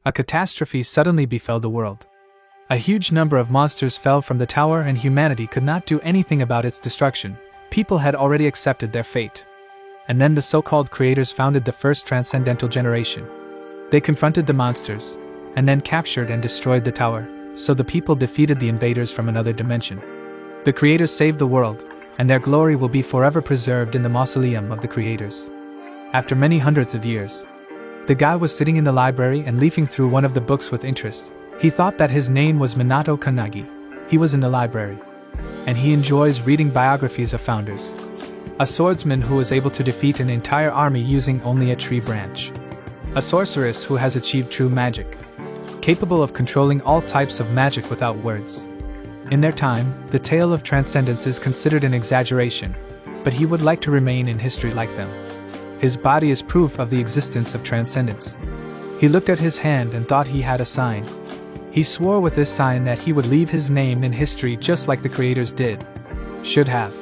A catastrophe suddenly befell the world. A huge number of monsters fell from the tower and humanity could not do anything about its destruction. People had already accepted their fate. And then the so-called creators founded the first transcendental generation. They confronted the monsters, and then captured and destroyed the tower, so the people defeated the invaders from another dimension. The creators saved the world, and their glory will be forever preserved in the mausoleum of the creators. After many hundreds of years, the guy was sitting in the library and leafing through one of the books with interest. He thought that his name was Minato Kanagi. He was in the library, and he enjoys reading biographies of founders. A swordsman who was able to defeat an entire army using only a tree branch. A sorceress who has achieved true magic, capable of controlling all types of magic without words. In their time, the tale of transcendence is considered an exaggeration, but he would like to remain in history like them. His body is proof of the existence of transcendence. He looked at his hand and thought he had a sign. He swore with this sign that he would leave his name in history just like the creators did. Should have.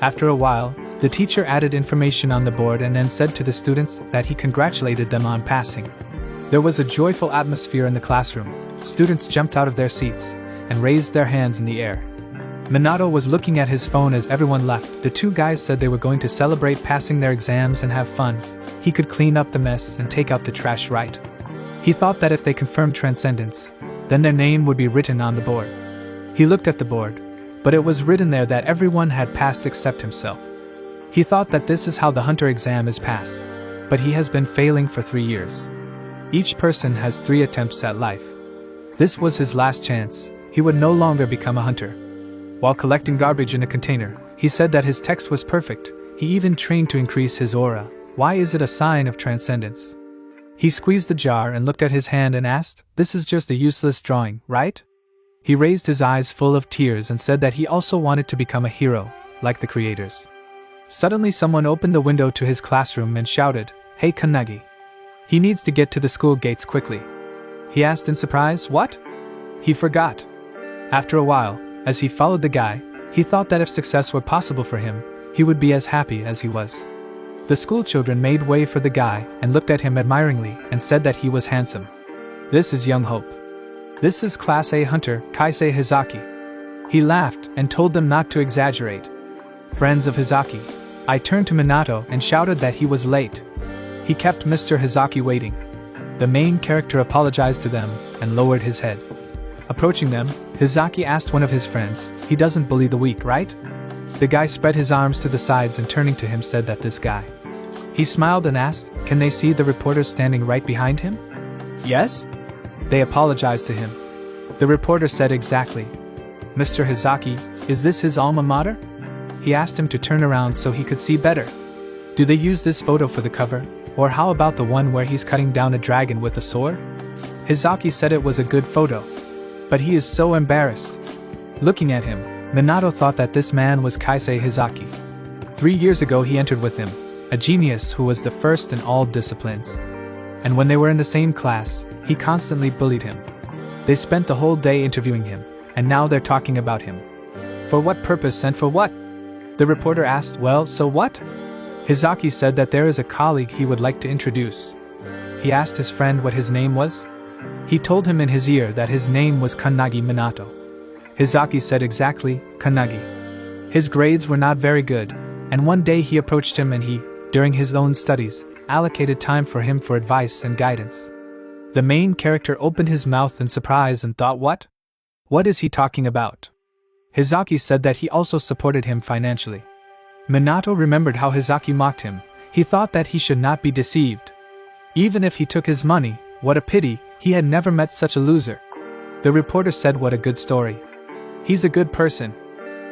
After a while, the teacher added information on the board and then said to the students that he congratulated them on passing. There was a joyful atmosphere in the classroom. Students jumped out of their seats and raised their hands in the air. Minato was looking at his phone as everyone left. The two guys said they were going to celebrate passing their exams and have fun. He could clean up the mess and take out the trash right. He thought that if they confirmed transcendence, then their name would be written on the board. He looked at the board, but it was written there that everyone had passed except himself. He thought that this is how the hunter exam is passed, but he has been failing for 3 years. Each person has 3 attempts at life. This was his last chance. He would no longer become a hunter. While collecting garbage in a container, he said that his text was perfect. He even trained to increase his aura. Why is it a sign of transcendence? He squeezed the jar and looked at his hand and asked, "This is just a useless drawing, right?" He raised his eyes full of tears and said that he also wanted to become a hero, like the creators. Suddenly someone opened the window to his classroom and shouted, "Hey Kanagi. He needs to get to the school gates quickly." He asked in surprise, "What?" He forgot. After a while, as he followed the guy, he thought that if success were possible for him, he would be as happy as he was. The school children made way for the guy and looked at him admiringly and said that he was handsome. "This is young hope. This is Class A hunter, Kaisei Hizaki." He laughed and told them not to exaggerate. Friends of Hizaki. I turned to Minato and shouted that he was late. He kept Mr. Hizaki waiting. The main character apologized to them and lowered his head. Approaching them, Hizaki asked one of his friends, "He doesn't bully the weak, right?" The guy spread his arms to the sides and turning to him said that this guy. He smiled and asked, "Can they see the reporters standing right behind him?" "Yes?" They apologized to him. The reporter said, "Exactly. Mr. Hizaki, is this his alma mater?" He asked him to turn around so he could see better. "Do they use this photo for the cover? Or how about the one where he's cutting down a dragon with a sword?" Hizaki said it was a good photo. But he is so embarrassed. Looking at him, Minato thought that this man was Kaisei Hizaki. 3 years ago he entered with him, a genius who was the first in all disciplines. And when they were in the same class, he constantly bullied him. They spent the whole day interviewing him, and now they're talking about him. For what purpose and for what? The reporter asked, "Well, so what?" Hizaki said that there is a colleague he would like to introduce. He asked his friend what his name was. He told him in his ear that his name was Kanagi Minato. Hizaki said exactly, Kanagi. His grades were not very good, and one day he approached him and he, during his own studies, allocated time for him for advice and guidance. The main character opened his mouth in surprise and thought, what? What is he talking about? Hizaki said that he also supported him financially. Minato remembered how Hizaki mocked him. He thought that he should not be deceived. Even if he took his money, what a pity, he had never met such a loser. The reporter said, what a good story. He's a good person.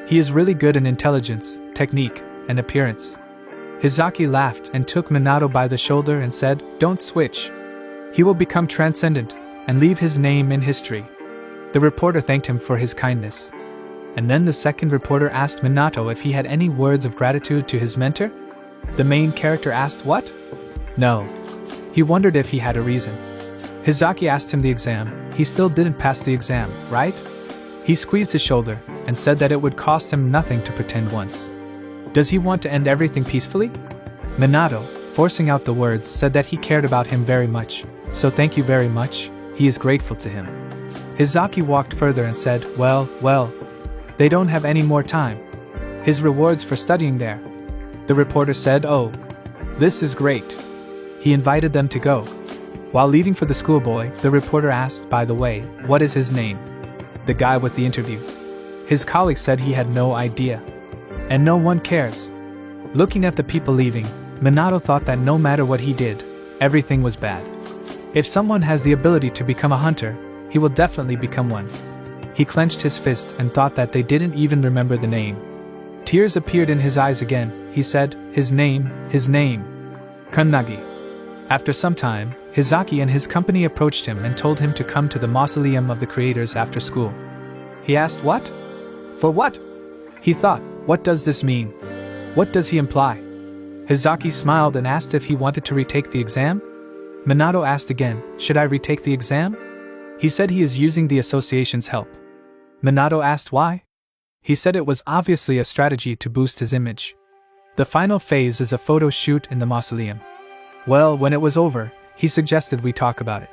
He is really good in intelligence, technique, and appearance. Hizaki laughed and took Minato by the shoulder and said, don't switch. He will become transcendent and leave his name in history. The reporter thanked him for his kindness. And then the second reporter asked Minato if he had any words of gratitude to his mentor. The main character asked what? No. He wondered if he had a reason. Hizaki asked him the exam. He still didn't pass the exam, right? He squeezed his shoulder and said that it would cost him nothing to pretend once. Does he want to end everything peacefully? Minato, forcing out the words, said that he cared about him very much. So thank you very much. he is grateful to him. Hizaki walked further and said, well, they don't have any more time. His rewards for studying there. The reporter said, oh, this is great. He invited them to go. While leaving for the schoolboy, the reporter asked, by the way, what is his name? The guy with the interview. His colleague said he had no idea. And no one cares. Looking at the people leaving, Minato thought that no matter what he did, everything was bad. If someone has the ability to become a hunter, he will definitely become one. He clenched his fist and thought that they didn't even remember the name. Tears appeared in his eyes again. He said, his name, Kunnagi. After some time, Hizaki and his company approached him and told him to come to the mausoleum of the creators after school. He asked what? For what? He thought, what does this mean? What does he imply? Hizaki smiled and asked if he wanted to retake the exam. Minato asked again, should I retake the exam? He said he is using the association's help. Minato asked why? He said it was obviously a strategy to boost his image. The final phase is a photo shoot in the mausoleum. Well, when it was over, he suggested we talk about it.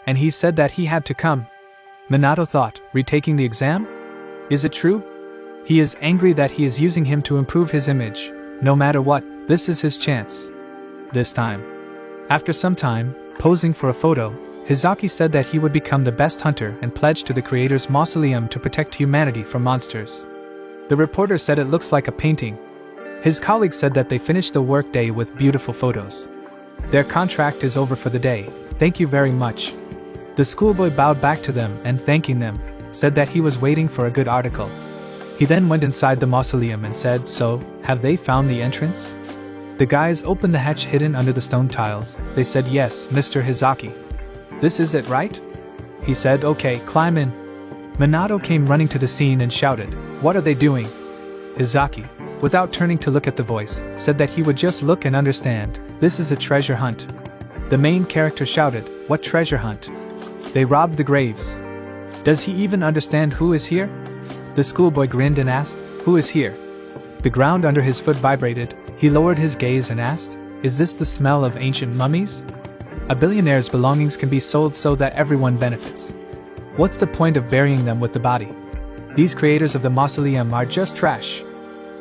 And he said that he had to come. Minato thought, retaking the exam? Is it true? He is angry that he is using him to improve his image. No matter what, this is his chance. This time. After some time, posing for a photo, Hizaki said that he would become the best hunter and pledged to the creator's mausoleum to protect humanity from monsters. The reporter said it looks like a painting. His colleague said that they finished the workday with beautiful photos. Their contract is over for the day, thank you very much. The schoolboy bowed back to them and thanking them, said that he was waiting for a good article. He then went inside the mausoleum and said, so, have they found the entrance? The guys opened the hatch hidden under the stone tiles. They said, yes, Mr. Hizaki. This is it, right? He said, okay, climb in. Minato came running to the scene and shouted, what are they doing? Hizaki, without turning to look at the voice, said that he would just look and understand, this is a treasure hunt. The main character shouted, what treasure hunt? They robbed the graves. Does he even understand who is here? The schoolboy grinned and asked, who is here? The ground under his foot vibrated. He lowered his gaze and asked, is this the smell of ancient mummies? A billionaire's belongings can be sold so that everyone benefits. What's the point of burying them with the body? These creators of the mausoleum are just trash.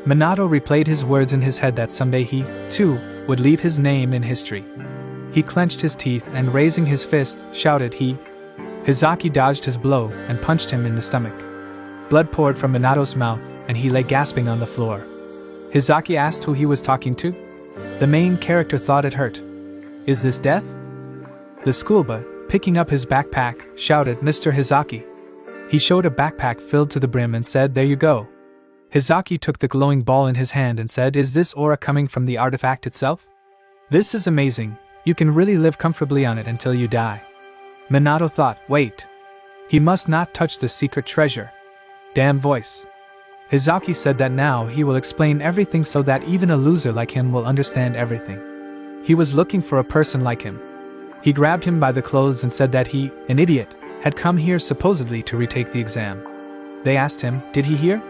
Minato replayed his words in his head that someday he, too, would leave his name in history. He clenched his teeth and raising his fist, shouted he. Hizaki dodged his blow and punched him in the stomach. Blood poured from Minato's mouth and he lay gasping on the floor. Hizaki asked who he was talking to. The main character thought it hurt. Is this death? The schoolboy, picking up his backpack, shouted, Mr. Hizaki. He showed a backpack filled to the brim and said, there you go. Hizaki took the glowing ball in his hand and said, is this aura coming from the artifact itself? This is amazing, you can really live comfortably on it until you die. Minato thought, wait. He must not touch the secret treasure. Damn voice. Hizaki said that now he will explain everything so that even a loser like him will understand everything. He was looking for a person like him. He grabbed him by the clothes and said that he, an idiot, had come here supposedly to retake the exam. They asked him, did he hear?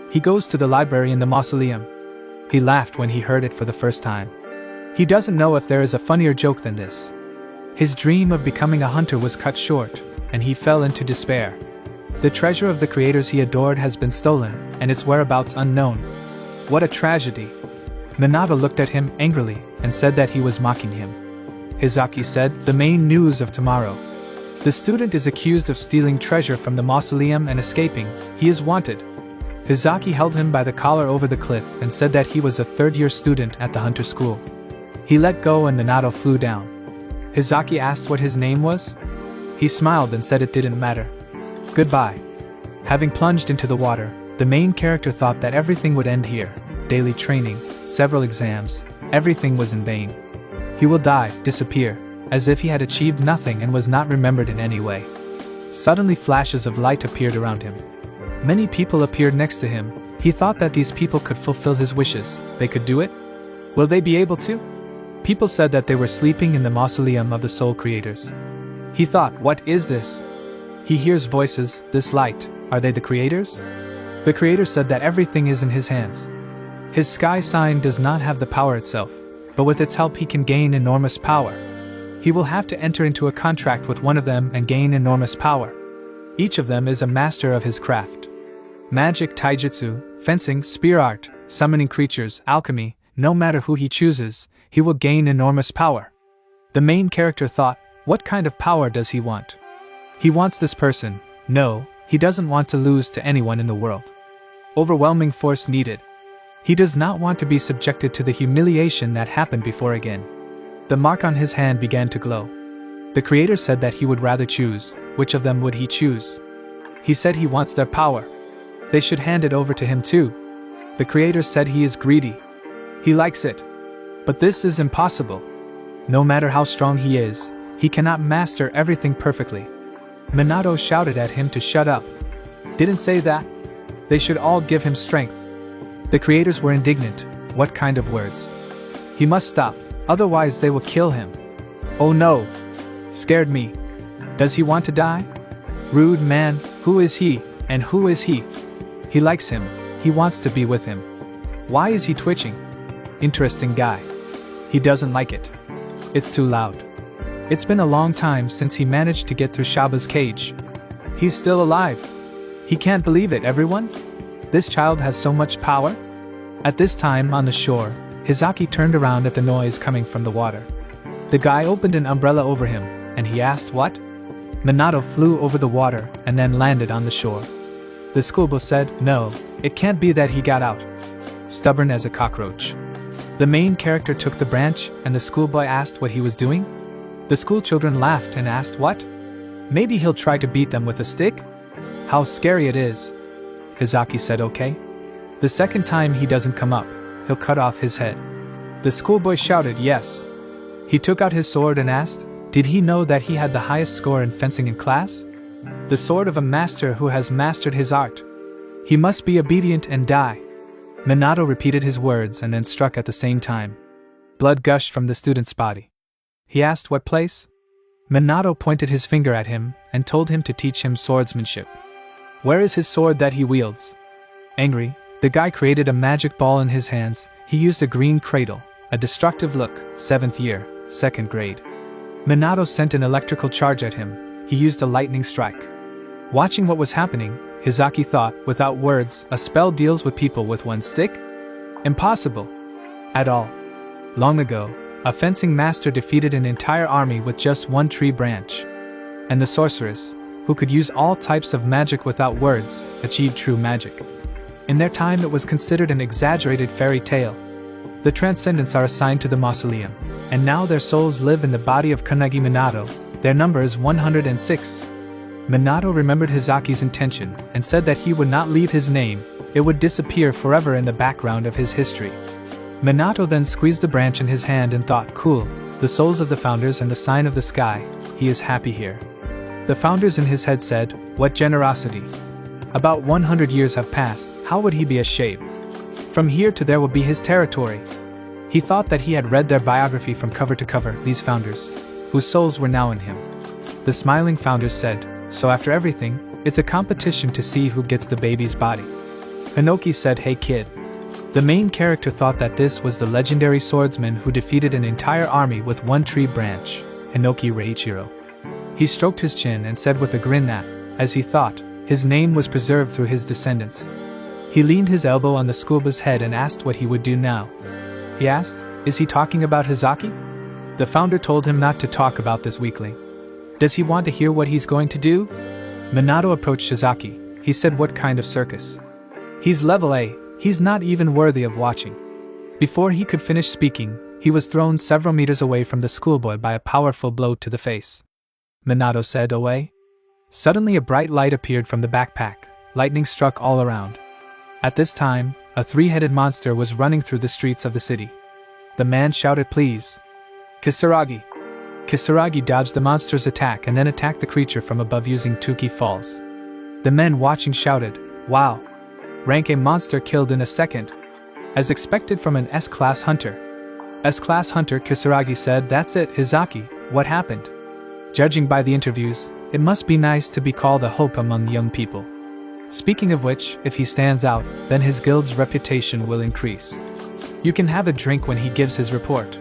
He goes to the library in the mausoleum. He laughed when he heard it for the first time. He doesn't know if there is a funnier joke than this. His dream of becoming a hunter was cut short, and he fell into despair. The treasure of the creators he adored has been stolen, and its whereabouts unknown. What a tragedy. Minato looked at him angrily and said that he was mocking him. Hizaki said, the main news of tomorrow. The student is accused of stealing treasure from the mausoleum and escaping. He is wanted. Hizaki held him by the collar over the cliff and said that he was a third-year student at the hunter school. He let go and Minato flew down. Hizaki asked what his name was. He smiled and said it didn't matter. Goodbye. Having plunged into the water, the main character thought that everything would end here. Daily training, several exams, everything was in vain. He will die, disappear, as if he had achieved nothing and was not remembered in any way. Suddenly flashes of light appeared around him. Many people appeared next to him. He thought that these people could fulfill his wishes. They could do it? Will they be able to? People said that they were sleeping in the mausoleum of the soul creators. He thought, what is this? He hears voices, this light, are they the creators? The creator said that everything is in his hands. His sky sign does not have the power itself, but with its help he can gain enormous power. He He will have to enter into a contract with one of them and gain enormous power. Each of them is a master of his craft. Magic, taijutsu, fencing, spear art, summoning creatures, alchemy, no matter who he chooses, he will gain enormous power. The main character thought, what kind of power does he want? He wants this person. No, he doesn't want to lose to anyone in the world. Overwhelming force needed. He does not want to be subjected to the humiliation that happened before again. The mark on his hand began to glow. The creator said that he would rather choose. Which of them would he choose? He said he wants their power. They should hand it over to him too. The creator said he is greedy. He likes it. But this is impossible. No matter how strong he is, he cannot master everything perfectly. Minato shouted at him to shut up. Didn't say that. They should all give him strength. The creators were indignant. What kind of words? He must stop, otherwise they will kill him. Oh no! Scared me. Does he want to die? Rude man, who is he, and who is he? He likes him, he wants to be with him. Why is he twitching? Interesting guy. He doesn't like it. It's too loud. It's been a long time since he managed to get through Shaba's cage. He's still alive. He can't believe it, everyone. This child has so much power. At this time, on the shore, Hizaki turned around at the noise coming from the water. The guy opened an umbrella over him, and he asked what? Minato flew over the water and then landed on the shore. The schoolboy said, no, it can't be that he got out. Stubborn as a cockroach. The main character took the branch and the schoolboy asked what he was doing. The school children laughed and asked what? Maybe he'll try to beat them with a stick? How scary it is. Hizaki said okay. The second time he doesn't come up, he'll cut off his head. The schoolboy shouted yes. He took out his sword and asked, did he know that he had the highest score in fencing in class? The sword of a master who has mastered his art. He must be obedient and die. Minato repeated his words and then struck at the same time. Blood gushed from the student's body. He asked what place? Minato pointed his finger at him and told him to teach him swordsmanship. Where is his sword that he wields? Angry, the guy created a magic ball in his hands. He used a green cradle, a destructive look, 7th year, 2nd grade. Minato sent an electrical charge at him. He used a lightning strike. Watching what was happening, Hizaki thought, without words, a spell deals with people with one stick? Impossible. At all. Long ago, a fencing master defeated an entire army with just one tree branch. And the sorceress, who could use all types of magic without words, achieved true magic. In their time it was considered an exaggerated fairy tale. The transcendents are assigned to the mausoleum, and now their souls live in the body of Kanagi Minato. Their number is 106. Minato remembered Hizaki's intention and said that he would not leave his name, it would disappear forever in the background of his history. Minato then squeezed the branch in his hand and thought, cool, the souls of the founders and the sign of the sky, he is happy here. The founders in his head said, what generosity. About 100 years have passed, how would he be ashamed? From here to there will be his territory. He thought that he had read their biography from cover to cover, these founders, whose souls were now in him. The smiling founders said, so after everything, it's a competition to see who gets the baby's body. Hinoki said, hey kid. The main character thought that this was the legendary swordsman who defeated an entire army with one tree branch, Hinoki Reiichiro. He stroked his chin and said with a grin that, as he thought, his name was preserved through his descendants. He leaned his elbow on the schoolboy's head and asked what he would do now. He asked, is he talking about Hizaki? The founder told him not to talk about this weakling. Does he want to hear what he's going to do? Minato approached Hizaki. He said, what kind of circus? He's level A, he's not even worthy of watching. Before he could finish speaking, he was thrown several meters away from the schoolboy by a powerful blow to the face. Minato said, away. Suddenly a bright light appeared from the backpack. Lightning struck all around. At this time, a three-headed monster was running through the streets of the city. The man shouted, please. Kisaragi. Kisaragi dodged the monster's attack and then attacked the creature from above using Tuki Falls. The men watching shouted, wow. Rank A monster killed in a second. As expected from an S-class hunter. S-class hunter, Kisaragi said, that's it, Hizaki, what happened? Judging by the interviews, it must be nice to be called a hope among young people. Speaking of which, if he stands out, then his guild's reputation will increase. You can have a drink when he gives his report.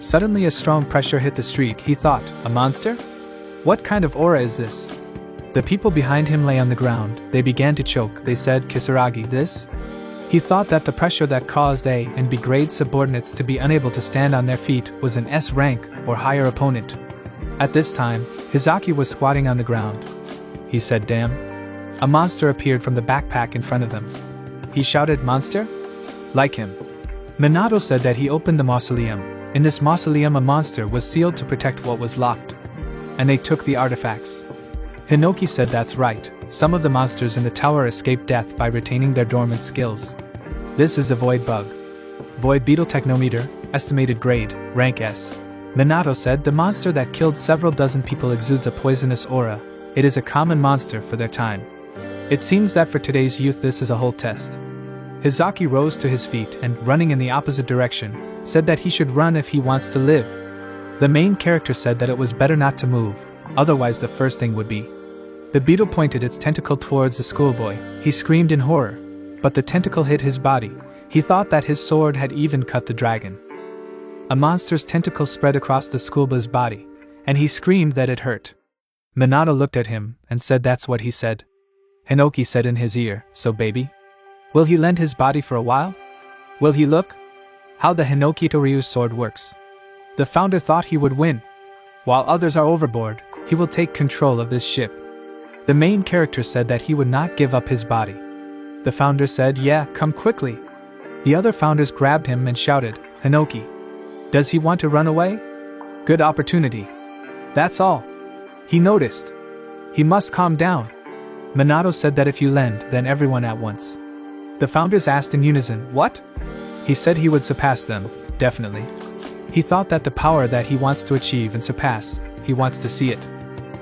Suddenly a strong pressure hit the street. He thought, a monster? What kind of aura is this? The people behind him lay on the ground. They began to choke. They said, Kisaragi, this? He thought that the pressure that caused A and B grade subordinates to be unable to stand on their feet was an S rank or higher opponent. At this time, Hizaki was squatting on the ground. He said, damn. A monster appeared from the backpack in front of them. He shouted, monster? Like him. Minato said that he opened the mausoleum. In this mausoleum a monster was sealed to protect what was locked. And they took the artifacts. Hinoki said that's right, some of the monsters in the tower escaped death by retaining their dormant skills. This is a void bug. Void beetle technometer, estimated grade, rank S. Minato said the monster that killed several dozen people exudes a poisonous aura. It is a common monster for their time. It seems that for today's youth this is a whole test. Hizaki rose to his feet and, running in the opposite direction, said that he should run if he wants to live. The main character said that it was better not to move, otherwise the first thing would be. The beetle pointed its tentacle towards the schoolboy. He screamed in horror, but the tentacle hit his body. He thought that his sword had even cut the dragon. A monster's tentacle spread across the schoolboy's body, and he screamed that it hurt. Minato looked at him and said that's what he said. Hinoki said in his ear, so baby? Will he lend his body for a while? Will he look? How the Hinoki Toryu's sword works. The founder thought he would win. While others are overboard, he will take control of this ship. The main character said that he would not give up his body. The founder said, yeah, come quickly. The other founders grabbed him and shouted, Hinoki. Does he want to run away? Good opportunity. That's all. He noticed. He must calm down. Minato said that if you lend, then everyone at once. The founders asked in unison, what? He said he would surpass them, definitely. He thought that the power that he wants to achieve and surpass, he wants to see it.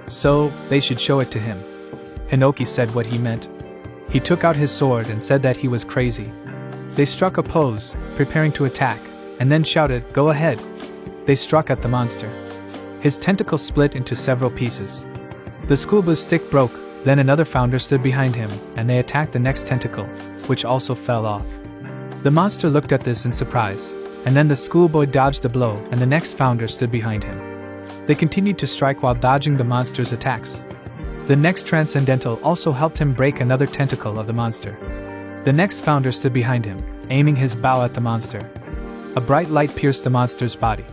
So, they should show it to him. Hinoki said what he meant. He took out his sword and said that he was crazy. They struck a pose, preparing to attack, and then shouted, go ahead. They struck at the monster. His tentacles split into several pieces. The schoolboy's stick broke, then another founder stood behind him, and they attacked the next tentacle, which also fell off. The monster looked at this in surprise, and then the schoolboy dodged the blow and the next founder stood behind him. They continued to strike while dodging the monster's attacks. The next transcendental also helped him break another tentacle of the monster. The next founder stood behind him, aiming his bow at the monster. A bright light pierced the monster's body.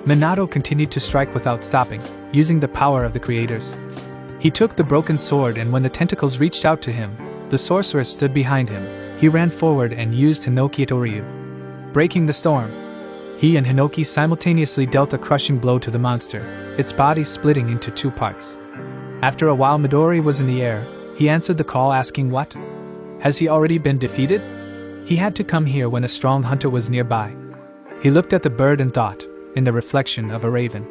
Minato continued to strike without stopping, using the power of the creators. He took the broken sword and when the tentacles reached out to him, the sorceress stood behind him. He ran forward and used Hinoki Toryu. Breaking the storm. He and Hinoki simultaneously dealt a crushing blow to the monster, its body splitting into two parts. After a while Midori was in the air. He answered the call asking what? Has he already been defeated? He had to come here when a strong hunter was nearby. He looked at the bird and thought, in the reflection of a raven.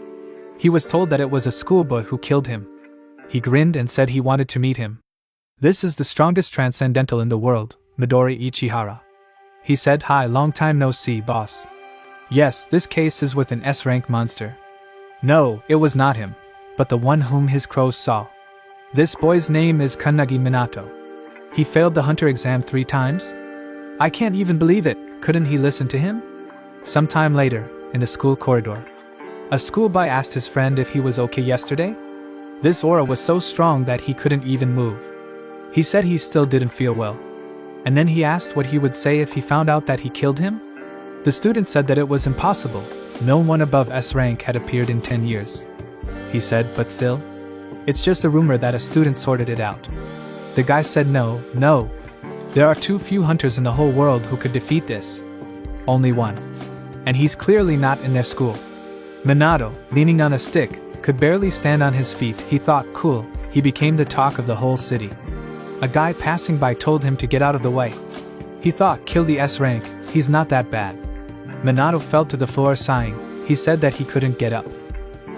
He was told that it was a schoolboy who killed him. He grinned and said he wanted to meet him. This is the strongest transcendental in the world, Midori Ichihara. He said, hi, long time no see, boss. Yes, this case is with an S-rank monster. No, it was not him, but the one whom his crows saw. This boy's name is Kannagi Minato. He failed the hunter exam 3 times? I can't even believe it. Couldn't he listen to him? Sometime later, in the school corridor, a schoolboy asked his friend if he was okay yesterday. This aura was so strong that he couldn't even move. He said he still didn't feel well. And then he asked what he would say if he found out that he killed him. The student said that it was impossible. No one above S rank had appeared in 10 years. He said, but still, it's just a rumor that a student sorted it out. The guy said no. There are too few hunters in the whole world who could defeat this. Only one. And he's clearly not in their school. Minato, leaning on a stick, could barely stand on his feet. He thought, cool, he became the talk of the whole city. A guy passing by told him to get out of the way. He thought, kill the S rank, he's not that bad. Minato fell to the floor sighing. He said that he couldn't get up.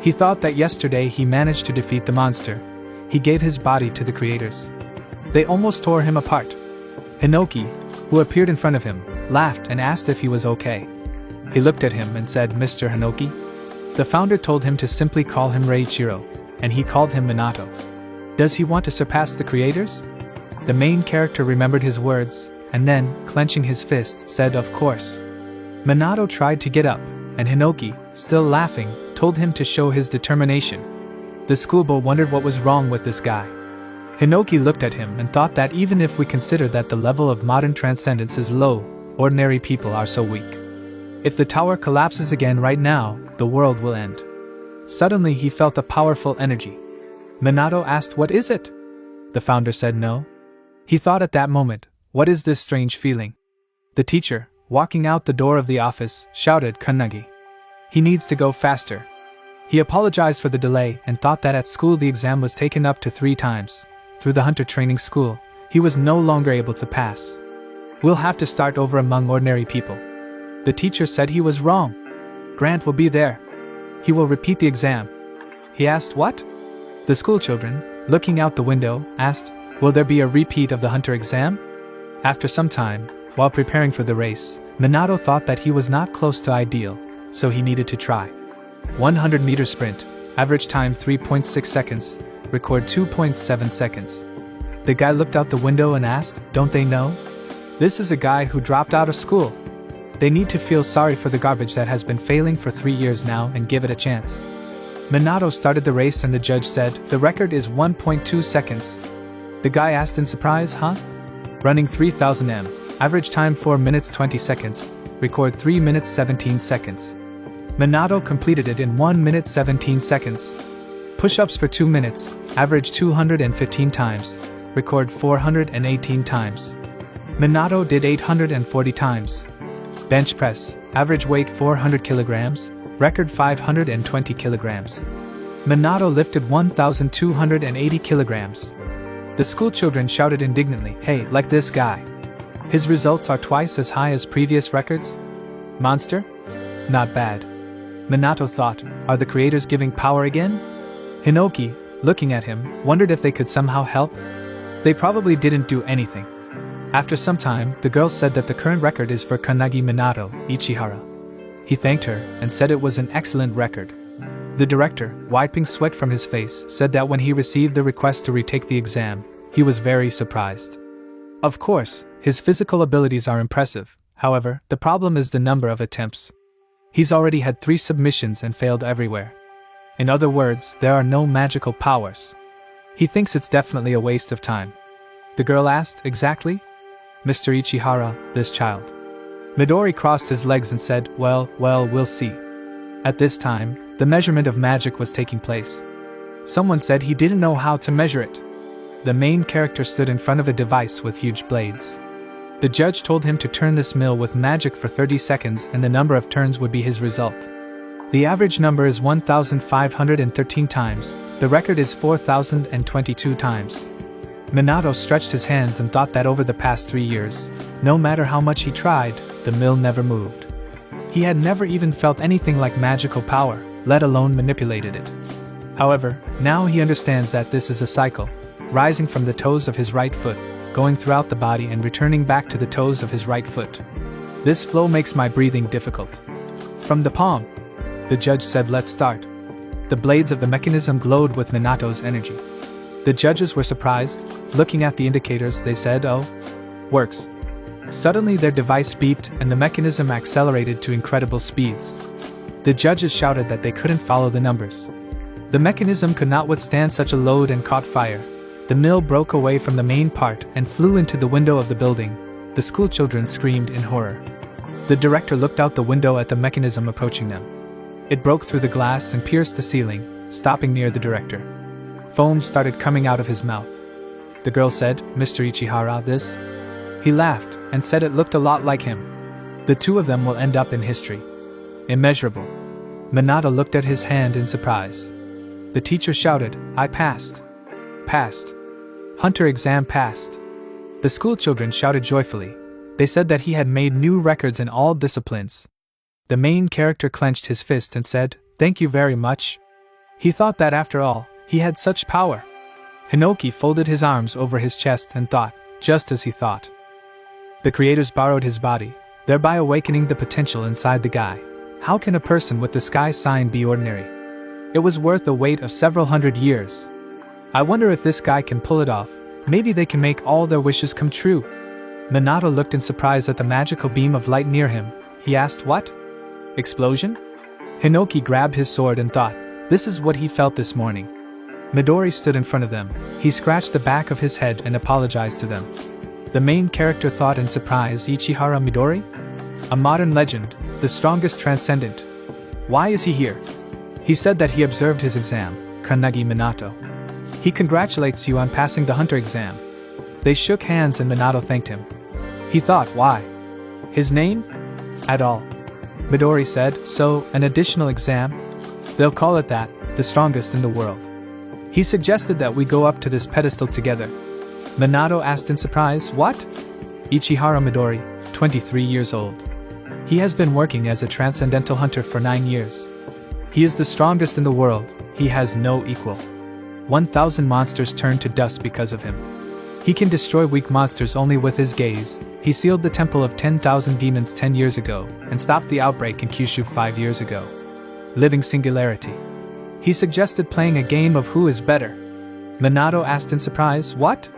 He thought that yesterday he managed to defeat the monster. He gave his body to the creators. They almost tore him apart. Hinoki, who appeared in front of him, laughed and asked if he was okay. He looked at him and said, Mr. Hinoki? The founder told him to simply call him Reiichiro, and he called him Minato. Does he want to surpass the creators? The main character remembered his words, and then, clenching his fist, said, of course. Minato tried to get up, and Hinoki, still laughing, told him to show his determination. The schoolboy wondered what was wrong with this guy. Hinoki looked at him and thought that even if we consider that the level of modern transcendence is low, ordinary people are so weak. If the tower collapses again right now, the world will end. Suddenly he felt a powerful energy. Minato asked, "What is it?" The founder said no. He thought at that moment, "What is this strange feeling?" The teacher, walking out the door of the office, shouted, "Kannagi. He needs to go faster." He apologized for the delay and thought that at school the exam was taken up to 3 times. Through the hunter training school, he was no longer able to pass. "We'll have to start over among ordinary people." The teacher said he was wrong. "Grant will be there. He will repeat the exam." He asked, "What?" The schoolchildren, looking out the window, asked, "Will there be a repeat of the hunter exam?" After some time, while preparing for the race, Minato thought that he was not close to ideal, so he needed to try. 100-meter sprint, average time 3.6 seconds, record 2.7 seconds. The guy looked out the window and asked, "Don't they know? This is a guy who dropped out of school. They need to feel sorry for the garbage that has been failing for 3 years now and give it a chance." Minato started the race and the judge said, "The record is 1.2 seconds. The guy asked in surprise, "Huh?" Running 3000 m, average time 4 minutes 20 seconds, record 3 minutes 17 seconds. Minato completed it in 1 minute 17 seconds. Push-ups for 2 minutes, average 215 times, record 418 times. Minato did 840 times. Bench press, average weight 400 kilograms, record 520 kilograms. Minato lifted 1,280 kilograms. The schoolchildren shouted indignantly, "Hey, like this guy. His results are twice as high as previous records? Monster? Not bad." Minato thought, are the creators giving power again? Hinoki, looking at him, wondered if they could somehow help. They probably didn't do anything. After some time, the girl said that the current record is for Kannagi Minato, Ichihara. He thanked her and said it was an excellent record. The director, wiping sweat from his face, said that when he received the request to retake the exam, he was very surprised. Of course, his physical abilities are impressive, however, the problem is the number of attempts. He's already had 3 submissions and failed everywhere. In other words, there are no magical powers. He thinks it's definitely a waste of time. The girl asked, "Exactly?" "Mr. Ichihara, this child." Midori crossed his legs and said, well, we'll see." At this time, the measurement of magic was taking place. Someone said he didn't know how to measure it. The main character stood in front of a device with huge blades. The judge told him to turn this mill with magic for 30 seconds and the number of turns would be his result. The average number is 1,513 times, the record is 4,022 times. Minato stretched his hands and thought that over the past 3 years, no matter how much he tried, the mill never moved. He had never even felt anything like magical power, let alone manipulated it. However, now he understands that this is a cycle, rising from the toes of his right foot, going throughout the body and returning back to the toes of his right foot. This flow makes my breathing difficult. From the palm, the judge said, "Let's start." The blades of the mechanism glowed with Minato's energy. The judges were surprised. Looking at the indicators, they said, "Oh, works." Suddenly their device beeped and the mechanism accelerated to incredible speeds. The judges shouted that they couldn't follow the numbers. The mechanism could not withstand such a load and caught fire. The mill broke away from the main part and flew into the window of the building. The schoolchildren screamed in horror. The director looked out the window at the mechanism approaching them. It broke through the glass and pierced the ceiling, stopping near the director. Foam started coming out of his mouth. The girl said, "Mr. Ichihara, this?" He laughed and said it looked a lot like him. The two of them will end up in history. Immeasurable. Minato looked at his hand in surprise. The teacher shouted, "I passed. Passed. Hunter exam passed." The schoolchildren shouted joyfully. They said that he had made new records in all disciplines. The main character clenched his fist and said, "Thank you very much." He thought that after all, he had such power. Hinoki folded his arms over his chest and thought, just as he thought. The creators borrowed his body, thereby awakening the potential inside the guy. How can a person with the sky sign be ordinary? It was worth the wait of several hundred years. I wonder if this guy can pull it off. Maybe they can make all their wishes come true. Minato looked in surprise at the magical beam of light near him. He asked, "What? Explosion?" Hinoki grabbed his sword and thought, this is what he felt this morning. Midori stood in front of them. He scratched the back of his head and apologized to them. The main character thought in surprise, Ichihara Midori? A modern legend, the strongest transcendent. Why is he here? He said that he observed his exam, Kannagi Minato. He congratulates you on passing the hunter exam. They shook hands and Minato thanked him. He thought, why? His name? At all. Midori said, so, an additional exam? They'll call it that, the strongest in the world. He suggested that we go up to this pedestal together. Minato asked in surprise, what? Ichihara Midori, 23 years old. He has been working as a transcendental hunter for 9 years. He is the strongest in the world, he has no equal. 1,000 monsters turned to dust because of him. He can destroy weak monsters only with his gaze. He sealed the temple of 10,000 demons 10 years ago, and stopped the outbreak in Kyushu 5 years ago. Living singularity. He suggested playing a game of who is better. Minato asked in surprise, what?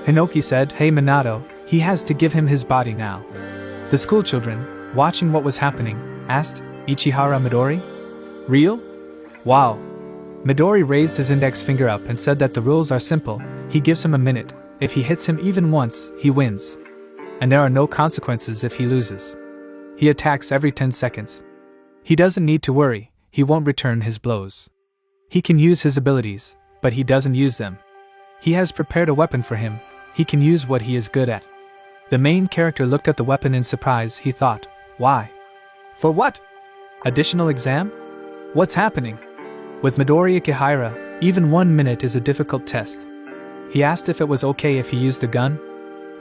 Hinoki said, hey Minato, he has to give him his body now. The schoolchildren, watching what was happening, asked, Ichihara Midori? Real? Wow. Midori raised his index finger up and said that the rules are simple. He gives him a minute. If he hits him even once, he wins. And there are no consequences if he loses. He attacks every 10 seconds. He doesn't need to worry, he won't return his blows. He can use his abilities, but he doesn't use them. He has prepared a weapon for him, he can use what he is good at. The main character looked at the weapon in surprise. He thought, why? For what? Additional exam? What's happening? With Midori Ikehira, even 1 minute is a difficult test. He asked if it was okay if he used a gun.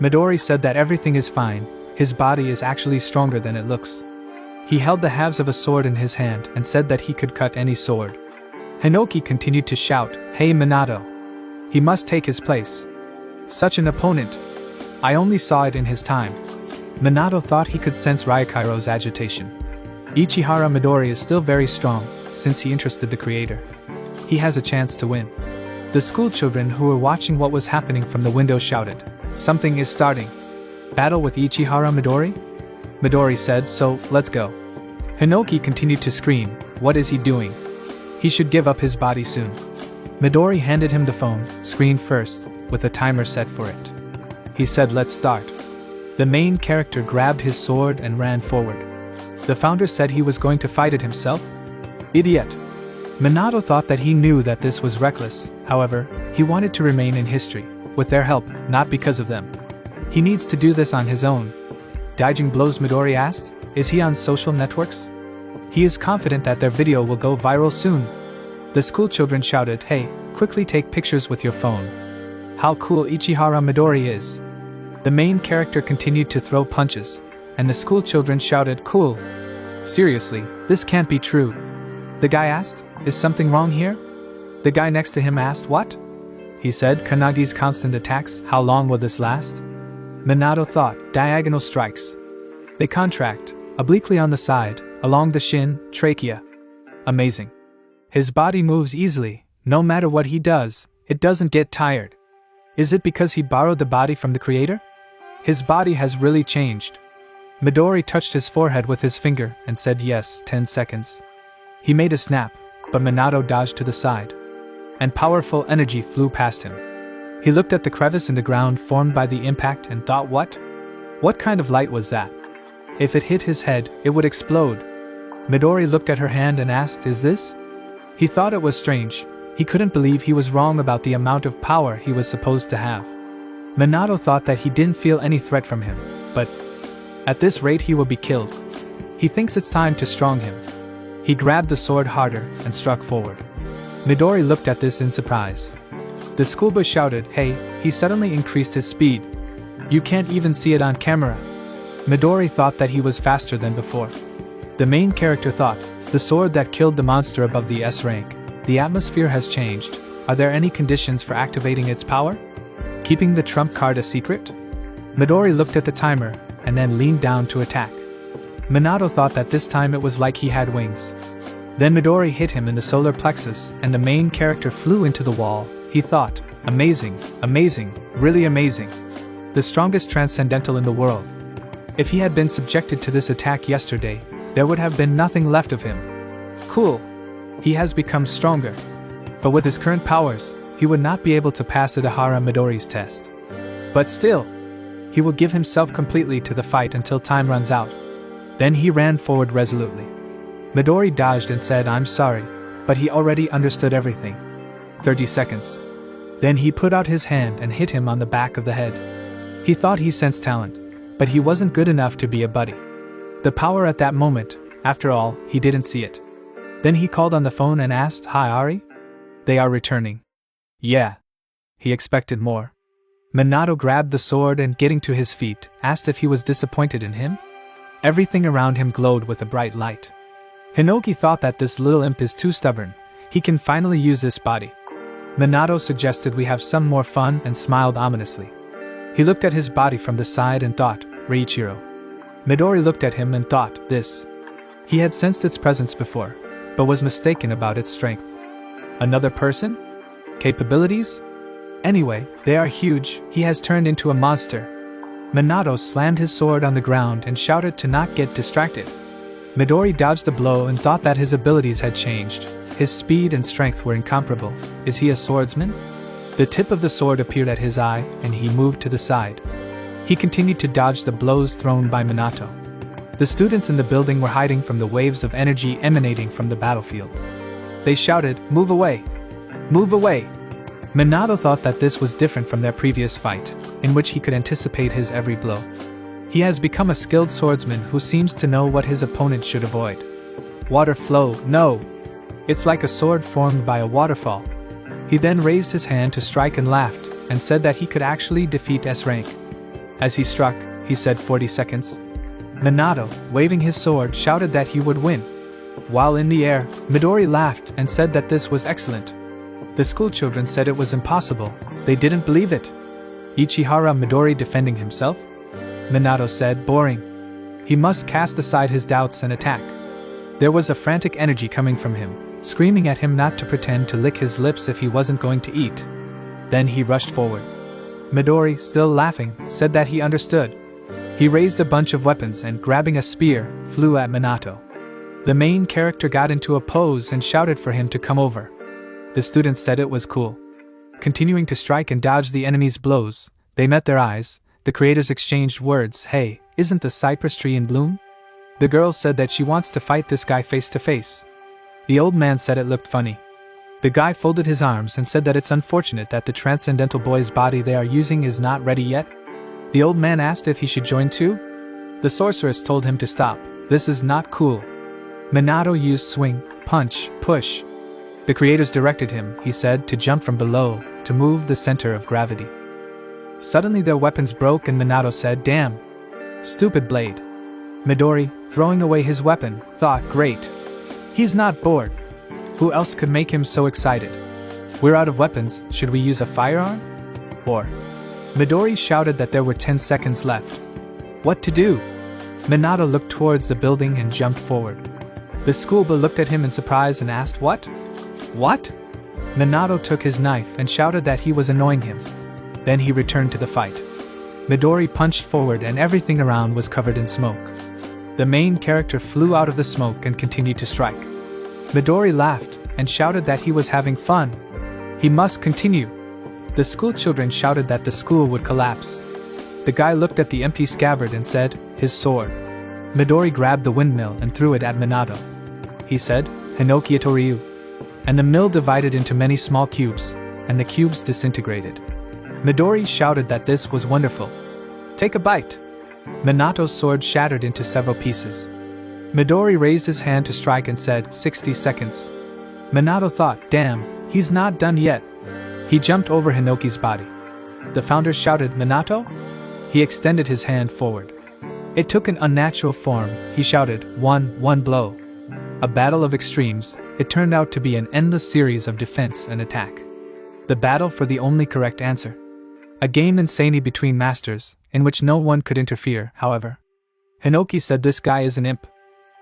Midori said that everything is fine, his body is actually stronger than it looks. He held the halves of a sword in his hand and said that he could cut any sword. Hinoki continued to shout, hey Minato! He must take his place. Such an opponent! I only saw it in his time. Minato thought he could sense Ryukiro's agitation. Ichihara Midori is still very strong, since he interested the creator. He has a chance to win. The schoolchildren who were watching what was happening from the window shouted, something is starting. Battle with Ichihara Midori? Midori said, so, let's go. Hinoki continued to scream, what is he doing? He should give up his body soon. Midori handed him the phone, screen first, with a timer set for it. He said, let's start. The main character grabbed his sword and ran forward. The founder said he was going to fight it himself? Idiot! Minato thought that he knew that this was reckless, however, he wanted to remain in history, with their help, not because of them. He needs to do this on his own. Dodging blows, Midori asked, is he on social networks? He is confident that their video will go viral soon. The schoolchildren shouted, hey, quickly take pictures with your phone. How cool Ichihara Midori is. The main character continued to throw punches, and the schoolchildren shouted, cool. Seriously, this can't be true. The guy asked, is something wrong here? The guy next to him asked, what? He said, Kannagi's constant attacks, how long will this last? Minato thought, diagonal strikes. They contract, obliquely on the side, along the shin, trachea. Amazing. His body moves easily, no matter what he does, it doesn't get tired. Is it because he borrowed the body from the creator? His body has really changed. Midori touched his forehead with his finger and said yes, 10 seconds. He made a snap, but Minato dodged to the side. And powerful energy flew past him. He looked at the crevice in the ground formed by the impact and thought, what? What kind of light was that? If it hit his head, it would explode. Midori looked at her hand and asked, is this? He thought it was strange. He couldn't believe he was wrong about the amount of power he was supposed to have. Minato thought that he didn't feel any threat from him, but at this rate he will be killed. He thinks it's time to strong him. He grabbed the sword harder and struck forward. Midori looked at this in surprise. The schoolboy shouted, hey, he suddenly increased his speed. You can't even see it on camera. Midori thought that he was faster than before. The main character thought, the sword that killed the monster above the S rank. The atmosphere has changed. Are there any conditions for activating its power? Keeping the trump card a secret? Midori looked at the timer, and then leaned down to attack. Minato thought that this time it was like he had wings. Then Midori hit him in the solar plexus, and the main character flew into the wall. He thought, amazing, amazing, really amazing. The strongest transcendental in the world. If he had been subjected to this attack yesterday, there would have been nothing left of him. Cool. He has become stronger. But with his current powers, he would not be able to pass Itahara Midori's test. But still, he will give himself completely to the fight until time runs out. Then he ran forward resolutely. Midori dodged and said, "I'm sorry," but he already understood everything. 30 seconds. Then he put out his hand and hit him on the back of the head. He thought he sensed talent, but he wasn't good enough to be a buddy. The power at that moment, after all, he didn't see it. Then he called on the phone and asked, "Hi Ari? They are returning." Yeah. He expected more. Minato grabbed the sword and, getting to his feet, asked if he was disappointed in him. Everything around him glowed with a bright light. Hinoki thought that this little imp is too stubborn. He can finally use this body. Minato suggested we have some more fun and smiled ominously. He looked at his body from the side and thought, Reiichiro. Midori looked at him and thought, this. He had sensed its presence before, but was mistaken about its strength. Another person? Capabilities? Anyway, they are huge. He has turned into a monster. Minato slammed his sword on the ground and shouted to not get distracted. Midori dodged the blow and thought that his abilities had changed. His speed and strength were incomparable. Is he a swordsman? The tip of the sword appeared at his eye, and he moved to the side. He continued to dodge the blows thrown by Minato. The students in the building were hiding from the waves of energy emanating from the battlefield. They shouted, "Move away! Move away!" Minato thought that this was different from their previous fight, in which he could anticipate his every blow. He has become a skilled swordsman who seems to know what his opponent should avoid. Water flow, no! It's like a sword formed by a waterfall. He then raised his hand to strike and laughed, and said that he could actually defeat S rank. As he struck, he said 40 seconds. Minato, waving his sword, shouted that he would win. While in the air, Midori laughed and said that this was excellent. The schoolchildren said it was impossible. They didn't believe it. Ichihara Midori defending himself? Minato said, boring. He must cast aside his doubts and attack. There was a frantic energy coming from him, screaming at him not to pretend to lick his lips if he wasn't going to eat. Then he rushed forward. Midori, still laughing, said that he understood. He raised a bunch of weapons and, grabbing a spear, flew at Minato. The main character got into a pose and shouted for him to come over. The students said it was cool. Continuing to strike and dodge the enemy's blows, they met their eyes. The creators exchanged words. Hey, isn't the cypress tree in bloom? The girl said that she wants to fight this guy face to face. The old man said it looked funny. The guy folded his arms and said that it's unfortunate that the transcendental boy's body they are using is not ready yet. The old man asked if he should join too. The sorceress told him to stop. This is not cool. Minato used swing, punch, push. The creators directed him, he said, to jump from below, to move the center of gravity. Suddenly their weapons broke and Minato said, damn. Stupid blade. Midori, throwing away his weapon, thought, great. He's not bored. Who else could make him so excited? We're out of weapons, should we use a firearm? Or? Midori shouted that there were 10 seconds left. What to do? Minato looked towards the building and jumped forward. The schoolboy looked at him in surprise and asked, what? What? Minato took his knife and shouted that he was annoying him. Then he returned to the fight. Midori punched forward and everything around was covered in smoke. The main character flew out of the smoke and continued to strike. Midori laughed and shouted that he was having fun. He must continue. The schoolchildren shouted that the school would collapse. The guy looked at the empty scabbard and said, his sword. Midori grabbed the windmill and threw it at Minato. He said, Hinoki Itoryu. And the mill divided into many small cubes, and the cubes disintegrated. Midori shouted that this was wonderful. Take a bite. Minato's sword shattered into several pieces. Midori raised his hand to strike and said, 60 seconds. Minato thought, damn, he's not done yet. He jumped over Hinoki's body. The founder shouted, Minato? He extended his hand forward. It took an unnatural form. He shouted, one blow. A battle of extremes. It turned out to be an endless series of defense and attack. The battle for the only correct answer. A game insanely between masters, in which no one could interfere, however. Hinoki said this guy is an imp.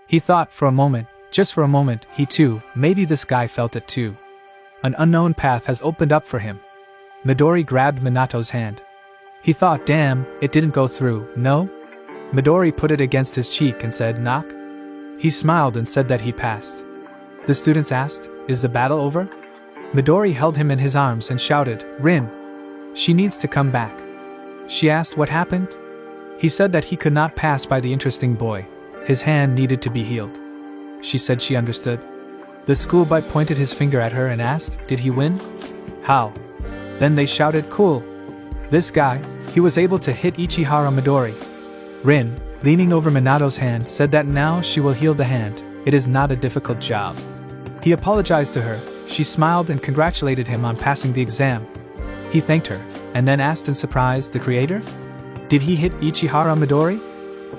He thought for a moment, just for a moment, he too, maybe this guy felt it too. An unknown path has opened up for him. Midori grabbed Minato's hand. He thought, damn, it didn't go through, no? Midori put it against his cheek and said, knock. He smiled and said that he passed. The students asked, "Is the battle over?" Midori held him in his arms and shouted, "Rin! She needs to come back." She asked what happened. He said that he could not pass by the interesting boy. His hand needed to be healed. She said she understood. The schoolboy pointed his finger at her and asked, "Did he win?" "How?" Then they shouted, "Cool! This guy, he was able to hit Ichihara Midori." Rin, leaning over Minato's hand, said that now she will heal the hand. It is not a difficult job. He apologized to her. She smiled and congratulated him on passing the exam. He thanked her, and then asked in surprise, "The creator? Did he hit Ichihara Midori?"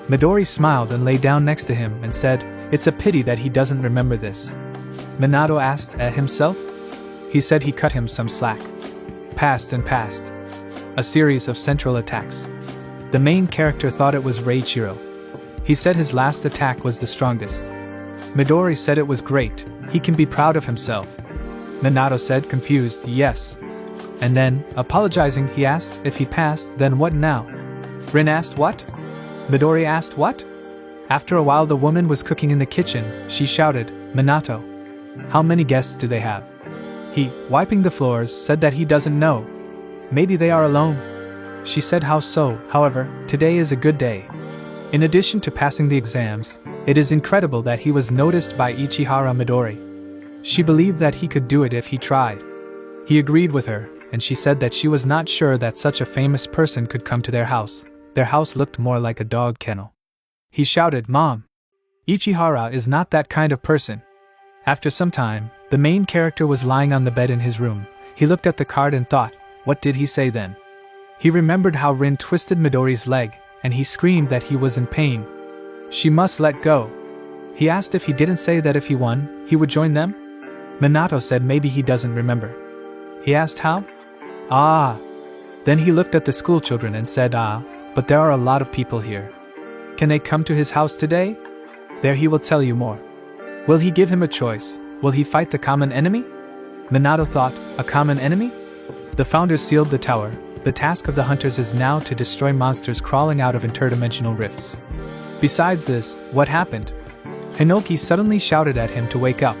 Midori smiled and lay down next to him and said, "It's a pity that he doesn't remember this." Minato asked, "At himself?" He said he cut him some slack. Passed and passed. A series of central attacks. The main character thought it was Reichiro. He said his last attack was the strongest. Midori said it was great, he can be proud of himself. Minato said, confused, "Yes." And then, apologizing, he asked, if he passed, then what now? Rin asked what? Midori asked what? After a while the woman was cooking in the kitchen. She shouted, "Minato! How many guests do they have?" He, wiping the floors, said that he doesn't know. Maybe they are alone. She said, "How so?" However, today is a good day. In addition to passing the exams, it is incredible that he was noticed by Ichihara Midori. She believed that he could do it if he tried. He agreed with her, and she said that she was not sure that such a famous person could come to their house. Their house looked more like a dog kennel. He shouted, "Mom! Ichihara is not that kind of person." After some time, the main character was lying on the bed in his room. He looked at the card and thought, what did he say then? He remembered how Rin twisted Midori's leg, and he screamed that he was in pain. She must let go. He asked if he didn't say that if he won, he would join them? Minato said maybe he doesn't remember. He asked how? Ah. Then he looked at the schoolchildren and said, but there are a lot of people here. Can they come to his house today? There he will tell you more. Will he give him a choice? Will he fight the common enemy? Minato thought, a common enemy? The founders sealed the tower. The task of the hunters is now to destroy monsters crawling out of interdimensional rifts. Besides this, what happened? Hinoki suddenly shouted at him to wake up.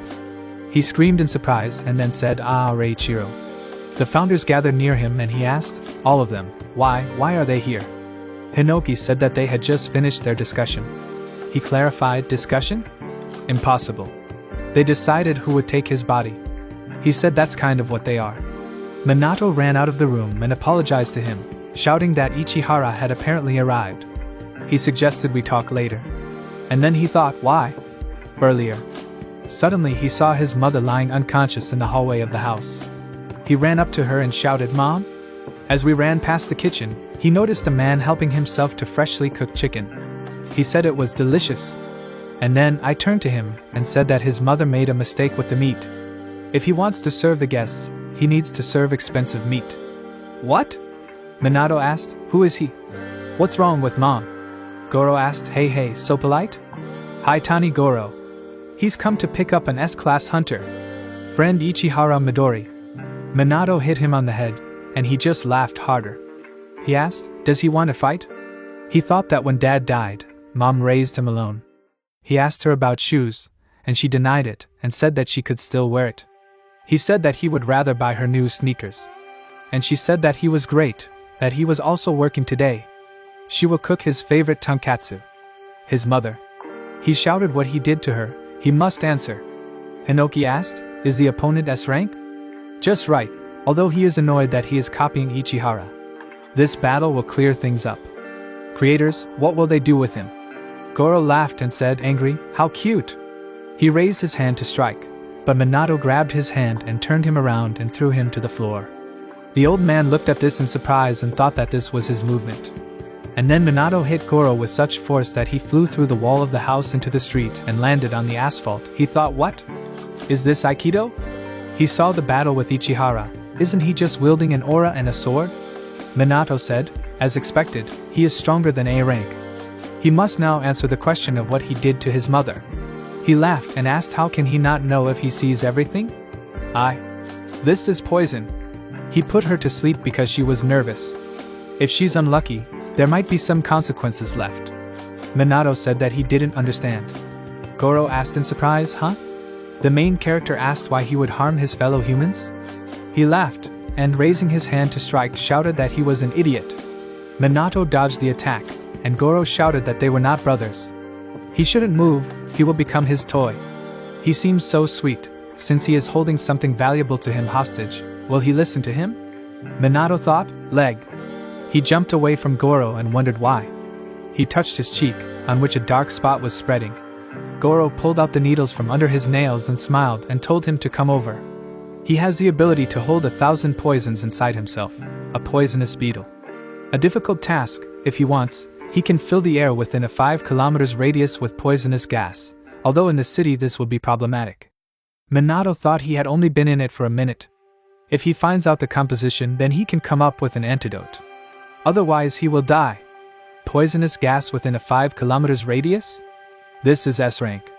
He screamed in surprise and then said, Reichiro. The founders gathered near him and he asked, all of them, why are they here? Hinoki said that they had just finished their discussion. He clarified, discussion? Impossible. They decided who would take his body. He said that's kind of what they are. Minato ran out of the room and apologized to him, shouting that Ichihara had apparently arrived. He suggested we talk later. And then he thought, why? Earlier. Suddenly he saw his mother lying unconscious in the hallway of the house. He ran up to her and shouted, Mom? As we ran past the kitchen, he noticed a man helping himself to freshly cooked chicken. He said it was delicious. And then I turned to him and said that his mother made a mistake with the meat. If he wants to serve the guests, he needs to serve expensive meat. What? Minato asked, who is he? What's wrong with Mom? Goro asked, hey, so polite? Hi Tani Goro. He's come to pick up an S-class hunter. Friend Ichihara Midori. Minato hit him on the head, and he just laughed harder. He asked, does he want to fight? He thought that when Dad died, Mom raised him alone. He asked her about shoes, and she denied it and said that she could still wear it. He said that he would rather buy her new sneakers. And she said that he was great, that he was also working today. She will cook his favorite tonkatsu. His mother. He shouted what he did to her. He must answer. Hinoki asked, is the opponent S rank? Just right, although he is annoyed that he is copying Ichihara. This battle will clear things up. Creators, what will they do with him? Goro laughed and said, angry, how cute. He raised his hand to strike, but Minato grabbed his hand and turned him around and threw him to the floor. The old man looked at this in surprise and thought that this was his movement. And then Minato hit Goro with such force that he flew through the wall of the house into the street and landed on the asphalt. He thought, what? Is this Aikido? He saw the battle with Ichihara. Isn't he just wielding an aura and a sword? Minato said, as expected, he is stronger than A rank. He must now answer the question of what he did to his mother. He laughed and asked how can he not know if he sees everything? This is poison. He put her to sleep because she was nervous. If she's unlucky, there might be some consequences left. Minato said that he didn't understand. Goro asked in surprise, huh? The main character asked why he would harm his fellow humans. He laughed, and raising his hand to strike, shouted that he was an idiot. Minato dodged the attack, and Goro shouted that they were not brothers. He shouldn't move, he will become his toy. He seems so sweet, since he is holding something valuable to him hostage. Will he listen to him? Minato thought. Leg. He jumped away from Goro and wondered why. He touched his cheek, on which a dark spot was spreading. Goro pulled out the needles from under his nails and smiled and told him to come over. He has the ability to hold 1,000 poisons inside himself, a poisonous beetle. A difficult task, if he wants. He can fill the air within a 5 kilometers radius with poisonous gas, although in the city this would be problematic. Minato thought he had only been in it for a minute. If he finds out the composition, then he can come up with an antidote. Otherwise he will die. Poisonous gas within a 5 kilometers radius? This is S rank.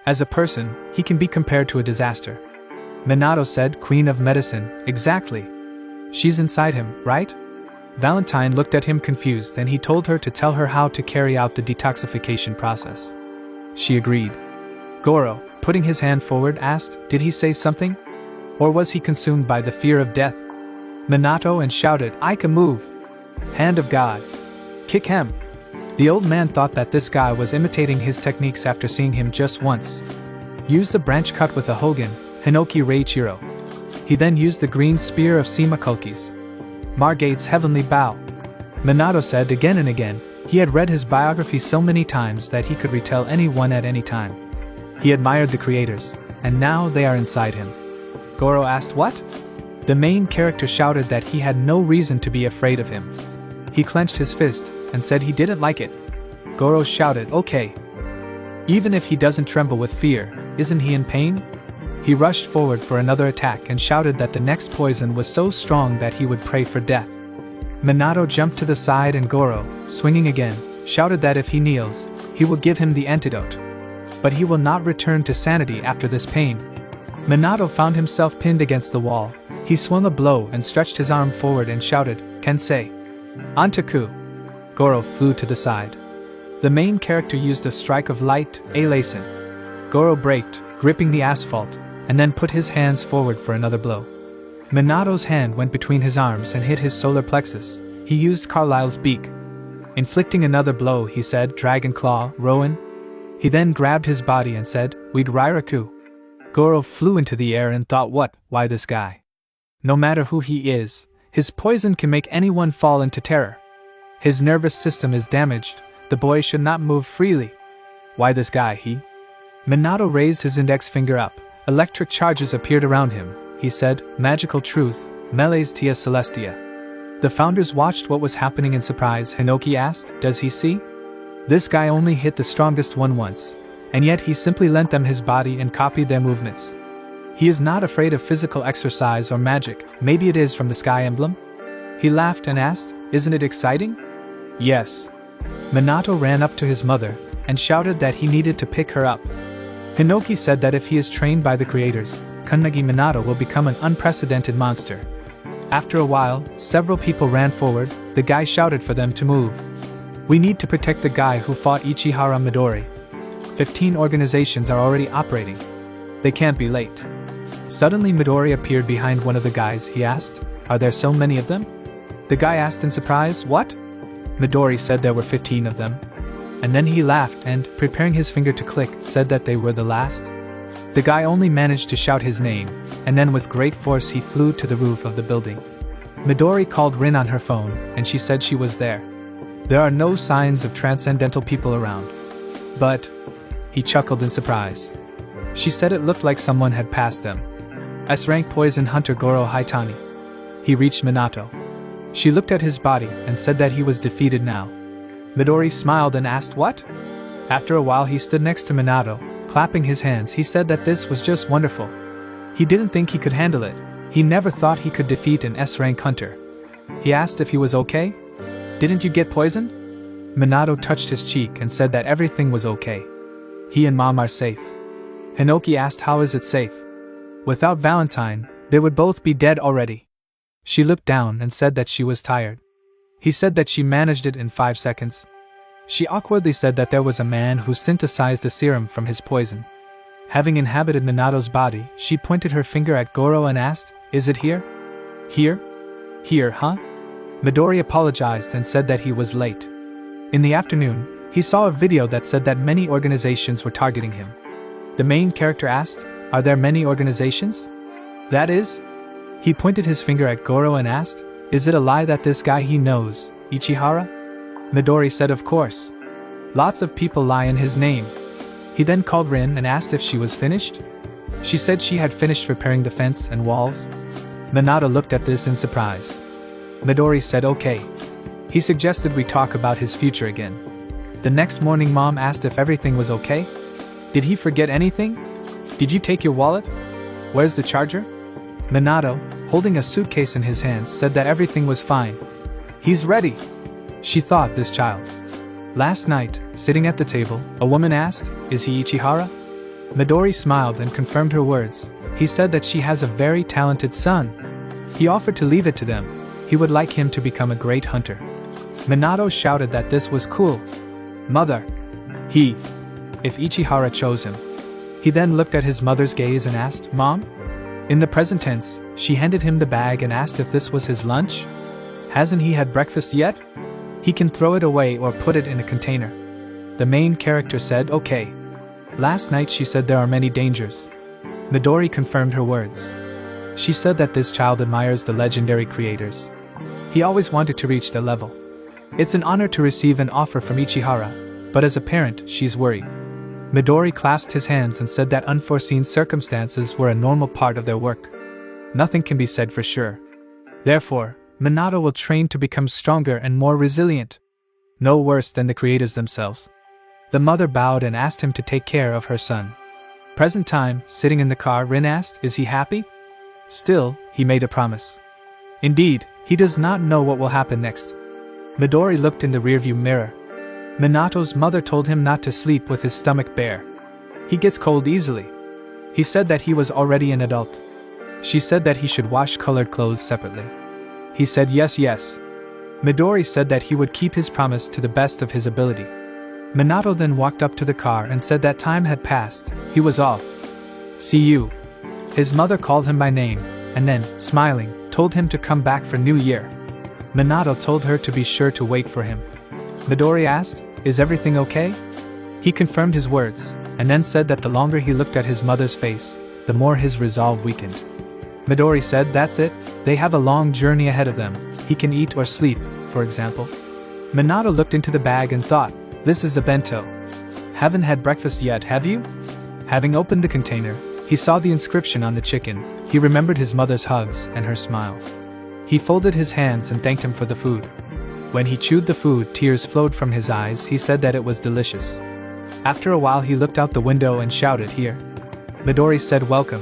As a person, he can be compared to a disaster. Minato said, Queen of Medicine, exactly. She's inside him, right? Valentine looked at him confused and he told her to tell her how to carry out the detoxification process. She agreed. Goro, putting his hand forward, asked, did he say something? Or was he consumed by the fear of death? Minato and shouted, I can move. Hand of God. Kick him. The old man thought that this guy was imitating his techniques after seeing him just once. Use the branch cut with a Hogan, Hinoki Reichiro. He then used the green spear of Sima Kulki's Margate's heavenly bow. Minato said again and again, he had read his biography so many times that he could retell anyone at any time. He admired the creators, and now they are inside him. Goro asked what? The main character shouted that he had no reason to be afraid of him. He clenched his fist and said he didn't like it. Goro shouted, okay. Even if he doesn't tremble with fear, isn't he in pain? He rushed forward for another attack and shouted that the next poison was so strong that he would pray for death. Minato jumped to the side and Goro, swinging again, shouted that if he kneels, he will give him the antidote. But he will not return to sanity after this pain. Minato found himself pinned against the wall. He swung a blow and stretched his arm forward and shouted, Kensei. Antaku. Goro flew to the side. The main character used a strike of light, Alasen. Goro braked, gripping the asphalt, and then put his hands forward for another blow. Minato's hand went between his arms and hit his solar plexus. He used Carlyle's beak. Inflicting another blow, he said, Dragon Claw, Rowan. He then grabbed his body and said, We'd Rairaku. Goro flew into the air and thought, why this guy? No matter who he is, his poison can make anyone fall into terror. His nervous system is damaged, the boy should not move freely. Why this guy, he? Minato raised his index finger up. Electric charges appeared around him. He said, Magical truth, Mele's Tia Celestia. The founders watched what was happening in surprise. Hinoki asked, does he see? This guy only hit the strongest one once, and yet he simply lent them his body and copied their movements. He is not afraid of physical exercise or magic, maybe it is from the sky emblem? He laughed and asked, isn't it exciting? Yes. Minato ran up to his mother, and shouted that he needed to pick her up. Hinoki said that if he is trained by the creators, Kunnagi Minato will become an unprecedented monster. After a while, several people ran forward. The guy shouted for them to move. We need to protect the guy who fought Ichihara Midori. 15 organizations are already operating. They can't be late. Suddenly Midori appeared behind one of the guys. He asked, are there so many of them? The guy asked in surprise, what? Midori said there were 15 of them. And then he laughed and, preparing his finger to click, said that they were the last. The guy only managed to shout his name, and then with great force he flew to the roof of the building. Midori called Rin on her phone, and she said she was there. There are no signs of transcendental people around. But, he chuckled in surprise. She said it looked like someone had passed them. S-rank poison hunter Goro Haitani. He reached Minato. She looked at his body and said that he was defeated now. Midori smiled and asked what? After a while he stood next to Minato, clapping his hands. He said that this was just wonderful. He didn't think he could handle it. He never thought he could defeat an S-rank hunter. He asked if he was okay. Didn't you get poisoned? Minato touched his cheek and said that everything was okay. He and Mom are safe. Hinoki asked how is it safe? Without Valentine, they would both be dead already. She looked down and said that she was tired. He said that she managed it in 5 seconds. She awkwardly said that there was a man who synthesized a serum from his poison. Having inhabited Minato's body, she pointed her finger at Goro and asked, "Is it here? Here? Here, huh?" Midori apologized and said that he was late. In the afternoon, he saw a video that said that many organizations were targeting him. The main character asked, "Are there many organizations?" "That is?" He pointed his finger at Goro and asked, "Is it a lie that this guy he knows, Ichihara?" Midori said of course. Lots of people lie in his name. He then called Rin and asked if she was finished. She said she had finished repairing the fence and walls. Minato looked at this in surprise. Midori said okay. He suggested we talk about his future again. The next morning Mom asked if everything was okay. Did he forget anything? Did you take your wallet? Where's the charger? Minato, holding a suitcase in his hands, said that everything was fine. He's ready. She thought this child. Last night, sitting at the table, a woman asked, "Is he Ichihara?" Midori smiled and confirmed her words. He said that she has a very talented son. He offered to leave it to them. He would like him to become a great hunter. Minato shouted that this was cool. Mother. If Ichihara chose him. He then looked at his mother's gaze and asked, "Mom?" In the present tense, she handed him the bag and asked if this was his lunch. Hasn't he had breakfast yet? He can throw it away or put it in a container. The main character said, "Okay." Last night she said there are many dangers. Midori confirmed her words. She said that this child admires the legendary creators. He always wanted to reach their level. It's an honor to receive an offer from Ichihara, but as a parent, she's worried. Midori clasped his hands and said that unforeseen circumstances were a normal part of their work. Nothing can be said for sure. Therefore, Minato will train to become stronger and more resilient. No worse than the creators themselves. The mother bowed and asked him to take care of her son. Present time, sitting in the car, Rin asked, "Is he happy?" Still, he made a promise. Indeed, he does not know what will happen next. Midori looked in the rearview mirror. Minato's mother told him not to sleep with his stomach bare. He gets cold easily. He said that he was already an adult. She said that he should wash colored clothes separately. He said yes. Midori said that he would keep his promise to the best of his ability. Minato then walked up to the car and said that time had passed, he was off. "See you." His mother called him by name, and then, smiling, told him to come back for New Year. Minato told her to be sure to wait for him. Midori asked, "Is everything okay?" He confirmed his words, and then said that the longer he looked at his mother's face, the more his resolve weakened. Midori said that's it, they have a long journey ahead of them, he can eat or sleep, for example. Minato looked into the bag and thought, this is a bento. Haven't had breakfast yet, have you? Having opened the container, he saw the inscription on the chicken. He remembered his mother's hugs and her smile. He folded his hands and thanked him for the food. When he chewed the food, tears flowed from his eyes. He said that it was delicious. After a while he looked out the window and shouted, "Here." Midori said, "Welcome."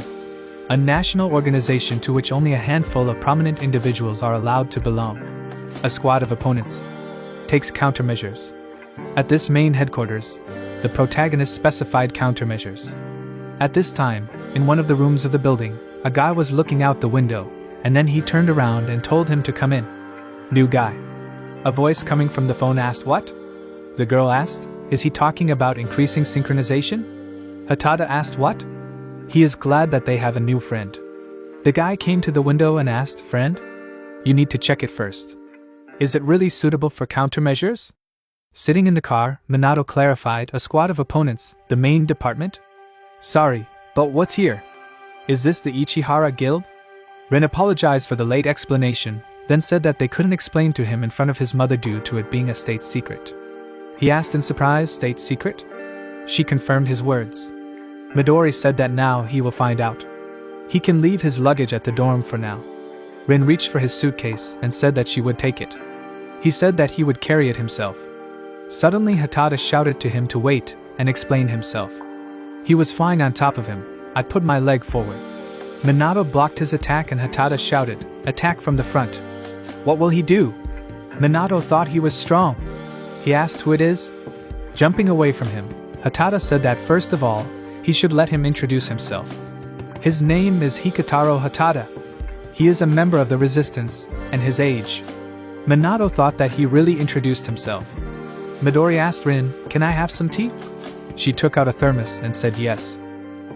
A national organization to which only a handful of prominent individuals are allowed to belong. A squad of opponents takes countermeasures. At this main headquarters, the protagonist specified countermeasures. At this time, in one of the rooms of the building, a guy was looking out the window, and then he turned around and told him to come in. New guy. A voice coming from the phone asked, "What?" The girl asked, "Is he talking about increasing synchronization?" Hatada asked, "What?" He is glad that they have a new friend. The guy came to the window and asked, "Friend? You need to check it first. Is it really suitable for countermeasures?" Sitting in the car, Minato clarified, "A squad of opponents, the main department?" "Sorry, but what's here? Is this the Ichihara Guild?" Rin apologized for the late explanation, then said that they couldn't explain to him in front of his mother due to it being a state secret. He asked in surprise, "State secret?" She confirmed his words. Midori said that now he will find out. He can leave his luggage at the dorm for now. Rin reached for his suitcase and said that she would take it. He said that he would carry it himself. Suddenly Hatada shouted to him to wait and explain himself. He was flying on top of him. I put my leg forward. Minato blocked his attack and Hatada shouted, "Attack from the front." What will he do? Minato thought he was strong. He asked who it is. Jumping away from him, Hatada said that first of all, he should let him introduce himself. His name is Hikataro Hatada. He is a member of the resistance, and his age. Minato thought that he really introduced himself. Midori asked Rin, "Can I have some tea?" She took out a thermos and said yes.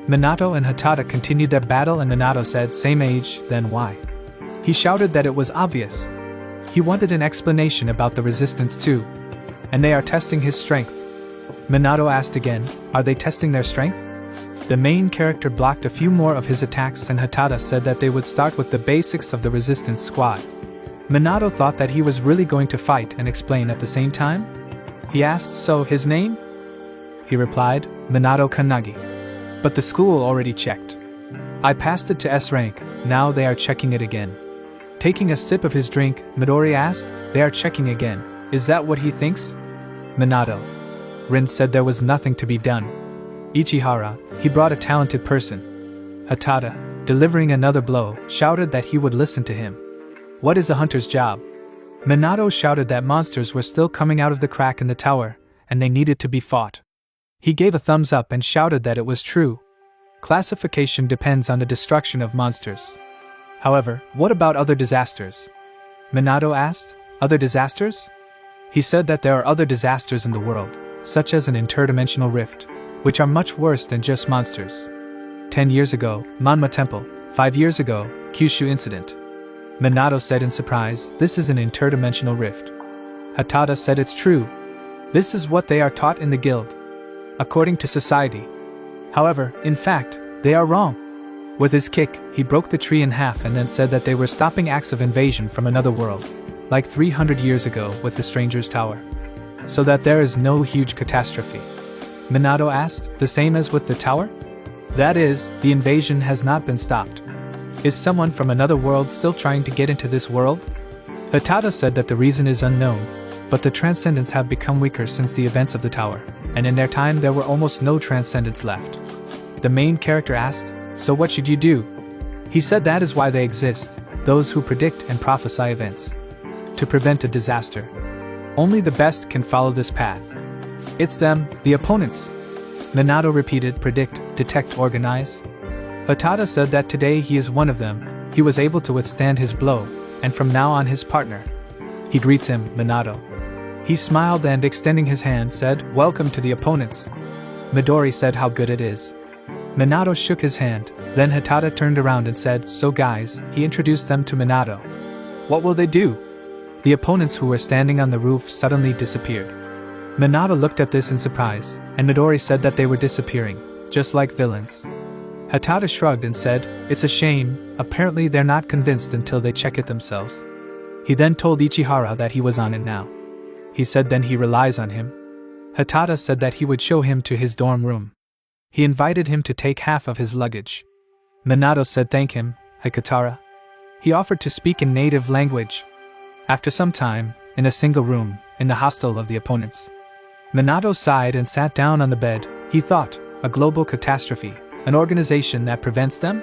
Minato and Hatada continued their battle and Minato said, "Same age, then why?" He shouted that it was obvious. He wanted an explanation about the resistance too. And they are testing his strength. Minato asked again, "Are they testing their strength?" The main character blocked a few more of his attacks and Hatada said that they would start with the basics of the resistance squad. Minato thought that he was really going to fight and explain at the same time. He asked, "So, his name?" He replied, "Minato Kanagi." But the school already checked. "I passed it to S rank, now they are checking it again." Taking a sip of his drink, Midori asked, "They are checking again, is that what he thinks?" Minato. Rin said there was nothing to be done. Ichihara, he brought a talented person. Hatada, delivering another blow, shouted that he would listen to him. What is a hunter's job? Minato shouted that monsters were still coming out of the crack in the tower, and they needed to be fought. He gave a thumbs up and shouted that it was true. Classification depends on the destruction of monsters. However, what about other disasters? Minato asked, "Other disasters?" He said that there are other disasters in the world, such as an interdimensional rift, which are much worse than just monsters. 10 years ago, Manhwa Temple. 5 years ago, Kyushu Incident. Minato said in surprise, "This is an interdimensional rift." Hatada said it's true. This is what they are taught in the guild. According to society. However, in fact, they are wrong. With his kick, he broke the tree in half and then said that they were stopping acts of invasion from another world, like 300 years ago with the Stranger's Tower. So that there is no huge catastrophe. Minato asked, "The same as with the tower?" That is, the invasion has not been stopped. Is someone from another world still trying to get into this world? Hatada said that the reason is unknown, but the Transcendents have become weaker since the events of the tower, and in their time there were almost no Transcendents left. The main character asked, "So what should you do?" He said that is why they exist, those who predict and prophesy events. To prevent a disaster. Only the best can follow this path. It's them, the opponents. Minato repeated, "Predict, detect, organize." Hatada said that today he is one of them, he was able to withstand his blow, and from now on his partner. He greets him, Minato. He smiled and extending his hand said, "Welcome to the opponents." Midori said how good it is. Minato shook his hand, then Hatada turned around and said, "So guys," he introduced them to Minato. "What will they do?" The opponents who were standing on the roof suddenly disappeared. Minato looked at this in surprise, and Midori said that they were disappearing, just like villains. Hatada shrugged and said, "It's a shame, apparently they're not convinced until they check it themselves." He then told Ichihara that he was on it now. He said then he relies on him. Hatada said that he would show him to his dorm room. He invited him to take half of his luggage. Minato said thank him, Hikatara. He offered to speak in native language. After some time, in a single room, in the hostel of the opponents. Minato sighed and sat down on the bed. He thought, a global catastrophe, an organization that prevents them?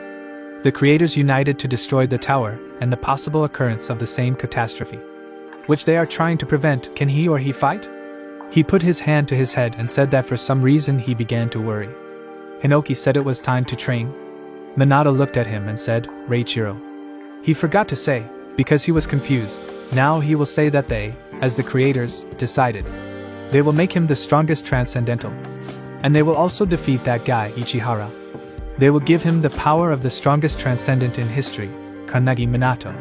The creators united to destroy the tower, and the possible occurrence of the same catastrophe. Which they are trying to prevent, can he or he fight? He put his hand to his head and said that for some reason he began to worry. Hinoki said it was time to train. Minato looked at him and said, Reichiro. He forgot to say, because he was confused. Now he will say that they, as the creators, decided. They will make him the strongest transcendental. And they will also defeat that guy, Ichihara. They will give him the power of the strongest transcendent in history, Kanagi Minato.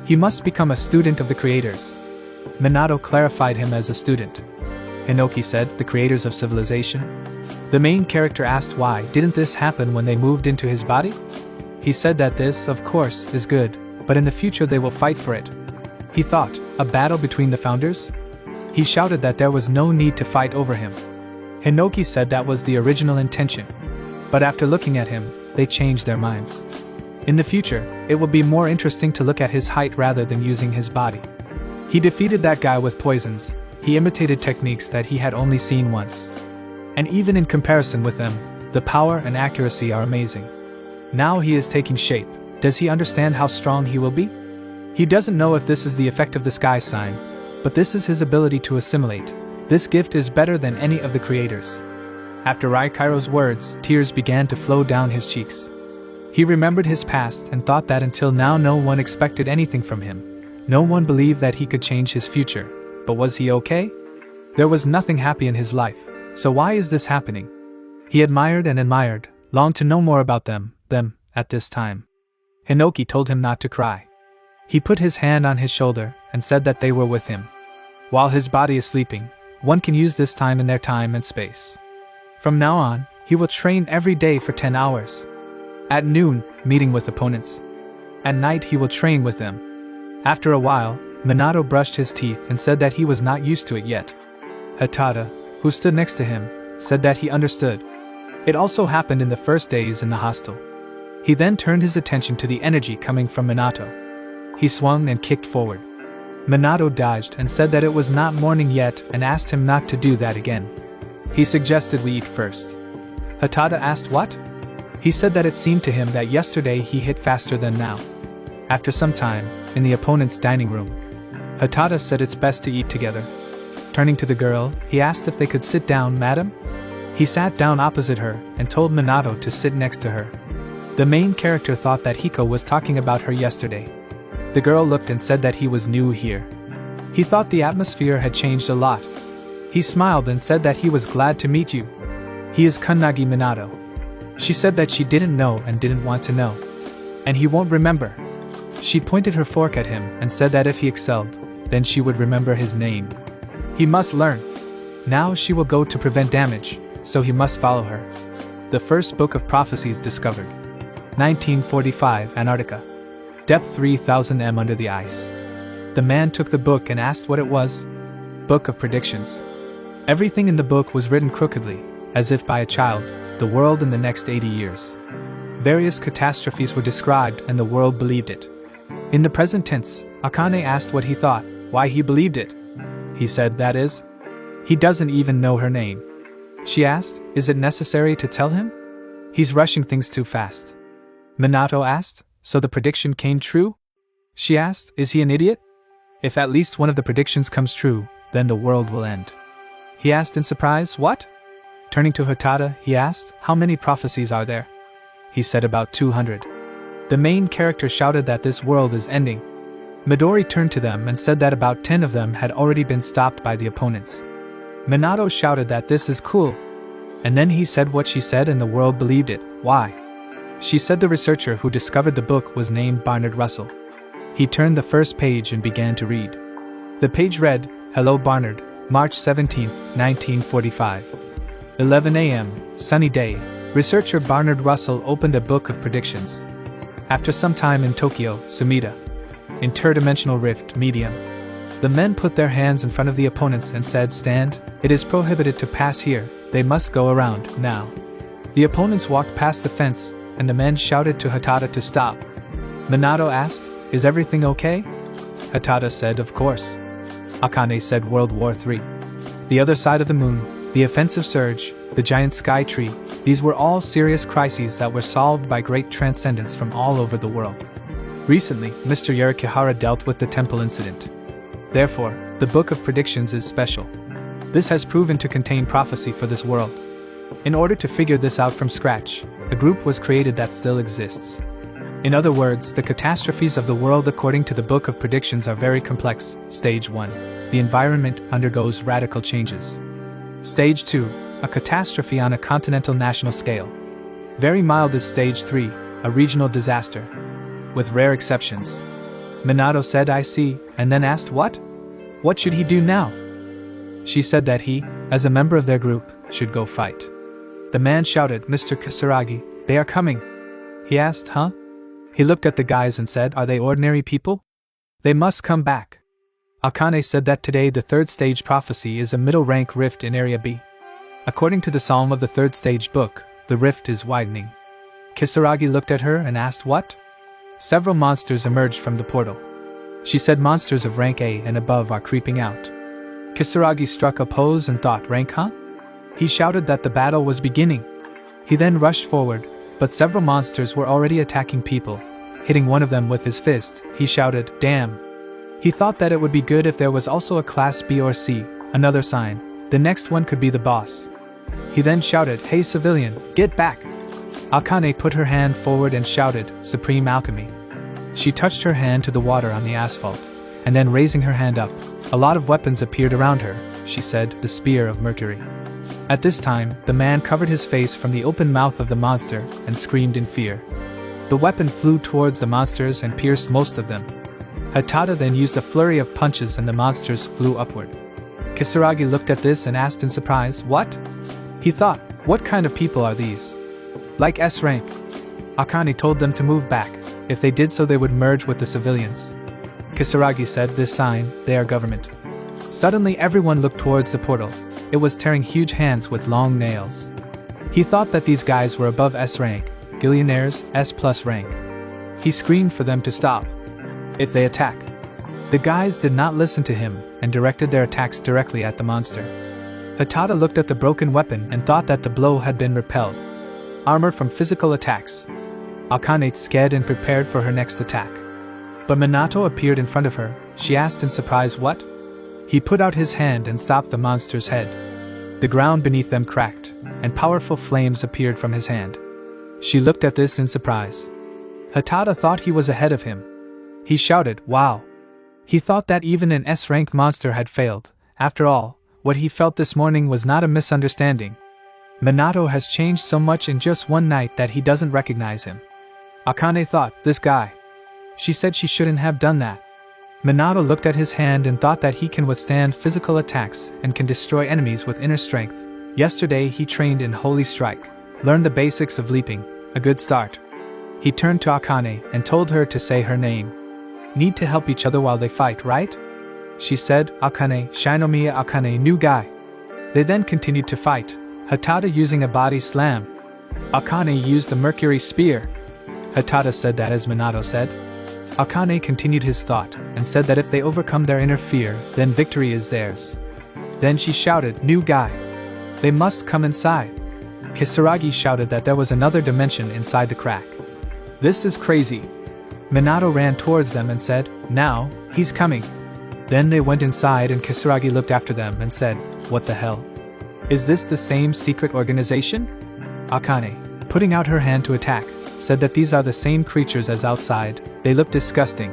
He must become a student of the creators. Minato clarified him as a student. Hinoki said, the creators of civilization? The main character asked why didn't this happen when they moved into his body? He said that this, of course, is good, but in the future they will fight for it. He thought, a battle between the founders? He shouted that there was no need to fight over him. Hinoki said that was the original intention. But after looking at him, they changed their minds. In the future, it will be more interesting to look at his height rather than using his body. He defeated that guy with poisons. He imitated techniques that he had only seen once. And even in comparison with them, the power and accuracy are amazing. Now he is taking shape. Does he understand how strong he will be? He doesn't know if this is the effect of the sky sign, but this is his ability to assimilate. This gift is better than any of the creators. After Raikairo's words, tears began to flow down his cheeks. He remembered his past and thought that until now no one expected anything from him. No one believed that he could change his future. But was he okay? There was nothing happy in his life, so why is this happening? He admired and admired, longed to know more about them, at this time. Hinoki told him not to cry. He put his hand on his shoulder and said that they were with him. While his body is sleeping, one can use this time in their time and space. From now on, he will train every day for 10 hours. At noon, meeting with opponents. At night he will train with them. After a while, Minato brushed his teeth and said that he was not used to it yet. Hatada, who stood next to him, said that he understood. It also happened in the first days in the hostel. He then turned his attention to the energy coming from Minato. He swung and kicked forward. Minato dodged and said that it was not morning yet and asked him not to do that again. He suggested we eat first. Hatada asked what? He said that it seemed to him that yesterday he hit faster than now. After some time, in the opponent's dining room, Hatada said it's best to eat together. Turning to the girl, he asked if they could sit down, madam. He sat down opposite her and told Minato to sit next to her. The main character thought that Hiko was talking about her yesterday. The girl looked and said that he was new here. He thought the atmosphere had changed a lot. He smiled and said that he was glad to meet you. He is Kunnagi Minato. She said that she didn't know and didn't want to know. And he won't remember. She pointed her fork at him and said that if he excelled, then she would remember his name. He must learn. Now she will go to prevent damage, so he must follow her. The first book of prophecies discovered. 1945, Antarctica. Depth 3000 m under the ice. The man took the book and asked what it was. Book of predictions. Everything in the book was written crookedly, as if by a child, the world in the next 80 years. Various catastrophes were described and the world believed it. In the present tense, Akane asked what he thought, why he believed it. He said that is. He doesn't even know her name. She asked, is it necessary to tell him? He's rushing things too fast. Minato asked, so the prediction came true? She asked, is he an idiot? If at least one of the predictions comes true, then the world will end. He asked in surprise, what? Turning to Hatada, he asked, how many prophecies are there? He said about 200. The main character shouted that this world is ending. Midori turned to them and said that about 10 of them had already been stopped by the opponents. Minato shouted that this is cool. And then he said what she said and the world believed it. Why? She said the researcher who discovered the book was named Barnard Russell. He turned the first page and began to read. The page read, Hello Barnard, March 17, 1945. 11 a.m., sunny day. Researcher Barnard Russell opened a book of predictions. After some time in Tokyo, Sumida. Interdimensional rift, medium. The men put their hands in front of the opponents and said, stand, it is prohibited to pass here, they must go around, now. The opponents walked past the fence, and the men shouted to Hatada to stop. Minato asked, is everything okay? Hatada said, of course. Akane said World War III. The other side of the moon, the offensive surge, the giant sky tree, these were all serious crises that were solved by great transcendence from all over the world. Recently, Mr. Yurikihara dealt with the temple incident. Therefore, the Book of Predictions is special. This has proven to contain prophecy for this world. In order to figure this out from scratch, a group was created that still exists. In other words, the catastrophes of the world according to the Book of Predictions are very complex. Stage 1. The environment undergoes radical changes. Stage 2. A catastrophe on a continental national scale. Very mild is Stage 3, a regional disaster. With rare exceptions. Minato said I see, and then asked what? What should he do now? She said that he, as a member of their group, should go fight. The man shouted, Mr. Kisaragi, they are coming. He asked, huh? He looked at the guys and said, are they ordinary people? They must come back. Akane said that today the third stage prophecy is a middle rank rift in Area B. According to the Psalm of the third stage book, the rift is widening. Kisaragi looked at her and asked what? Several monsters emerged from the portal. She said monsters of rank A and above are creeping out. Kisaragi struck a pose and thought, rank huh? He shouted that the battle was beginning. He then rushed forward, but several monsters were already attacking people. Hitting one of them with his fist, he shouted, damn. He thought that it would be good if there was also a class B or C, another sign. The next one could be the boss. He then shouted, hey civilian, get back. Akane put her hand forward and shouted, Supreme Alchemy. She touched her hand to the water on the asphalt, and then raising her hand up, a lot of weapons appeared around her. She said, the Spear of Mercury. At this time, the man covered his face from the open mouth of the monster and screamed in fear. The weapon flew towards the monsters and pierced most of them. Hatada then used a flurry of punches and the monsters flew upward. Kisaragi looked at this and asked in surprise, "What?" He thought, "What kind of people are these? Like S rank." Akane told them to move back. If they did so, they would merge with the civilians. Kisaragi said, "This sign, they are government." Suddenly everyone looked towards the portal. It was tearing huge hands with long nails. He thought that these guys were above S rank, billionaires, S+ rank. He screamed for them to stop. If they attack. The guys did not listen to him and directed their attacks directly at the monster. Hatada looked at the broken weapon and thought that the blow had been repelled. Armor from physical attacks. Akane scared and prepared for her next attack. But Minato appeared in front of her. She asked in surprise, "What?" He put out his hand and stopped the monster's head. The ground beneath them cracked, and powerful flames appeared from his hand. She looked at this in surprise. Hatada thought he was ahead of him. He shouted, "Wow!" He thought that even an S-rank monster had failed. After all, what he felt this morning was not a misunderstanding. Minato has changed so much in just one night that he doesn't recognize him. Akane thought, "This guy." She said she shouldn't have done that. Minato looked at his hand and thought that he can withstand physical attacks and can destroy enemies with inner strength. Yesterday he trained in Holy Strike, learned the basics of leaping, a good start. He turned to Akane and told her to say her name. Need to help each other while they fight, right? She said, "Akane, Shinomiya Akane, new guy." They then continued to fight, Hatada using a body slam. Akane used the Mercury Spear. Hatada said that as Minato said. Akane continued his thought, and said that if they overcome their inner fear, then victory is theirs. Then she shouted, "New guy! They must come inside." Kisaragi shouted that there was another dimension inside the crack. "This is crazy." Minato ran towards them and said, "Now, he's coming." Then they went inside and Kisaragi looked after them and said, "What the hell? Is this the same secret organization?" Akane, putting out her hand to attack, said that these are the same creatures as outside, they look disgusting.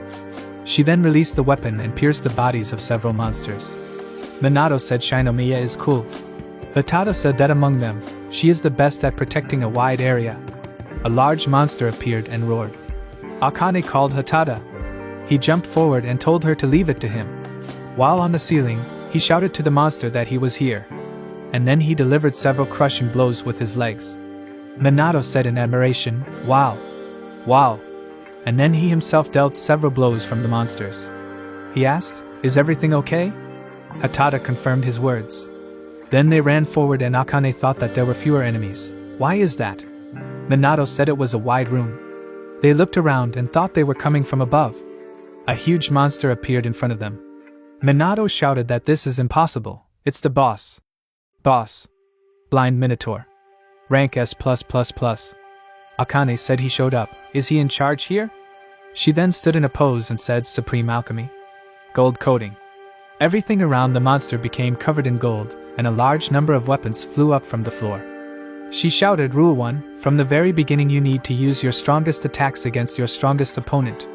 She then released the weapon and pierced the bodies of several monsters. Minato said Shinomiya is cool. Hatada said that among them, she is the best at protecting a wide area. A large monster appeared and roared. Akane called Hatada. He jumped forward and told her to leave it to him. While on the ceiling, he shouted to the monster that he was here. And then he delivered several crushing blows with his legs. Minato said in admiration, "Wow! Wow!" And then he himself dealt several blows from the monsters. He asked, "Is everything okay?" Hatada confirmed his words. Then they ran forward and Akane thought that there were fewer enemies. Why is that? Minato said it was a wide room. They looked around and thought they were coming from above. A huge monster appeared in front of them. Minato shouted that this is impossible. It's the boss. Boss. Blind Minotaur. Rank S+++. Akane said he showed up. Is he in charge here? She then stood in a pose and said, "Supreme Alchemy. Gold coating." Everything around the monster became covered in gold, and a large number of weapons flew up from the floor. She shouted, "Rule 1, from the very beginning you need to use your strongest attacks against your strongest opponent.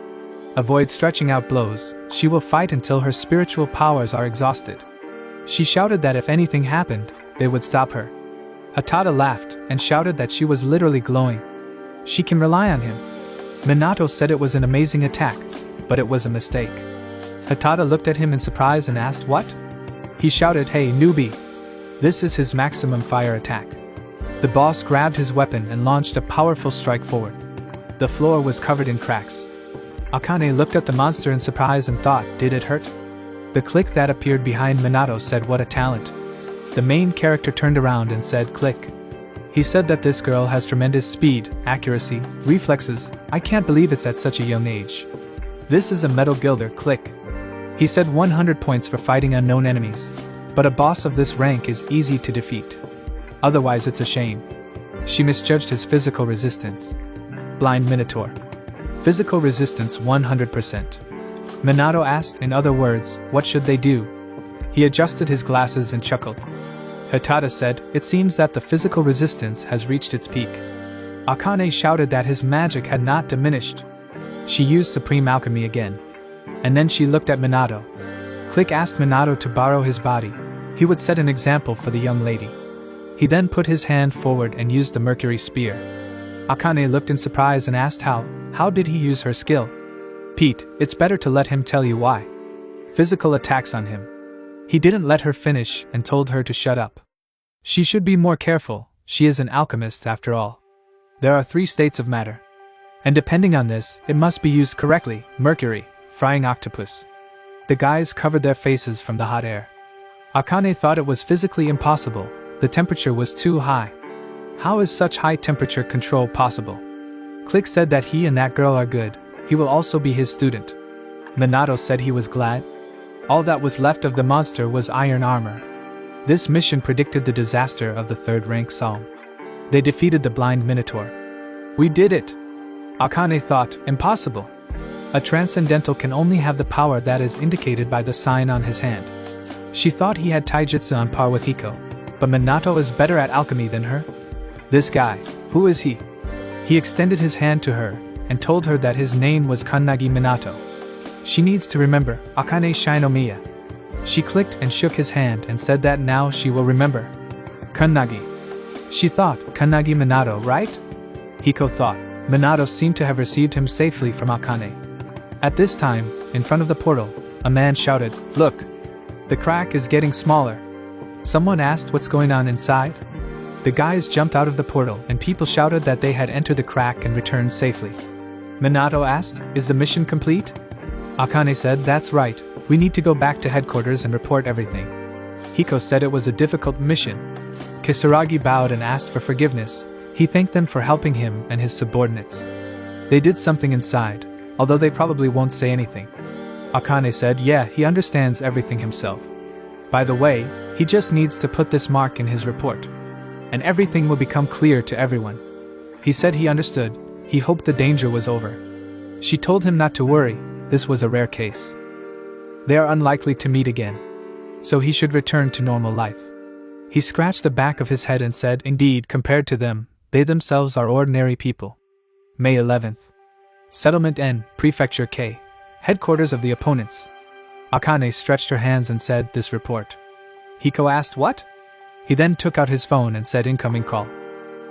Avoid stretching out blows, she will fight until her spiritual powers are exhausted." She shouted that if anything happened, they would stop her. Hatada laughed and shouted that she was literally glowing. She can rely on him. Minato said it was an amazing attack, but it was a mistake. Hatada looked at him in surprise and asked, "What?" He shouted, "Hey, newbie! This is his maximum fire attack." The boss grabbed his weapon and launched a powerful strike forward. The floor was covered in cracks. Akane looked at the monster in surprise and thought, did it hurt? The click that appeared behind Minato said, "What a talent." The main character turned around and said, "Click." He said that this girl has tremendous speed, accuracy, reflexes. I can't believe it's at such a young age. This is a metal gilder, click. He said 100 points for fighting unknown enemies. But a boss of this rank is easy to defeat. Otherwise it's a shame. She misjudged his physical resistance. Blind Minotaur. Physical resistance 100%. Minato asked, in other words, what should they do? He adjusted his glasses and chuckled. Hatada said, "It seems that the physical resistance has reached its peak." Akane shouted that his magic had not diminished. She used Supreme Alchemy again. And then she looked at Minato. Click asked Minato to borrow his body. He would set an example for the young lady. He then put his hand forward and used the mercury spear. Akane looked in surprise and asked how did he use her skill? Pete, it's better to let him tell you why. Physical attacks on him. He didn't let her finish and told her to shut up. She should be more careful, she is an alchemist after all. There are 3 states of matter. And depending on this, it must be used correctly. Mercury, frying octopus. The guys covered their faces from the hot air. Akane thought it was physically impossible, the temperature was too high. How is such high temperature control possible? Click said that he and that girl are good, he will also be his student. Minato said he was glad. All that was left of the monster was iron armor. This mission predicted the disaster of the 3rd rank Psalm. They defeated the blind Minotaur. We did it! Akane thought, impossible. A transcendental can only have the power that is indicated by the sign on his hand. She thought he had taijutsu on par with Hiko, but Minato is better at alchemy than her. This guy, who is he? He extended his hand to her, and told her that his name was Kannagi Minato. She needs to remember, Akane Shinomiya. She clicked and shook his hand and said that now she will remember. Kannagi. She thought, Kannagi Minato, right? Hiko thought, Minato seemed to have received him safely from Akane. At this time, in front of the portal, a man shouted, "Look! The crack is getting smaller." Someone asked what's going on inside. The guys jumped out of the portal and people shouted that they had entered the crack and returned safely. Minato asked, "Is the mission complete?" Akane said, "That's right, we need to go back to headquarters and report everything." Hiko said it was a difficult mission. Kisaragi bowed and asked for forgiveness. He thanked them for helping him and his subordinates. They did something inside, although they probably won't say anything. Akane said, yeah, he understands everything himself. By the way, he just needs to put this mark in his report. And everything will become clear to everyone. He said he understood, he hoped the danger was over. She told him not to worry, this was a rare case. They are unlikely to meet again. So he should return to normal life. He scratched the back of his head and said, indeed, compared to them, they themselves are ordinary people. May 11th. Settlement N, Prefecture K. Headquarters of the opponents. Akane stretched her hands and said, this report. Hiko asked, what? He then took out his phone and said, incoming call.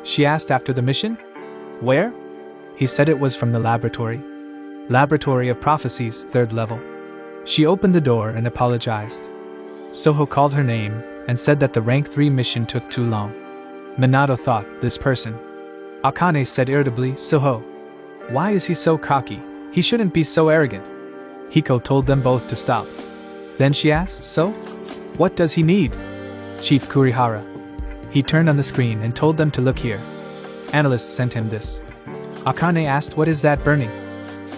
She asked after the mission? Where? He said it was from the laboratory. Laboratory of Prophecies, 3rd level. She opened the door and apologized. Soho called her name and said that the rank 3 mission took too long. Minato thought, this person. Akane said irritably, Soho. Why is he so cocky? He shouldn't be so arrogant. Hiko told them both to stop. Then she asked, so? What does he need? Chief Kurihara. He turned on the screen and told them to look here. Analysts sent him this. Akane asked, what is that burning?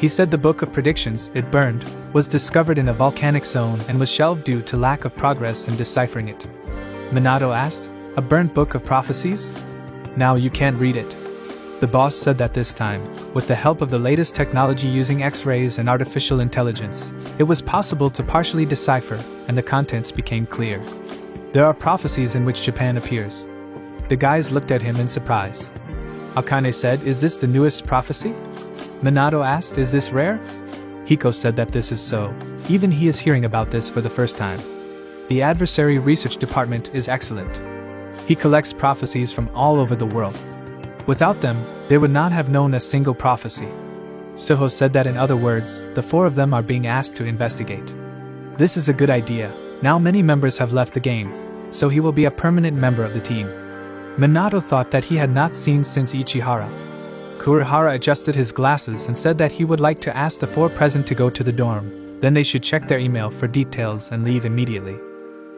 He said the book of predictions, it burned, was discovered in a volcanic zone and was shelved due to lack of progress in deciphering it. Minato asked, a burnt book of prophecies? Now you can't read it. The boss said that this time, with the help of the latest technology using X-rays and artificial intelligence, it was possible to partially decipher, and the contents became clear. There are prophecies in which Japan appears. The guys looked at him in surprise. Akane said, is this the newest prophecy? Minato asked, is this rare? Hiko said that this is so. Even he is hearing about this for the first time. The adversary research department is excellent. He collects prophecies from all over the world. Without them, they would not have known a single prophecy. Soho said that in other words, the 4 of them are being asked to investigate. This is a good idea. Now many members have left the game, so he will be a permanent member of the team. Minato thought that he had not seen since Ichihara. Kurihara adjusted his glasses and said that he would like to ask the 4 present to go to the dorm, then they should check their email for details and leave immediately.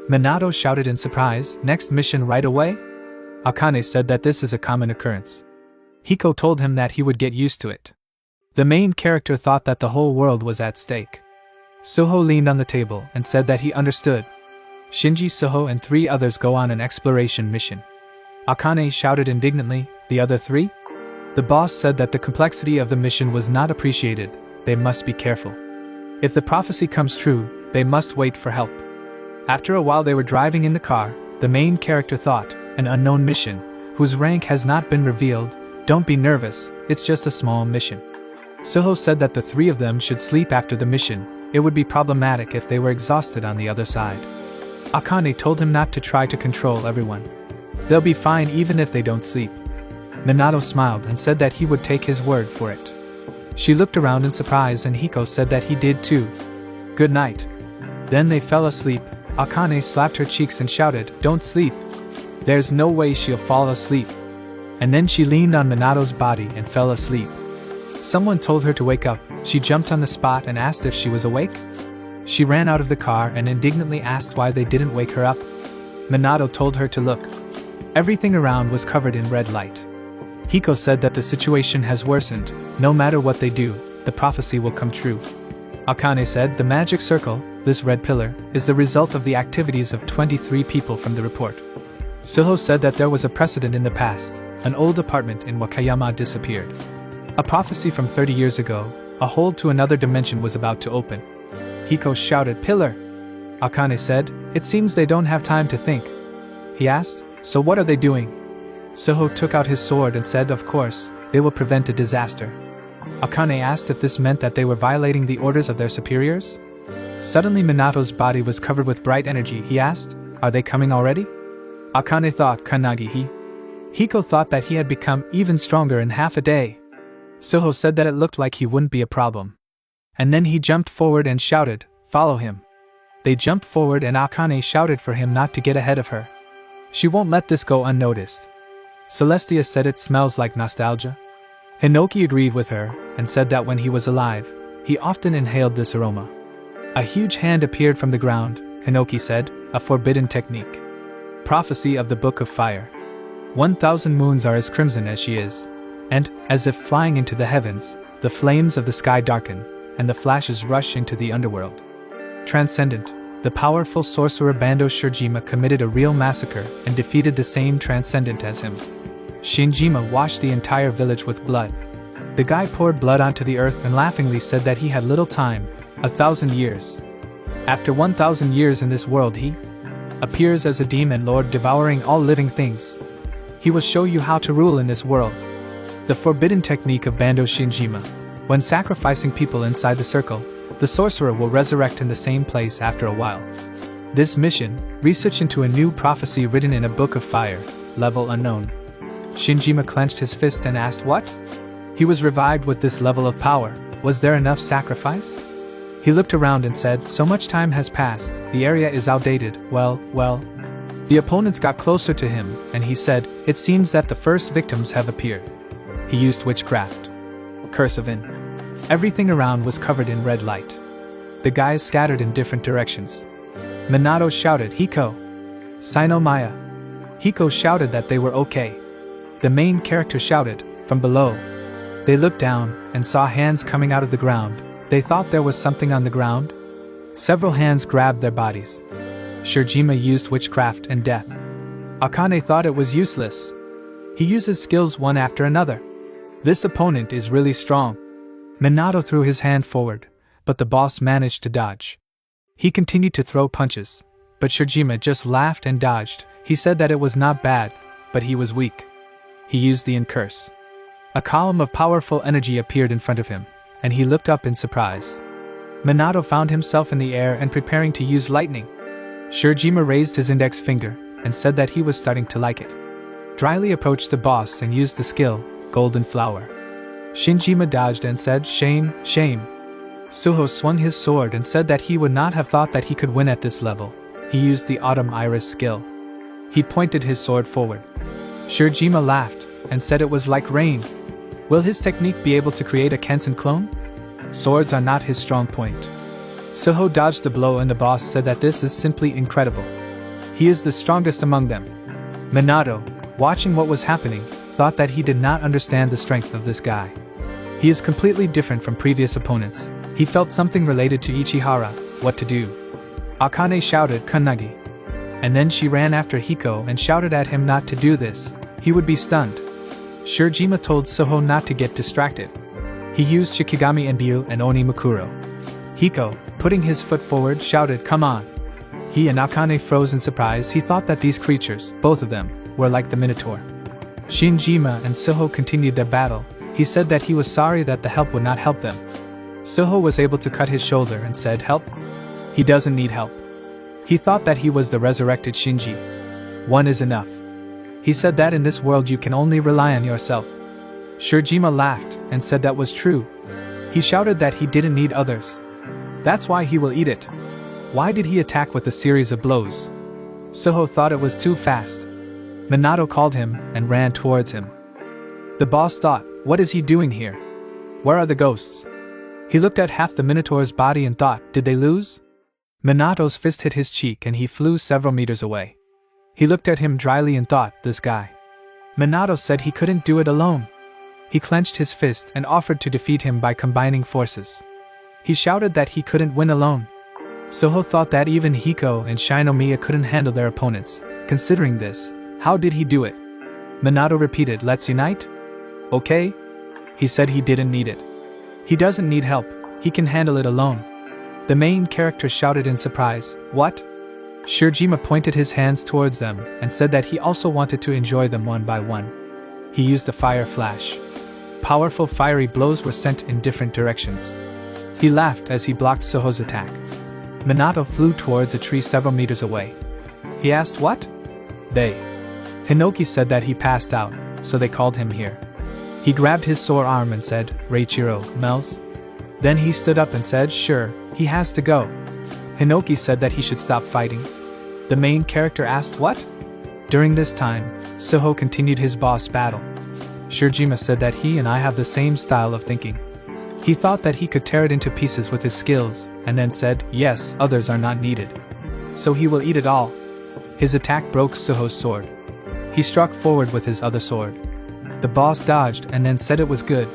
Minato shouted in surprise, next mission right away? Akane said that this is a common occurrence. Hiko told him that he would get used to it. The main character thought that the whole world was at stake. Soho leaned on the table and said that he understood. Shinji, Soho and 3 others go on an exploration mission. Akane shouted indignantly, the other 3? The boss said that the complexity of the mission was not appreciated, they must be careful. If the prophecy comes true, they must wait for help. After a while they were driving in the car, the main character thought, an unknown mission, whose rank has not been revealed, don't be nervous, it's just a small mission. Soho said that the 3 of them should sleep after the mission, it would be problematic if they were exhausted on the other side. Akane told him not to try to control everyone. They'll be fine even if they don't sleep. Minato smiled and said that he would take his word for it. She looked around in surprise and Hiko said that he did too. Good night. Then they fell asleep. Akane slapped her cheeks and shouted, "Don't sleep. There's no way she'll fall asleep." And then she leaned on Minato's body and fell asleep. Someone told her to wake up. She jumped on the spot and asked if she was awake. She ran out of the car and indignantly asked why they didn't wake her up. Minato told her to look. Everything around was covered in red light. Hiko said that the situation has worsened. No matter what they do, the prophecy will come true. Akane said the magic circle, this red pillar, is the result of the activities of 23 people from the report. Suho said that there was a precedent in the past. An old apartment in Wakayama disappeared. A prophecy from 30 years ago, a hole to another dimension was about to open. Hiko shouted, "Pillar!" Akane said, "It seems they don't have time to think." He asked, "So what are they doing?" Suho took out his sword and said, "Of course, they will prevent a disaster." Akane asked if this meant that they were violating the orders of their superiors. Suddenly Minato's body was covered with bright energy. He asked, "Are they coming already?" Akane thought, "Kanagi." Hiko thought that he had become even stronger in half a day. Suho said that it looked like he wouldn't be a problem. And then he jumped forward and shouted, "Follow him." They jumped forward and Akane shouted for him not to get ahead of her. She won't let this go unnoticed. Celestia said it smells like nostalgia. Hinoki agreed with her and said that when he was alive, he often inhaled this aroma. A huge hand appeared from the ground. Hinoki said, "A forbidden technique. Prophecy of the Book of Fire. 1,000 moons are as crimson as she is." And, as if flying into the heavens, the flames of the sky darken, and the flashes rush into the underworld. Transcendent, the powerful sorcerer Bando Shirjima committed a real massacre and defeated the same transcendent as him. Shinjima washed the entire village with blood. The guy poured blood onto the earth and laughingly said that he had little time, 1,000 years. After 1,000 years in this world he appears as a demon lord devouring all living things. He will show you how to rule in this world. The forbidden technique of Bando Shinjima. When sacrificing people inside the circle, the sorcerer will resurrect in the same place after a while. This mission, research into a new prophecy written in a book of fire, level unknown. Shinjima clenched his fist and asked what? He was revived with this level of power. Was there enough sacrifice? He looked around and said, "So much time has passed, the area is outdated." Well. The opponents got closer to him, and he said, "It seems that the first victims have appeared." He used witchcraft. Curse of In. Everything around was covered in red light. The guys scattered in different directions. Minato shouted, "Hiko! Sino Maya!" Hiko shouted that they were okay. The main character shouted, from below. They looked down, and saw hands coming out of the ground. They thought there was something on the ground. Several hands grabbed their bodies. Shirjima used witchcraft and death. Akane thought it was useless. He uses skills one after another. This opponent is really strong. Minato threw his hand forward, but the boss managed to dodge. He continued to throw punches, but Shirjima just laughed and dodged. He said that it was not bad, but he was weak. He used the curse. A column of powerful energy appeared in front of him, and he looked up in surprise. Minato found himself in the air and preparing to use lightning. Shirjima raised his index finger and said that he was starting to like it. Dryly approached the boss and used the skill, Golden Flower. Shinjima dodged and said, "Shame, shame." Suho swung his sword and said that he would not have thought that he could win at this level. He used the Autumn Iris skill. He pointed his sword forward. Shirjima laughed and said it was like rain. Will his technique be able to create a Kensen clone? Swords are not his strong point. Suho dodged the blow and the boss said that this is simply incredible. He is the strongest among them. Minato, watching what was happening, thought that he did not understand the strength of this guy. He is completely different from previous opponents. He felt something related to Ichihara, what to do. Akane shouted, "Kanagi." And then she ran after Hiko and shouted at him not to do this. He would be stunned. Shirjima told Suho not to get distracted. He used Shikigami Enbyu and Oni Mukuro. Hiko, putting his foot forward, shouted, "Come on." He and Akane froze in surprise. He thought that these creatures, both of them, were like the Minotaur. Shinjima and Suho continued their battle. He said that he was sorry that the help would not help them. Suho was able to cut his shoulder and said, "Help?" He doesn't need help. He thought that he was the resurrected Shinji. One is enough. He said that in this world you can only rely on yourself. Shirjima laughed and said that was true. He shouted that he didn't need others. That's why he will eat it. Why did he attack with a series of blows? Soho thought it was too fast. Minato called him and ran towards him. The boss thought, what is he doing here? Where are the ghosts? He looked at half the Minotaur's body and thought, did they lose? Minato's fist hit his cheek and he flew several meters away. He looked at him dryly and thought, this guy. Minato said he couldn't do it alone. He clenched his fist and offered to defeat him by combining forces. He shouted that he couldn't win alone. Soho thought that even Hiko and Shinomiya couldn't handle their opponents. Considering this, how did he do it? Minato repeated, let's unite? Okay? He said he didn't need it. He doesn't need help, he can handle it alone. The main character shouted in surprise, what? Shirjima pointed his hands towards them and said that he also wanted to enjoy them one by one. He used a fire flash. Powerful fiery blows were sent in different directions. He laughed as he blocked Soho's attack. Minato flew towards a tree several meters away. He asked what? They. Hinoki said that he passed out, so they called him here. He grabbed his sore arm and said, Reichiro, Mel's? Then he stood up and said, sure, he has to go. Hinoki said that he should stop fighting. The main character asked what? During this time, Soho continued his boss battle. Shirjima said that he and I have the same style of thinking. He thought that he could tear it into pieces with his skills, and then said, yes, others are not needed. So he will eat it all. His attack broke Soho's sword. He struck forward with his other sword. The boss dodged and then said it was good.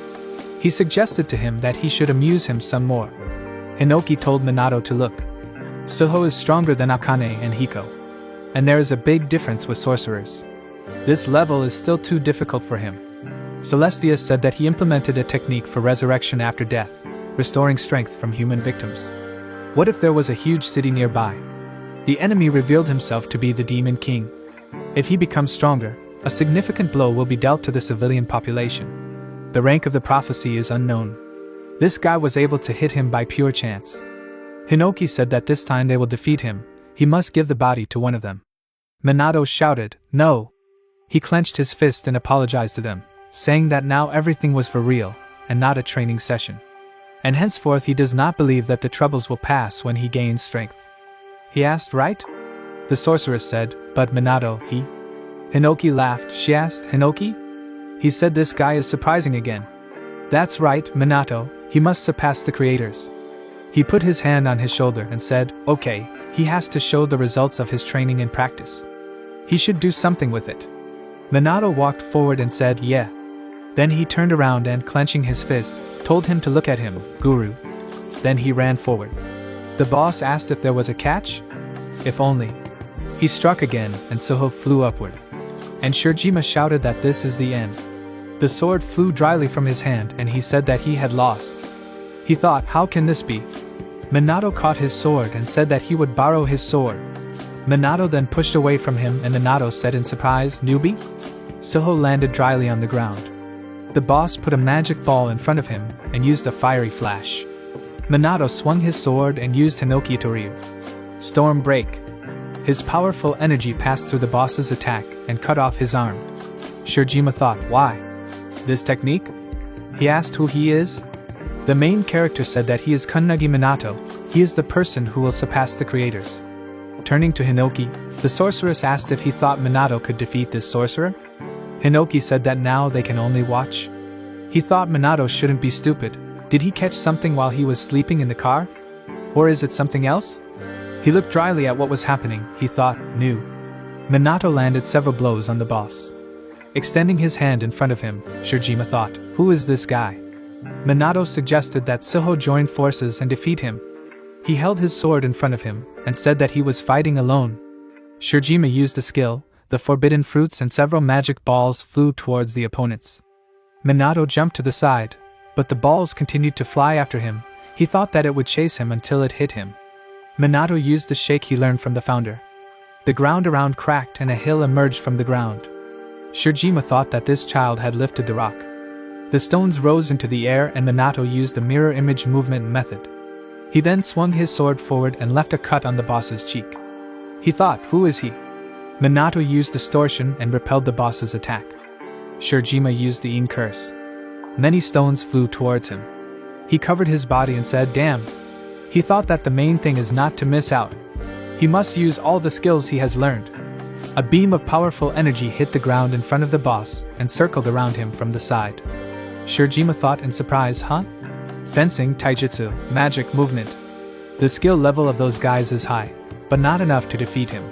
He suggested to him that he should amuse him some more. Hinoki told Minato to look. Soho is stronger than Akane and Hiko. And there is a big difference with sorcerers. This level is still too difficult for him. Celestia said that he implemented a technique for resurrection after death, restoring strength from human victims. What if there was a huge city nearby? The enemy revealed himself to be the Demon King. If he becomes stronger, a significant blow will be dealt to the civilian population. The rank of the prophecy is unknown. This guy was able to hit him by pure chance. Hinoki said that this time they will defeat him, he must give the body to one of them. Minato shouted, no! He clenched his fist and apologized to them, saying that now everything was for real, and not a training session. And henceforth he does not believe that the troubles will pass when he gains strength. He asked, right? The sorceress said, but Minato, he? Hinoki laughed. She asked, Hinoki? He said this guy is surprising again. That's right, Minato, he must surpass the creators. He put his hand on his shoulder and said, okay, he has to show the results of his training and practice. He should do something with it. Minato walked forward and said, yeah. Then he turned around and, clenching his fist, told him to look at him, Guru. Then he ran forward. The boss asked if there was a catch? If only. He struck again, and Soho flew upward. And Shirjima shouted that this is the end. The sword flew dryly from his hand and he said that he had lost. He thought, how can this be? Minato caught his sword and said that he would borrow his sword. Minato then pushed away from him and Minato said in surprise, newbie? Soho landed dryly on the ground. The boss put a magic ball in front of him and used a fiery flash. Minato swung his sword and used Hinoki Toryu. Storm Break. His powerful energy passed through the boss's attack and cut off his arm. Shirjima thought, why? This technique? He asked who he is. The main character said that he is Kunnagi Minato, he is the person who will surpass the creators. Turning to Hinoki, the sorceress asked if he thought Minato could defeat this sorcerer. Hinoki said that now they can only watch. He thought Minato shouldn't be stupid. Did he catch something while he was sleeping in the car? Or is it something else? He looked dryly at what was happening, he thought, new. Minato landed several blows on the boss. Extending his hand in front of him, Shirjima thought, who is this guy? Minato suggested that Soho join forces and defeat him. He held his sword in front of him, and said that he was fighting alone. Shirjima used the skill, the forbidden fruits and several magic balls flew towards the opponents. Minato jumped to the side, but the balls continued to fly after him. He thought that it would chase him until it hit him. Minato used the shake he learned from the founder. The ground around cracked and a hill emerged from the ground. Shirjima thought that this child had lifted the rock. The stones rose into the air and Minato used the mirror image movement method. He then swung his sword forward and left a cut on the boss's cheek. He thought, who is he? Minato used distortion and repelled the boss's attack. Shirjima used the In curse. Many stones flew towards him. He covered his body and said, "Damn." He thought that the main thing is not to miss out. He must use all the skills he has learned. A beam of powerful energy hit the ground in front of the boss and circled around him from the side. Shirjima thought in surprise, huh? Fencing, taijutsu, magic, movement. The skill level of those guys is high, but not enough to defeat him.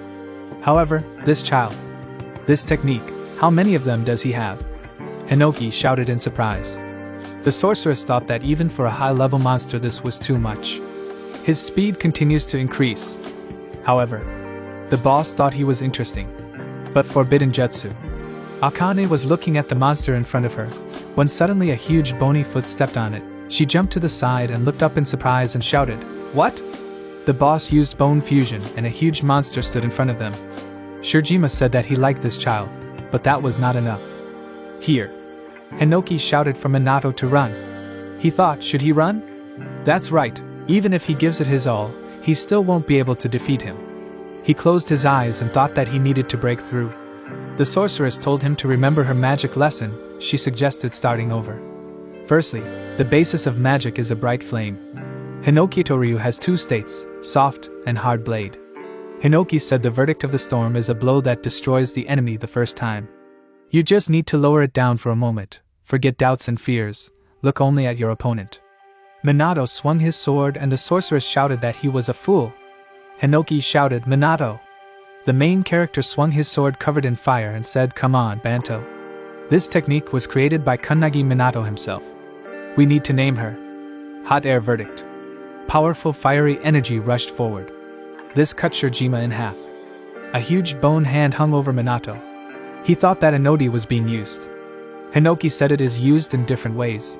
However, this child. This technique, how many of them does he have? Hinoki shouted in surprise. The sorceress thought that even for a high-level monster this was too much. His speed continues to increase. However, the boss thought he was interesting. But forbidden jutsu. Akane was looking at the monster in front of her, when suddenly a huge bony foot stepped on it. She jumped to the side and looked up in surprise and shouted, "What?" The boss used bone fusion and a huge monster stood in front of them. Shirjima said that he liked this child, but that was not enough. "Here." Hinoki shouted for Minato to run. He thought, should he run? That's right, even if he gives it his all, he still won't be able to defeat him. He closed his eyes and thought that he needed to break through. The sorceress told him to remember her magic lesson. She suggested starting over. Firstly, the basis of magic is a bright flame. Hinoki Toryu has two states, soft and hard blade. Hinoki said the verdict of the storm is a blow that destroys the enemy the first time. You just need to lower it down for a moment, forget doubts and fears, look only at your opponent. Minato swung his sword and the sorceress shouted that he was a fool. Hinoki shouted, "Minato!" The main character swung his sword covered in fire and said, "Come on, Banto." This technique was created by Kunnagi Minato himself. We need to name her. Hot air verdict. Powerful fiery energy rushed forward. This cut Shirjima in half. A huge bone hand hung over Minato. He thought that Inodi was being used. Hinoki said it is used in different ways.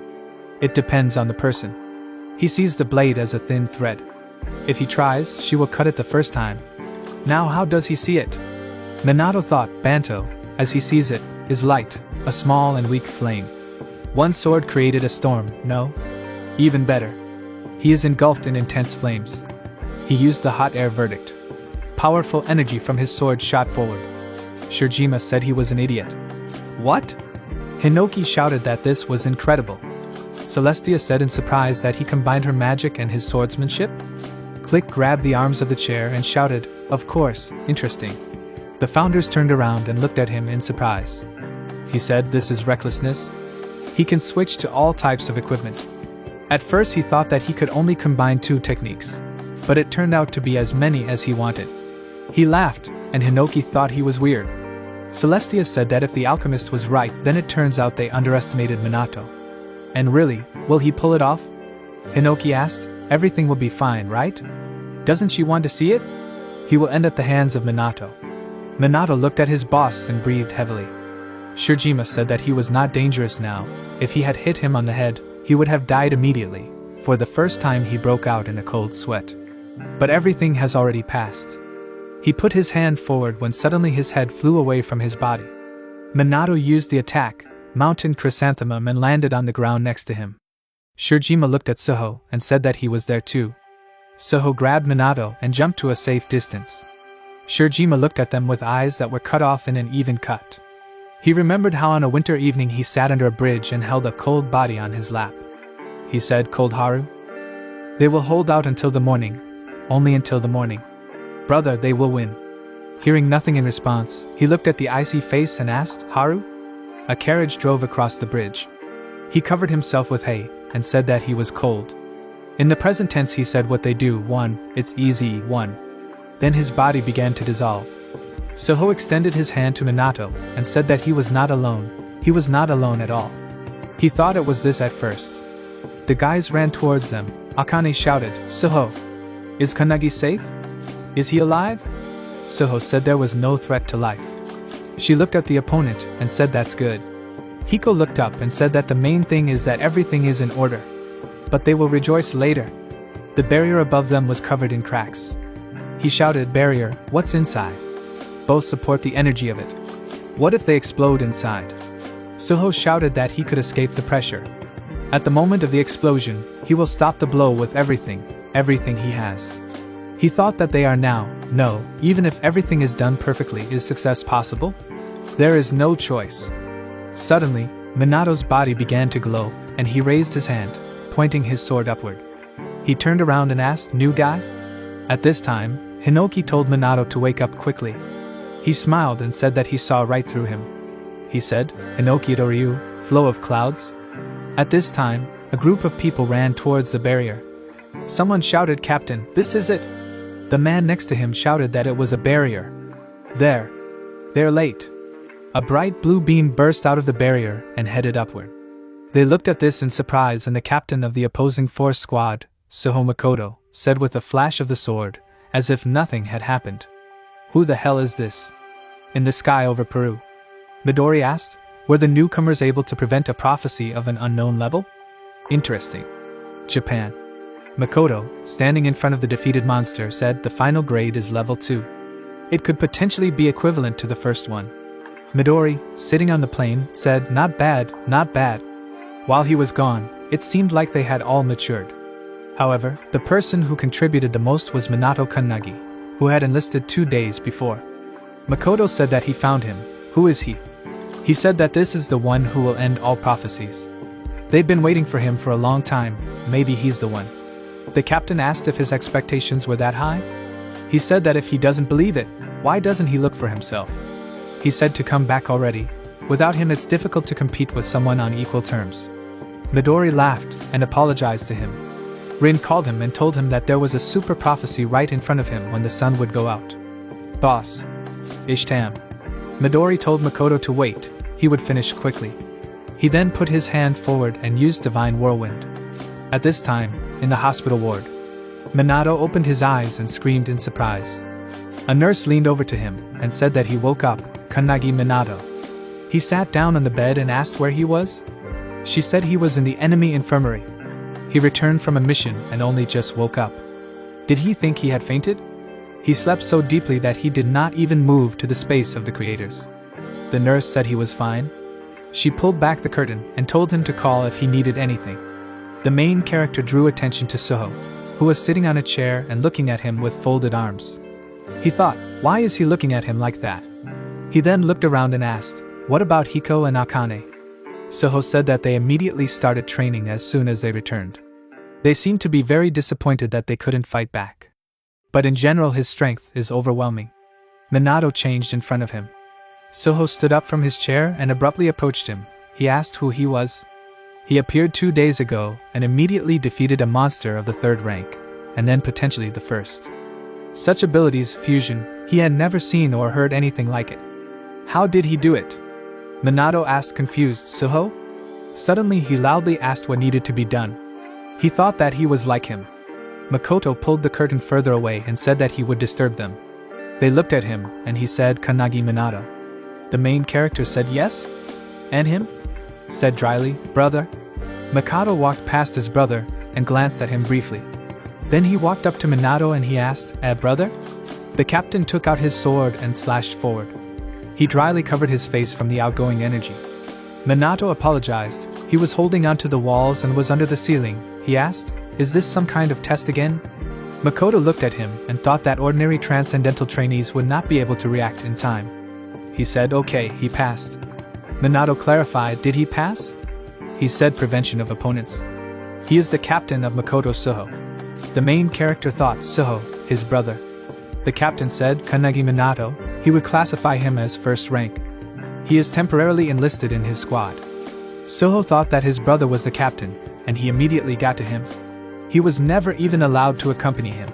It depends on the person. He sees the blade as a thin thread. If he tries, she will cut it the first time. Now how does he see it? Minato thought Banto, as he sees it, is light, a small and weak flame. One sword created a storm, no? Even better. He is engulfed in intense flames. He used the hot air verdict. Powerful energy from his sword shot forward. Shirjima said he was an idiot. What? Hinoki shouted that this was incredible. Celestia said in surprise that he combined her magic and his swordsmanship. Click grabbed the arms of the chair and shouted, "Of course, interesting." The founders turned around and looked at him in surprise. He said, "This is recklessness." He can switch to all types of equipment. At first he thought that he could only combine two techniques, but it turned out to be as many as he wanted. He laughed, and Hinoki thought he was weird. Celestia said that if the alchemist was right, then it turns out they underestimated Minato. And really, will he pull it off? Hinoki asked. Everything will be fine, right? Doesn't she want to see it? He will end at the hands of Minato. Minato looked at his boss and breathed heavily. Shirjima said that he was not dangerous now. If he had hit him on the head, he would have died immediately. For the first time he broke out in a cold sweat. But everything has already passed. He put his hand forward when suddenly his head flew away from his body. Minato used the attack, Mountain Chrysanthemum, and landed on the ground next to him. Shirjima looked at Suho and said that he was there too. Suho grabbed Minato and jumped to a safe distance. Shirjima looked at them with eyes that were cut off in an even cut. He remembered how on a winter evening he sat under a bridge and held a cold body on his lap. He said, "Cold Haru? They will hold out until the morning. Only until the morning. Brother, they will win." Hearing nothing in response, he looked at the icy face and asked, "Haru?" A carriage drove across the bridge. He covered himself with hay and said that he was cold. In the present tense he said what they do, 1, it's easy, 1. Then his body began to dissolve. Suho extended his hand to Minato and said that he was not alone. He was not alone at all. He thought it was this at first. The guys ran towards them. Akane shouted, "Suho! Is Kunnagi safe? Is he alive?" Suho said there was no threat to life. She looked at the opponent and said that's good. Hiko looked up and said that the main thing is that everything is in order. But they will rejoice later. The barrier above them was covered in cracks. He shouted, "Barrier, what's inside?" Both support the energy of it. What if they explode inside? Suho shouted that he could escape the pressure. At the moment of the explosion, he will stop the blow with everything he has. He thought that they are now. No, even if everything is done perfectly, is success possible? There is no choice. Suddenly, Minato's body began to glow, and he raised his hand, pointing his sword upward. He turned around and asked, "New guy?" At this time, Hinoki told Minato to wake up quickly. He smiled and said that he saw right through him. He said, "Hinoki Doryu, flow of clouds?" At this time, a group of people ran towards the barrier. Someone shouted, "Captain, this is it!" The man next to him shouted that it was a barrier. They're late. A bright blue beam burst out of the barrier and headed upward. They looked at this in surprise, and the captain of the opposing force squad, Suho Makoto, said with a flash of the sword, as if nothing had happened, "Who the hell is this?" In the sky over Peru. Midori asked, "Were the newcomers able to prevent a prophecy of an unknown level?" Interesting. Japan. Makoto, standing in front of the defeated monster, said the final grade is level 2. It could potentially be equivalent to the first one. Midori, sitting on the plane, said, "Not bad, not bad." While he was gone, it seemed like they had all matured. However, the person who contributed the most was Minato Kannagi, who had enlisted 2 days before. Makoto said that he found him. Who is he? He said that this is the one who will end all prophecies. They'd been waiting for him for a long time, maybe he's the one. The captain asked if his expectations were that high. He said that if he doesn't believe it, why doesn't he look for himself? He said to come back already. Without him it's difficult to compete with someone on equal terms. Midori laughed and apologized to him. Rin called him and told him that there was a super prophecy right in front of him when the sun would go out. "Boss. Ishtam." Midori told Makoto to wait, he would finish quickly. He then put his hand forward and used Divine Whirlwind. At this time, in the hospital ward, Minato opened his eyes and screamed in surprise. A nurse leaned over to him and said that he woke up, Kannagi Minato. He sat down on the bed and asked where he was. She said he was in the enemy infirmary. He returned from a mission and only just woke up. Did he think he had fainted? He slept so deeply that he did not even move to the space of the creators. The nurse said he was fine. She pulled back the curtain and told him to call if he needed anything. The main character drew attention to Suho, who was sitting on a chair and looking at him with folded arms. He thought, why is he looking at him like that? He then looked around and asked, what about Hiko and Akane? Suho said that they immediately started training as soon as they returned. They seemed to be very disappointed that they couldn't fight back. But in general his strength is overwhelming. Minato changed in front of him. Suho stood up from his chair and abruptly approached him. He asked who he was. He appeared 2 days ago and immediately defeated a monster of the 3rd rank, and then potentially the 1st. Such abilities, fusion, he had never seen or heard anything like it. How did he do it? Minato asked confused, Suho? Suddenly he loudly asked what needed to be done. He thought that he was like him. Makoto pulled the curtain further away and said that he would disturb them. They looked at him, and he said Kannagi Minato. The main character said yes? And him? Said dryly, brother. Makoto walked past his brother and glanced at him briefly. Then he walked up to Minato and he asked, brother? The captain took out his sword and slashed forward. He dryly covered his face from the outgoing energy. Minato apologized. He was holding onto the walls and was under the ceiling. He asked, is this some kind of test again? Makoto looked at him and thought that ordinary transcendental trainees would not be able to react in time. He said, okay, he passed. Minato clarified, did he pass? He said prevention of opponents. He is the captain of Makoto Suho. The main character thought Suho, his brother. The captain said, Kannagi Minato, he would classify him as 1st rank. He is temporarily enlisted in his squad. Suho thought that his brother was the captain, and he immediately got to him. He was never even allowed to accompany him.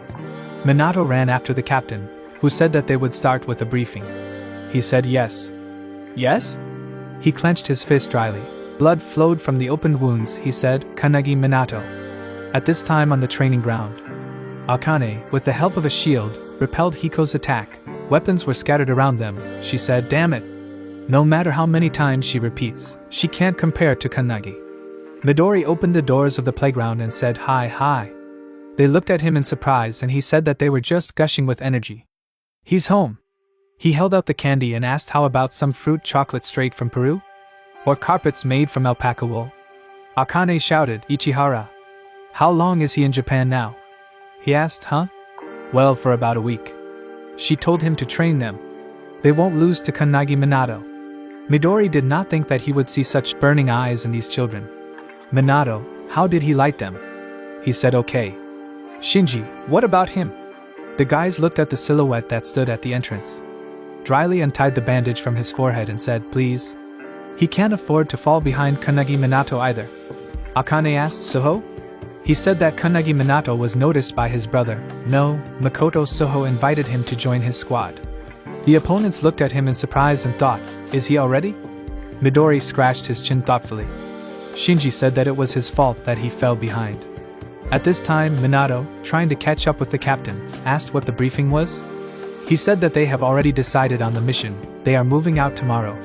Minato ran after the captain, who said that they would start with a briefing. He said yes. Yes? He clenched his fist dryly. Blood flowed from the opened wounds. He said, Kannagi Minato. At this time on the training ground, Akane, with the help of a shield, repelled Hiko's attack. Weapons were scattered around them. She said, damn it. No matter how many times she repeats, she can't compare to Kannagi. Midori opened the doors of the playground and said, hi. They looked at him in surprise and he said that they were just gushing with energy. He's home. He held out the candy and asked how about some fruit chocolate straight from Peru? Or carpets made from alpaca wool? Akane shouted, Ichihara. How long is he in Japan now? He asked, huh? Well, for about a week. She told him to train them. They won't lose to Kannagi Minato. Midori did not think that he would see such burning eyes in these children. Minato, how did he like them? He said okay. Shinji, what about him? The guys looked at the silhouette that stood at the entrance. Dryly untied the bandage from his forehead and said, please. He can't afford to fall behind Kannagi Minato either. Akane asked Soho. He said that Kannagi Minato was noticed by his brother. No, Makoto Soho invited him to join his squad. The opponents looked at him in surprise and thought, is he already? Midori scratched his chin thoughtfully. Shinji said that it was his fault that he fell behind. At this time, Minato, trying to catch up with the captain, asked what the briefing was. He said that they have already decided on the mission, they are moving out tomorrow.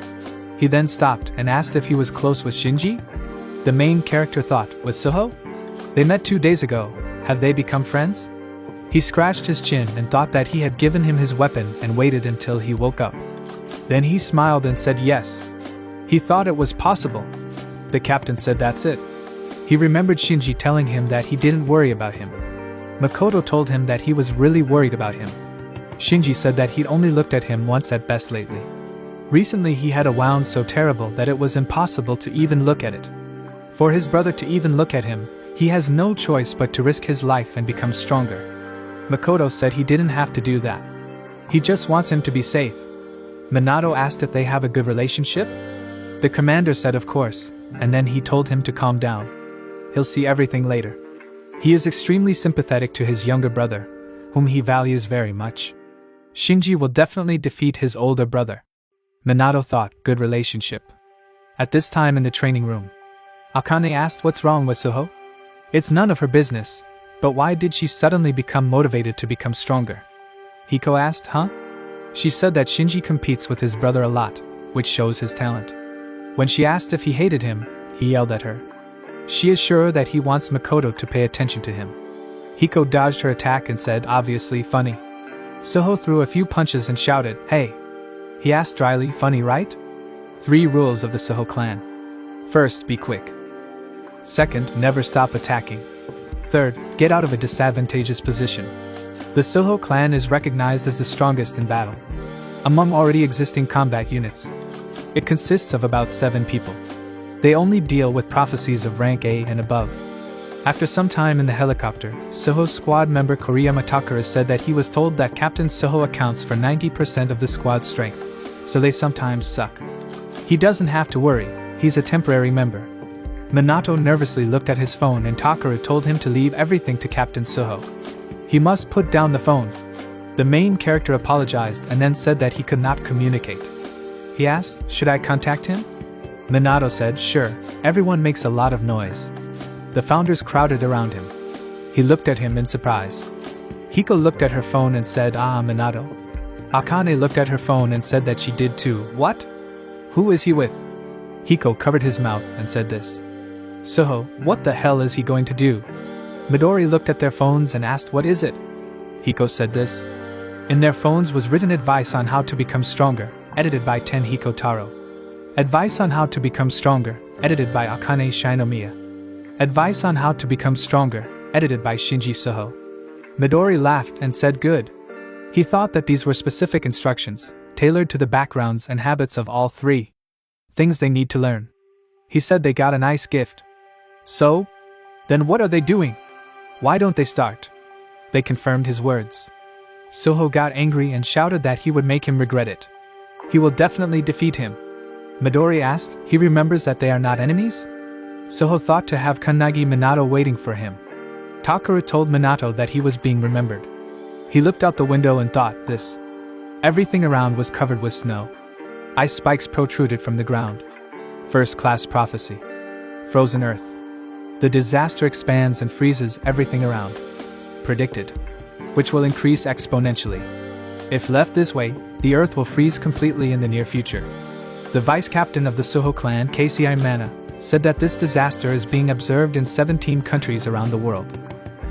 He then stopped and asked if he was close with Shinji. The main character thought, with Soho? They met 2 days ago, have they become friends? He scratched his chin and thought that he had given him his weapon and waited until he woke up. Then he smiled and said yes. He thought it was possible. The captain said that's it. He remembered Shinji telling him that he didn't worry about him. Makoto told him that he was really worried about him. Shinji said that he'd only looked at him once at best lately. Recently he had a wound so terrible that it was impossible to even look at it. For his brother to even look at him, he has no choice but to risk his life and become stronger. Makoto said he didn't have to do that. He just wants him to be safe. Minato asked if they have a good relationship. The commander said of course, and then he told him to calm down. He'll see everything later. He is extremely sympathetic to his younger brother, whom he values very much. Shinji will definitely defeat his older brother. Minato thought, good relationship. At this time in the training room, Akane asked what's wrong with Soho? It's none of her business, but why did she suddenly become motivated to become stronger? Hiko asked, huh? She said that Shinji competes with his brother a lot, which shows his talent. When she asked if he hated him, he yelled at her. She is sure that he wants Makoto to pay attention to him. Hiko dodged her attack and said, obviously funny. Soho threw a few punches and shouted, hey! He asked dryly, funny right? 3 rules of the Soho clan. First, be quick. Second, never stop attacking. Third, get out of a disadvantageous position. The Soho clan is recognized as the strongest in battle. Among already existing combat units, it consists of about 7 people. They only deal with prophecies of rank A and above. After some time in the helicopter, Soho's squad member Koriyama Takara said that he was told that Captain Soho accounts for 90% of the squad's strength, so they sometimes suck. He doesn't have to worry, he's a temporary member. Minato nervously looked at his phone and Takara told him to leave everything to Captain Soho. He must put down the phone. The main character apologized and then said that he could not communicate. He asked, should I contact him? Minato said, sure, everyone makes a lot of noise. The founders crowded around him. He looked at him in surprise. Hiko looked at her phone and said, Minato. Akane looked at her phone and said that she did too. What? Who is he with? Hiko covered his mouth and said this. Soho, what the hell is he going to do? Midori looked at their phones and asked, what is it? Hiko said this. In their phones was written advice on how to become stronger, edited by Ten Hiko Taro. Advice on how to become stronger, edited by Akane Shinomiya. Advice on how to become stronger, edited by Shinji Soho. Midori laughed and said good. He thought that these were specific instructions, tailored to the backgrounds and habits of all 3. Things they need to learn. He said they got a nice gift. So? Then what are they doing? Why don't they start? They confirmed his words. Soho got angry and shouted that he would make him regret it. He will definitely defeat him. Midori asked, he remembers that they are not enemies? Soho thought to have Kannagi Minato waiting for him. Takara told Minato that he was being remembered. He looked out the window and thought, this. Everything around was covered with snow. Ice spikes protruded from the ground. First-class prophecy. Frozen earth. The disaster expands and freezes everything around. Predicted. Which will increase exponentially. If left this way, the earth will freeze completely in the near future. The vice-captain of the Soho clan, KCI Mana, said that this disaster is being observed in 17 countries around the world.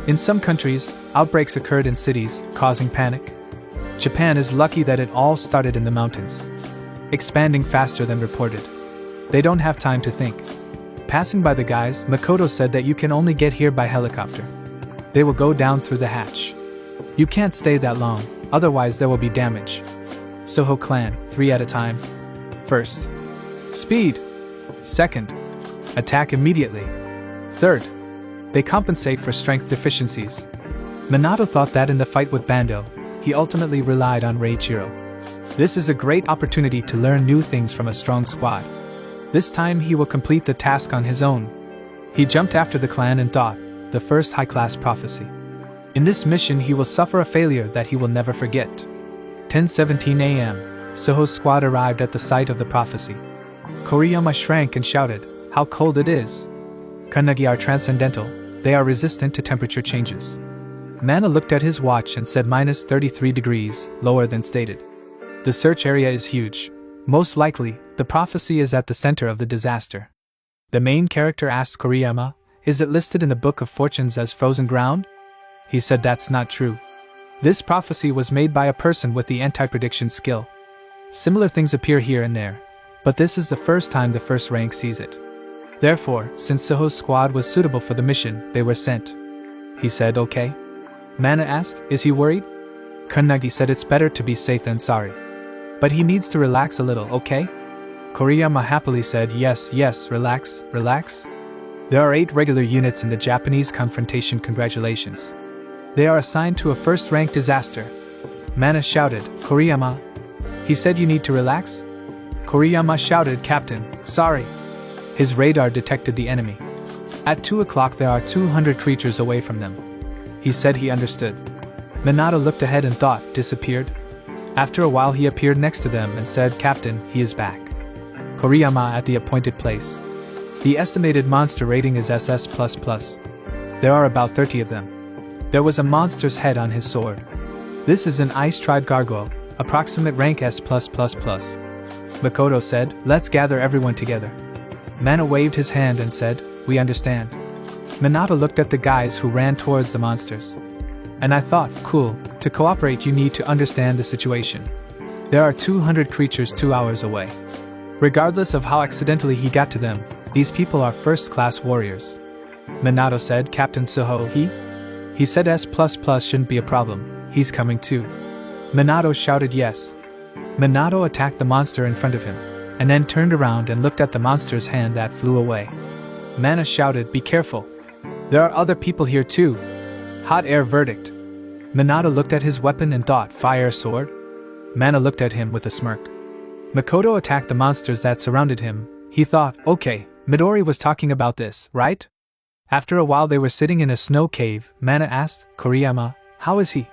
In some countries, outbreaks occurred in cities, causing panic. Japan is lucky that it all started in the mountains, expanding faster than reported. They don't have time to think. Passing by the guys, Makoto said that you can only get here by helicopter. They will go down through the hatch. You can't stay that long, otherwise there will be damage. Soho clan, 3 at a time. First, speed. Second, attack immediately. Third, they compensate for strength deficiencies. Minato thought that in the fight with Bando, he ultimately relied on Reiichiro. This is a great opportunity to learn new things from a strong squad. This time he will complete the task on his own. He jumped after the clan and thought, the first high-class prophecy. In this mission he will suffer a failure that he will never forget. 10:17 a.m. Soho's squad arrived at the site of the prophecy. Koriyama shrank and shouted, "How cold it is!" Kunogi are transcendental, they are resistant to temperature changes. Mana looked at his watch and said -33 degrees, lower than stated. The search area is huge. Most likely, the prophecy is at the center of the disaster. The main character asked Koriyama, "Is it listed in the Book of Fortunes as frozen ground?" He said that's not true. This prophecy was made by a person with the anti-prediction skill. Similar things appear here and there, but this is the first time the first rank sees it. Therefore, since Soho's squad was suitable for the mission, they were sent. He said, "Okay." Mana asked, "Is he worried?" Kunogi said it's better to be safe than sorry. But he needs to relax a little, okay? Koriyama happily said, yes, relax. There are 8 regular units in the Japanese confrontation, congratulations. They are assigned to a first-rank disaster. Mana shouted, "Koriyama." He said you need to relax? Koriyama shouted, "Captain, sorry." His radar detected the enemy. At 2 o'clock there are 200 creatures away from them. He said he understood. Minato looked ahead and thought, disappeared? After a while he appeared next to them and said, "Captain, he is back." Koriyama at the appointed place. The estimated monster rating is SS++. There are about 30 of them. There was a monster's head on his sword. This is an ice-tried gargoyle, approximate rank S+++. Makoto said, "Let's gather everyone together." Mana waved his hand and said, "We understand." Minato looked at the guys who ran towards the monsters. And I thought, cool, to cooperate you need to understand the situation. There are 200 creatures 2 hours away. Regardless of how accidentally he got to them, these people are first-class warriors. Minato said, "Captain Soho, he said S++ shouldn't be a problem, he's coming too." Minato shouted yes. Minato attacked the monster in front of him, and then turned around and looked at the monster's hand that flew away. Mana shouted, "Be careful. There are other people here too." Hot air verdict. Minato looked at his weapon and thought, "Fire sword?" Mana looked at him with a smirk. Makoto attacked the monsters that surrounded him. He thought, okay, Midori was talking about this, right? After a while they were sitting in a snow cave. Mana asked, "Koriyama, how is he?"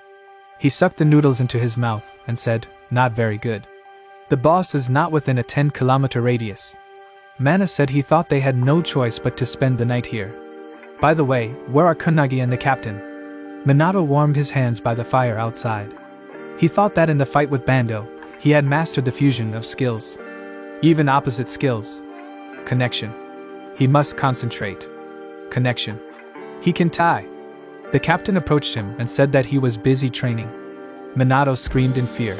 He sucked the noodles into his mouth and said, "Not very good. The boss is not within a 10-kilometer radius." Mana said he thought they had no choice but to spend the night here. By the way, where are Kunogi and the captain? Minato warmed his hands by the fire outside. He thought that in the fight with Bando, he had mastered the fusion of skills. Even opposite skills. Connection. He must concentrate. Connection. He can tie. The captain approached him and said that he was busy training. Minato screamed in fear.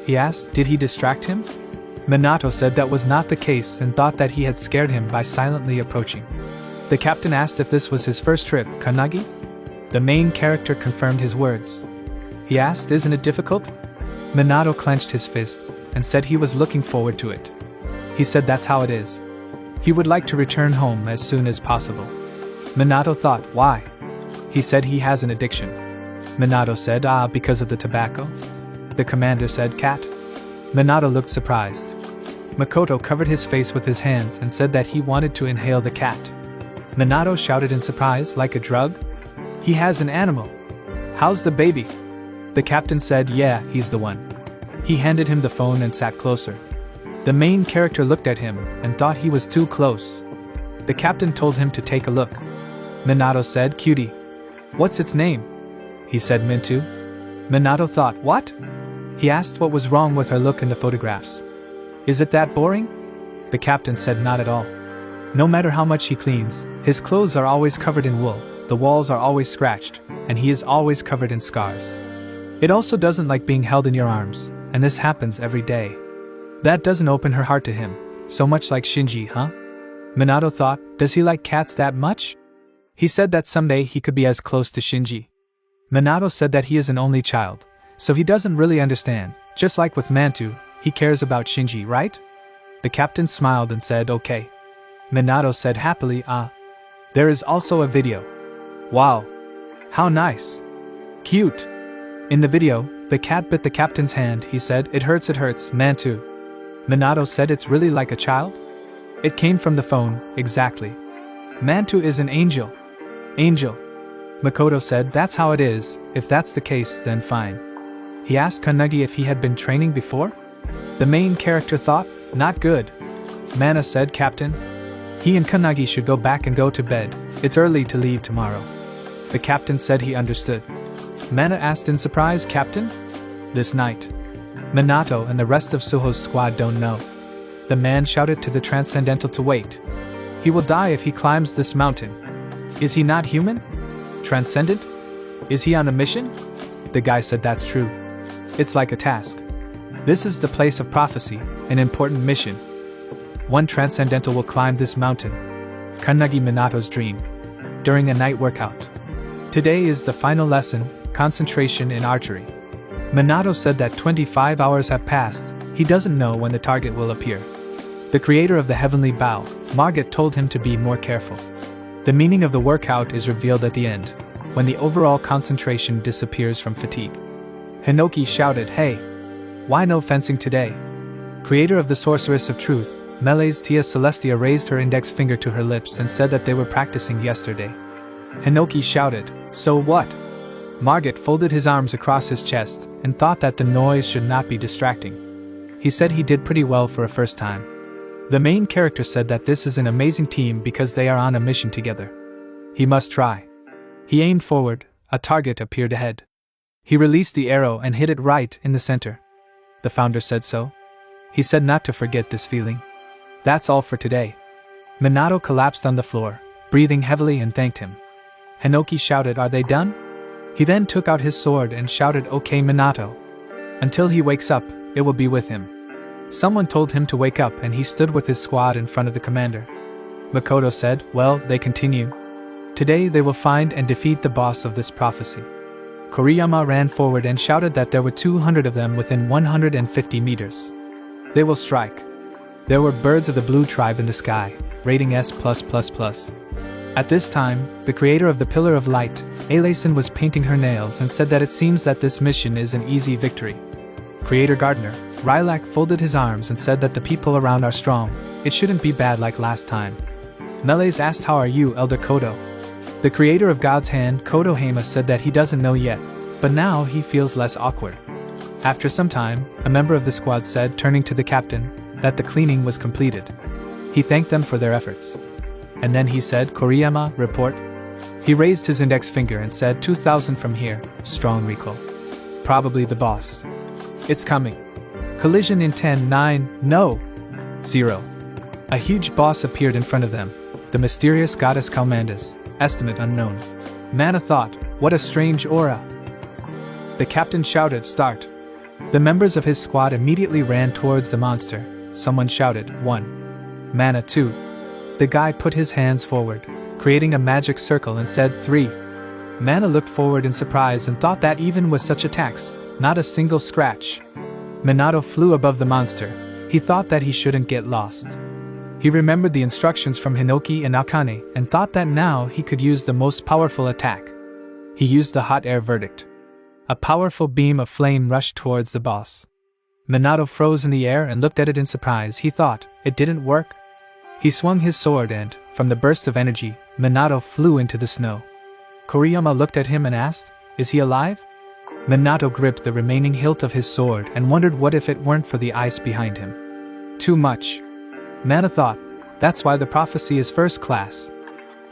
He asked, did he distract him? Minato said that was not the case and thought that he had scared him by silently approaching. The captain asked if this was his first trip, Kunogi? The main character confirmed his words. He asked, isn't it difficult? Minato clenched his fists and said he was looking forward to it. He said that's how it is. He would like to return home as soon as possible. Minato thought, why? He said he has an addiction. Minato said, because of the tobacco? The commander said, cat? Minato looked surprised. Makoto covered his face with his hands and said that he wanted to inhale the cat. Minato shouted in surprise, like a drug? He has an animal. How's the baby? The captain said, yeah, he's the one. He handed him the phone and sat closer. The main character looked at him and thought he was too close. The captain told him to take a look. Minato said, cutie. What's its name? He said, Mintu. Minato thought, what? He asked what was wrong with her look in the photographs. Is it that boring? The captain said, not at all. No matter how much he cleans, his clothes are always covered in wool, the walls are always scratched, and he is always covered in scars. It also doesn't like being held in your arms, and this happens every day. That doesn't open her heart to him, so much like Shinji, huh? Minato thought, does he like cats that much? He said that someday he could be as close to Shinji. Minato said that he is an only child, so he doesn't really understand. Just like with Mantu, he cares about Shinji, right? The captain smiled and said okay. Minato said happily, There is also a video. Wow. How nice. Cute. In the video, the cat bit the captain's hand. He said, it hurts, Mantu. Minato said, it's really like a child? It came from the phone, exactly. Mantu is an angel. Angel. Makoto said, that's how it is. If that's the case, then fine. He asked Kannagi if he had been training before. The main character thought, not good. Mana said, Captain, he and Kannagi should go back and go to bed. It's early to leave tomorrow. The captain said he understood. Mana asked in surprise, Captain? This night. Minato and the rest of Suho's squad don't know. The man shouted to the Transcendental to wait. He will die if he climbs this mountain. Is he not human? Transcendent? Is he on a mission? The guy said that's true. It's like a task. This is the place of prophecy, an important mission. One Transcendental will climb this mountain. Kannagi Minato's dream. During a night workout. Today is the final lesson, concentration in archery. Minato said that 25 hours have passed. He doesn't know when the target will appear. The creator of the heavenly bow, Margit, told him to be more careful. The meaning of the workout is revealed at the end, when the overall concentration disappears from fatigue. Hinoki shouted, hey! Why no fencing today? Creator of the Sorceress of Truth, Melee's Tia Celestia raised her index finger to her lips and said that they were practicing yesterday. Hinoki shouted, so what? Margit folded his arms across his chest and thought that the noise should not be distracting. He said he did pretty well for a first time. The main character said that this is an amazing team because they are on a mission together. He must try. He aimed forward, a target appeared ahead. He released the arrow and hit it right in the center. The founder said so. He said not to forget this feeling. That's all for today. Minato collapsed on the floor, breathing heavily, and thanked him. Hinoki shouted, are they done? He then took out his sword and shouted, okay Minato. Until he wakes up, it will be with him. Someone told him to wake up and he stood with his squad in front of the commander. Makoto said, well, they continue. Today they will find and defeat the boss of this prophecy. Koriyama ran forward and shouted that there were 200 of them within 150 meters. They will strike. There were birds of the blue tribe in the sky, rating S+++. At this time, the creator of the Pillar of Light, Alayson, was painting her nails and said that it seems that this mission is an easy victory. Creator Gardener, Rylak, folded his arms and said that the people around are strong. It shouldn't be bad like last time. Melees asked, how are you, Elder Kodo? The creator of God's Hand, Kodo Hama, said that he doesn't know yet, but now he feels less awkward. After some time, a member of the squad said, turning to the captain, that the cleaning was completed. He thanked them for their efforts. And then he said, Koriyama, report. He raised his index finger and said, 2,000 from here, strong recall. Probably the boss. It's coming. Collision in 10, 9, no. 0. A huge boss appeared in front of them, the mysterious goddess Kalmandas, estimate unknown. Mana thought, what a strange aura. The captain shouted, start. The members of his squad immediately ran towards the monster. Someone shouted, 1. Mana 2. The guy put his hands forward, creating a magic circle, and said 3. Mana looked forward in surprise and thought that even with such attacks, not a single scratch. Minato flew above the monster. He thought that he shouldn't get lost. He remembered the instructions from Hinoki and Akane and thought that now he could use the most powerful attack. He used the hot air verdict. A powerful beam of flame rushed towards the boss. Minato froze in the air and looked at it in surprise. He thought, it didn't work? He swung his sword and, from the burst of energy, Minato flew into the snow. Koriyama looked at him and asked, is he alive? Minato gripped the remaining hilt of his sword and wondered what if it weren't for the ice behind him. Too much. Mana thought, that's why the prophecy is first class.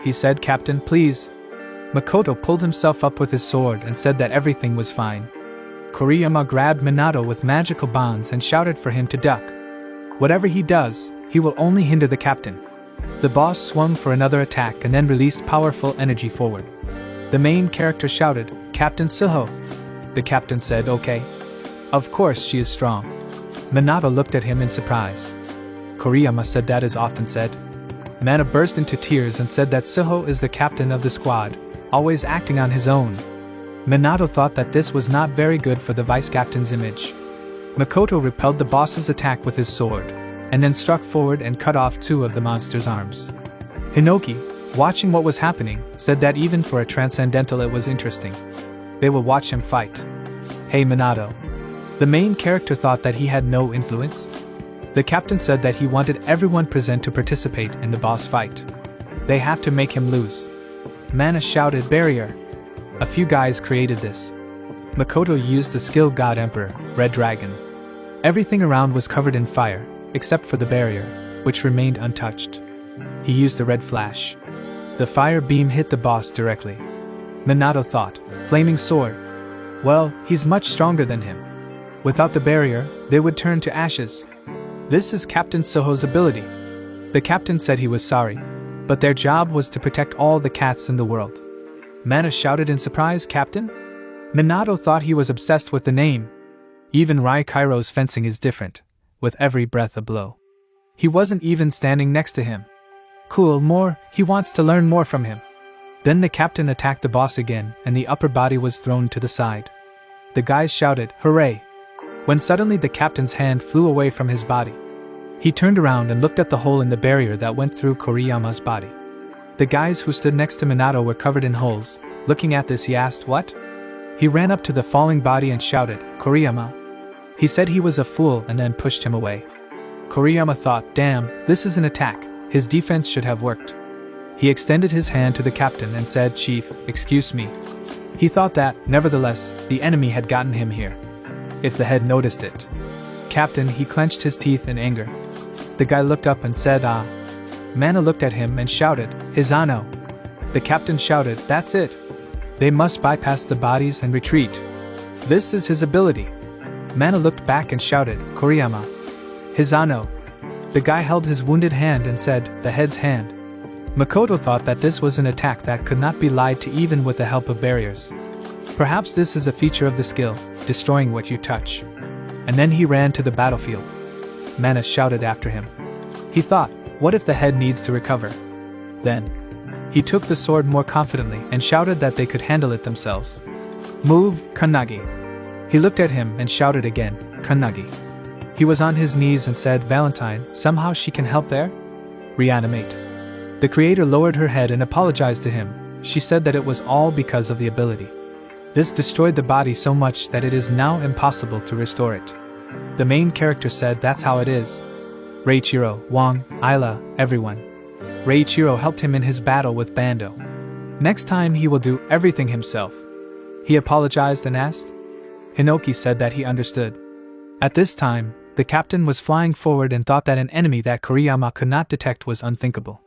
He said, Captain, please. Makoto pulled himself up with his sword and said that everything was fine. Koriyama grabbed Minato with magical bonds and shouted for him to duck. Whatever he does, he will only hinder the captain. The boss swung for another attack and then released powerful energy forward. The main character shouted, Captain Suho. The captain said, okay. Of course she is strong. Minato looked at him in surprise. Koriyama said that is often said. Mana burst into tears and said that Suho is the captain of the squad, always acting on his own. Minato thought that this was not very good for the vice captain's image. Makoto repelled the boss's attack with his sword, and then struck forward and cut off 2 of the monster's arms. Hinoki, watching what was happening, said that even for a transcendental it was interesting. They will watch him fight. Hey Minato. The main character thought that he had no influence. The captain said that he wanted everyone present to participate in the boss fight. They have to make him lose. Mana shouted barrier. A few guys created this. Makoto used the skill God Emperor, Red Dragon. Everything around was covered in fire, except for the barrier, which remained untouched. He used the red flash. The fire beam hit the boss directly. Minato thought, flaming sword. Well, he's much stronger than him. Without the barrier, they would turn to ashes. This is Captain Soho's ability. The captain said he was sorry, but their job was to protect all the cats in the world. Mana shouted in surprise, Captain? Minato thought he was obsessed with the name. Even Raikairo's fencing is different, with every breath a blow. He wasn't even standing next to him. Cool, more, he wants to learn more from him. Then the captain attacked the boss again, and the upper body was thrown to the side. The guys shouted, hooray! When suddenly the captain's hand flew away from his body. He turned around and looked at the hole in the barrier that went through Koriyama's body. The guys who stood next to Minato were covered in holes. Looking at this, he asked, what? He ran up to the falling body and shouted, Koriyama. He said he was a fool and then pushed him away. Koriyama thought, damn, this is an attack. His defense should have worked. He extended his hand to the captain and said, Chief, excuse me. He thought that, nevertheless, the enemy had gotten him here. If the head noticed it. Captain, he clenched his teeth in anger. The guy looked up and said, ah. Mana looked at him and shouted, Hizano. The captain shouted, that's it. They must bypass the bodies and retreat. This is his ability. Mana looked back and shouted, Koriyama. Hizano. The guy held his wounded hand and said, the head's hand. Makoto thought that this was an attack that could not be lied to even with the help of barriers. Perhaps this is a feature of the skill, destroying what you touch. And then he ran to the battlefield. Mana shouted after him. He thought, what if the head needs to recover? Then, he took the sword more confidently and shouted that they could handle it themselves. Move, Kannagi. He looked at him and shouted again, Kannagi. He was on his knees and said, Valentine, somehow she can help there? Reanimate. The creator lowered her head and apologized to him. She said that it was all because of the ability. This destroyed the body so much that it is now impossible to restore it. The main character said that's how it is. Reiichiro, Wong, Ayla, everyone. Reiichiro helped him in his battle with Bando. Next time he will do everything himself. He apologized and asked. Hinoki said that he understood. At this time, the captain was flying forward and thought that an enemy that Koriyama could not detect was unthinkable.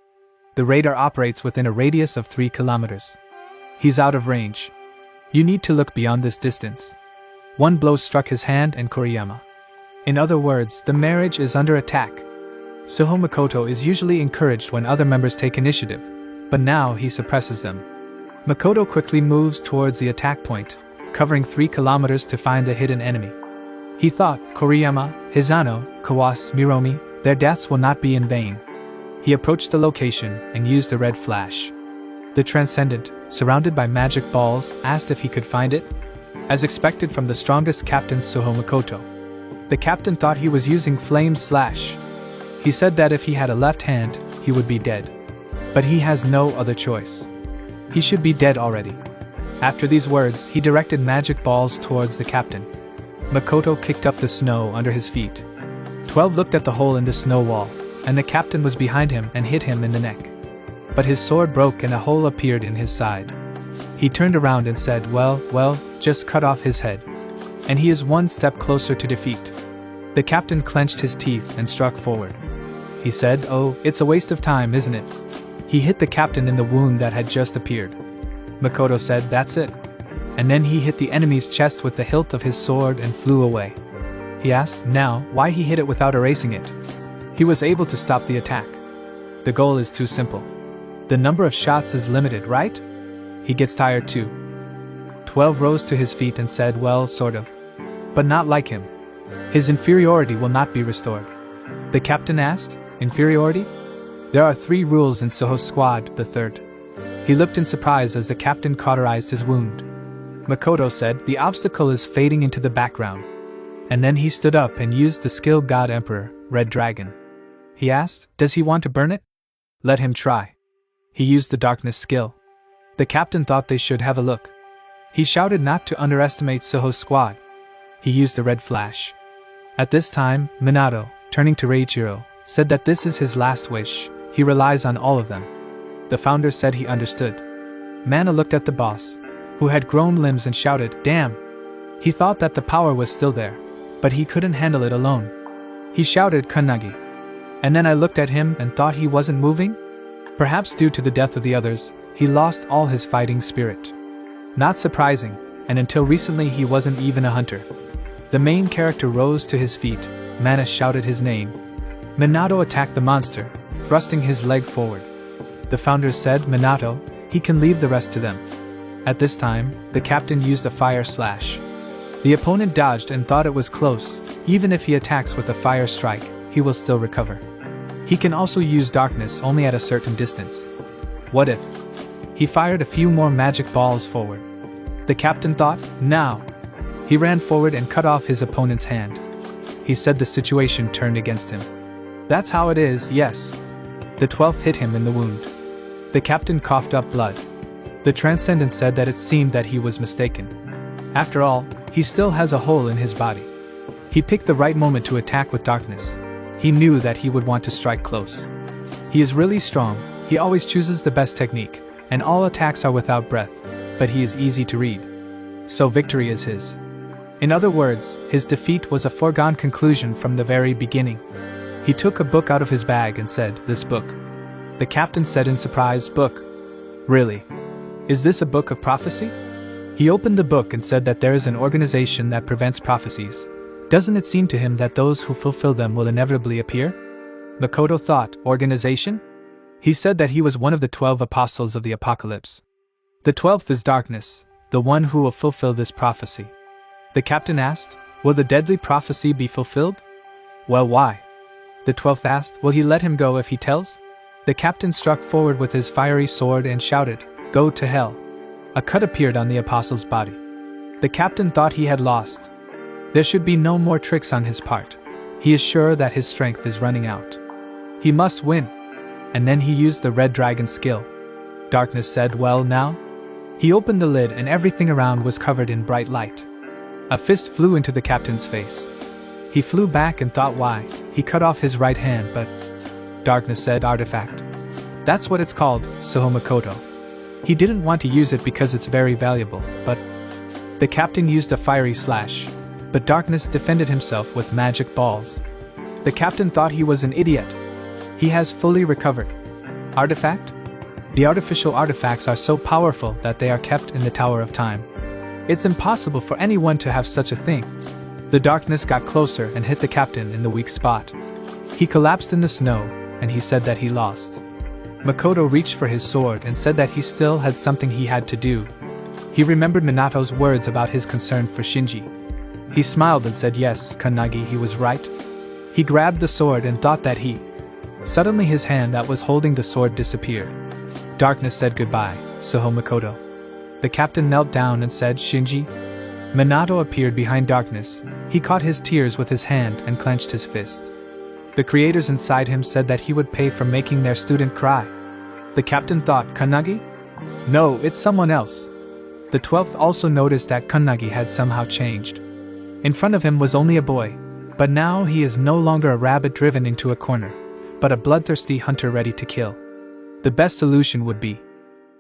The radar operates within a radius of 3 kilometers. He's out of range. You need to look beyond this distance. One blow struck his hand and Koriyama. In other words, the marriage is under attack. Soho Makoto is usually encouraged when other members take initiative, but now he suppresses them. Makoto quickly moves towards the attack point, covering 3 kilometers to find the hidden enemy. He thought, Koriyama, Hizano, Kawas, Miromi, their deaths will not be in vain. He approached the location and used a red flash. The Transcendent, surrounded by magic balls, asked if he could find it. As expected from the strongest captain Soho Makoto. The captain thought he was using Flame Slash. He said that if he had a left hand, he would be dead. But he has no other choice. He should be dead already. After these words, he directed magic balls towards the captain. Makoto kicked up the snow under his feet. 12 looked at the hole in the snow wall, and the captain was behind him and hit him in the neck. But his sword broke and a hole appeared in his side. He turned around and said, well, just cut off his head. And he is one step closer to defeat. The captain clenched his teeth and struck forward. He said, oh, it's a waste of time, isn't it? He hit the captain in the wound that had just appeared. Makoto said, that's it. And then he hit the enemy's chest with the hilt of his sword and flew away. He asked, now, why he hit it without erasing it? He was able to stop the attack. The goal is too simple. The number of shots is limited, right? He gets tired too. 12 rose to his feet and said, well, sort of. But not like him. His inferiority will not be restored. The captain asked, inferiority? There are 3 rules in Soho's squad, the third. He looked in surprise as the captain cauterized his wound. Makoto said, the obstacle is fading into the background. And then he stood up and used the skill God Emperor, Red Dragon. He asked, does he want to burn it? Let him try. He used the darkness skill. The captain thought they should have a look. He shouted not to underestimate Soho's squad. He used the red flash. At this time, Minato, turning to Reiichiro, said that this is his last wish. He relies on all of them. The founder said he understood. Mana looked at the boss, who had grown limbs, and shouted, damn! He thought that the power was still there, but he couldn't handle it alone. He shouted, Kannagi. And then I looked at him and thought he wasn't moving? Perhaps due to the death of the others, he lost all his fighting spirit. Not surprising, and until recently he wasn't even a hunter. The main character rose to his feet. Mana shouted his name. Minato attacked the monster, thrusting his leg forward. The founders said, Minato, he can leave the rest to them. At this time, the captain used a fire slash. The opponent dodged and thought it was close. Even if he attacks with a fire strike, he will still recover. He can also use darkness only at a certain distance. What if? He fired a few more magic balls forward. The captain thought, now. He ran forward and cut off his opponent's hand. He said the situation turned against him. That's how it is, yes. The 12th hit him in the wound. The captain coughed up blood. The Transcendent said that it seemed that he was mistaken. After all, he still has a hole in his body. He picked the right moment to attack with darkness. He knew that he would want to strike close. He is really strong, he always chooses the best technique, and all attacks are without breath, but he is easy to read. So victory is his. In other words, his defeat was a foregone conclusion from the very beginning. He took a book out of his bag and said, this book. The captain said in surprise, book? Really? Is this a book of prophecy? He opened the book and said that there is an organization that prevents prophecies. Doesn't it seem to him that those who fulfill them will inevitably appear? Makoto thought, organization? He said that he was one of the 12 apostles of the apocalypse. The 12th is darkness, the one who will fulfill this prophecy. The captain asked, will the deadly prophecy be fulfilled? Well, why? The 12th asked, will he let him go if he tells? The captain struck forward with his fiery sword and shouted, go to hell. A cut appeared on the apostle's body. The captain thought he had lost. There should be no more tricks on his part. He is sure that his strength is running out. He must win. And then he used the red dragon skill. Darkness said, well, now? He opened the lid and everything around was covered in bright light. A fist flew into the captain's face. He flew back and thought why. He cut off his right hand, but Darkness said, artifact. That's what it's called, Soho Makoto. He didn't want to use it because it's very valuable, but the captain used a fiery slash. But Darkness defended himself with magic balls. The captain thought he was an idiot. He has fully recovered. Artifact? The artificial artifacts are so powerful that they are kept in the Tower of Time. It's impossible for anyone to have such a thing. The darkness got closer and hit the captain in the weak spot. He collapsed in the snow, and he said that he lost. Makoto reached for his sword and said that he still had something he had to do. He remembered Minato's words about his concern for Shinji. He smiled and said yes, Kannagi, he was right. He grabbed the sword and thought that he... Suddenly his hand that was holding the sword disappeared. Darkness said goodbye, Soho Makoto. The captain knelt down and said, Shinji? Minato appeared behind Darkness. He caught his tears with his hand and clenched his fist. The creators inside him said that he would pay for making their student cry. The captain thought, Kannagi? No, it's someone else. The 12th also noticed that Kannagi had somehow changed. In front of him was only a boy, but now he is no longer a rabbit driven into a corner, but a bloodthirsty hunter ready to kill. The best solution would be...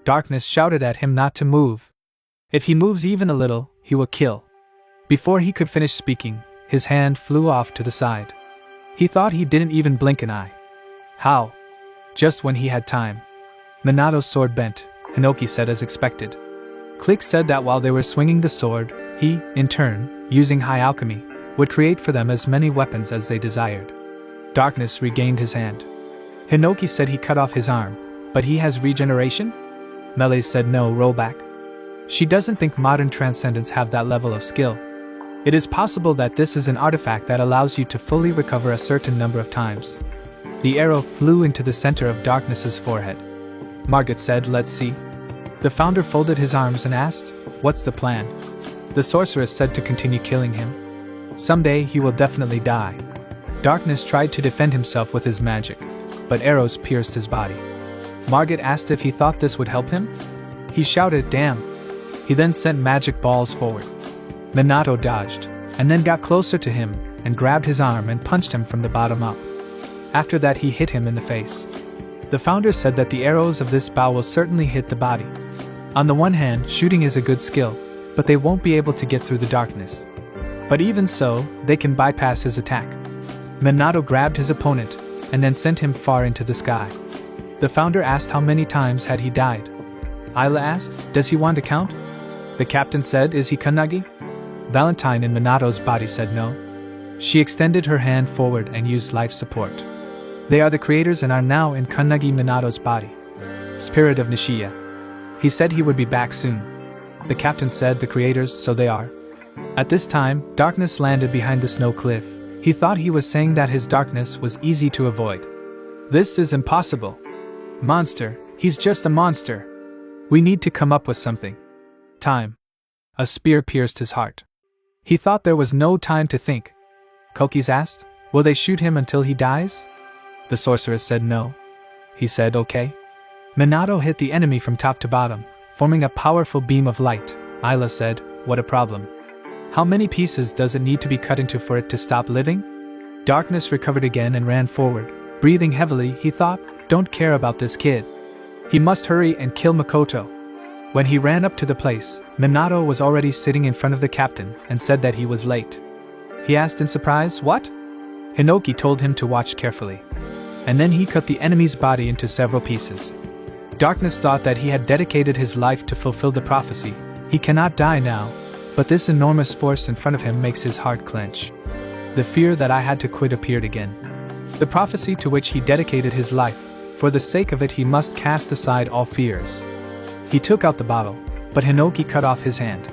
Darkness shouted at him not to move. If he moves even a little, he will kill. Before he could finish speaking, his hand flew off to the side. He thought he didn't even blink an eye. How? Just when he had time. Minato's sword bent, Hinoki said as expected. Click said that while they were swinging the sword, he, in turn, using high alchemy, would create for them as many weapons as they desired. Darkness regained his hand. Hinoki said he cut off his arm, but he has regeneration? Melee said no, roll back. She doesn't think modern transcendents have that level of skill. It is possible that this is an artifact that allows you to fully recover a certain number of times. The arrow flew into the center of Darkness's forehead. Margit said, let's see. The founder folded his arms and asked, What's the plan? The sorceress said to continue killing him. Someday he will definitely die. Darkness tried to defend himself with his magic, but arrows pierced his body. Margit asked if he thought this would help him. He shouted, "Damn!" He then sent magic balls forward. Minato dodged, and then got closer to him and grabbed his arm and punched him from the bottom up. After that he hit him in the face. The founder said that the arrows of this bow will certainly hit the body. On the one hand, shooting is a good skill, but they won't be able to get through the darkness. But even so, they can bypass his attack. Minato grabbed his opponent, and then sent him far into the sky. The founder asked how many times had he died. Ayla asked, "Does he want to count?" The captain said, "Is he Kannagi?" Valentine in Minato's body said no. She extended her hand forward and used life support. They are the creators and are now in Kannagi Minato's body. Spirit of Nishiya. He said he would be back soon. The captain said, "The creators, so they are." At this time, darkness landed behind the snow cliff. He thought he was saying that his darkness was easy to avoid. This is impossible. Monster, he's just a monster. We need to come up with something. Time. A spear pierced his heart. He thought there was no time to think. Kokis asked, "Will they shoot him until he dies?" The sorceress said no. He said, "Okay." Minato hit the enemy from top to bottom, forming a powerful beam of light. Ayla said, "What a problem. How many pieces does it need to be cut into for it to stop living?" Darkness recovered again and ran forward. Breathing heavily, he thought, "Don't care about this kid. He must hurry and kill Makoto." When he ran up to the place, Minato was already sitting in front of the captain and said that he was late. He asked in surprise, "What?" Hinoki told him to watch carefully. And then he cut the enemy's body into several pieces. Darkness thought that he had dedicated his life to fulfill the prophecy. He cannot die now, but this enormous force in front of him makes his heart clench. The fear that I had to quit appeared again. The prophecy to which he dedicated his life, for the sake of it he must cast aside all fears. He took out the bottle, but Hinoki cut off his hand.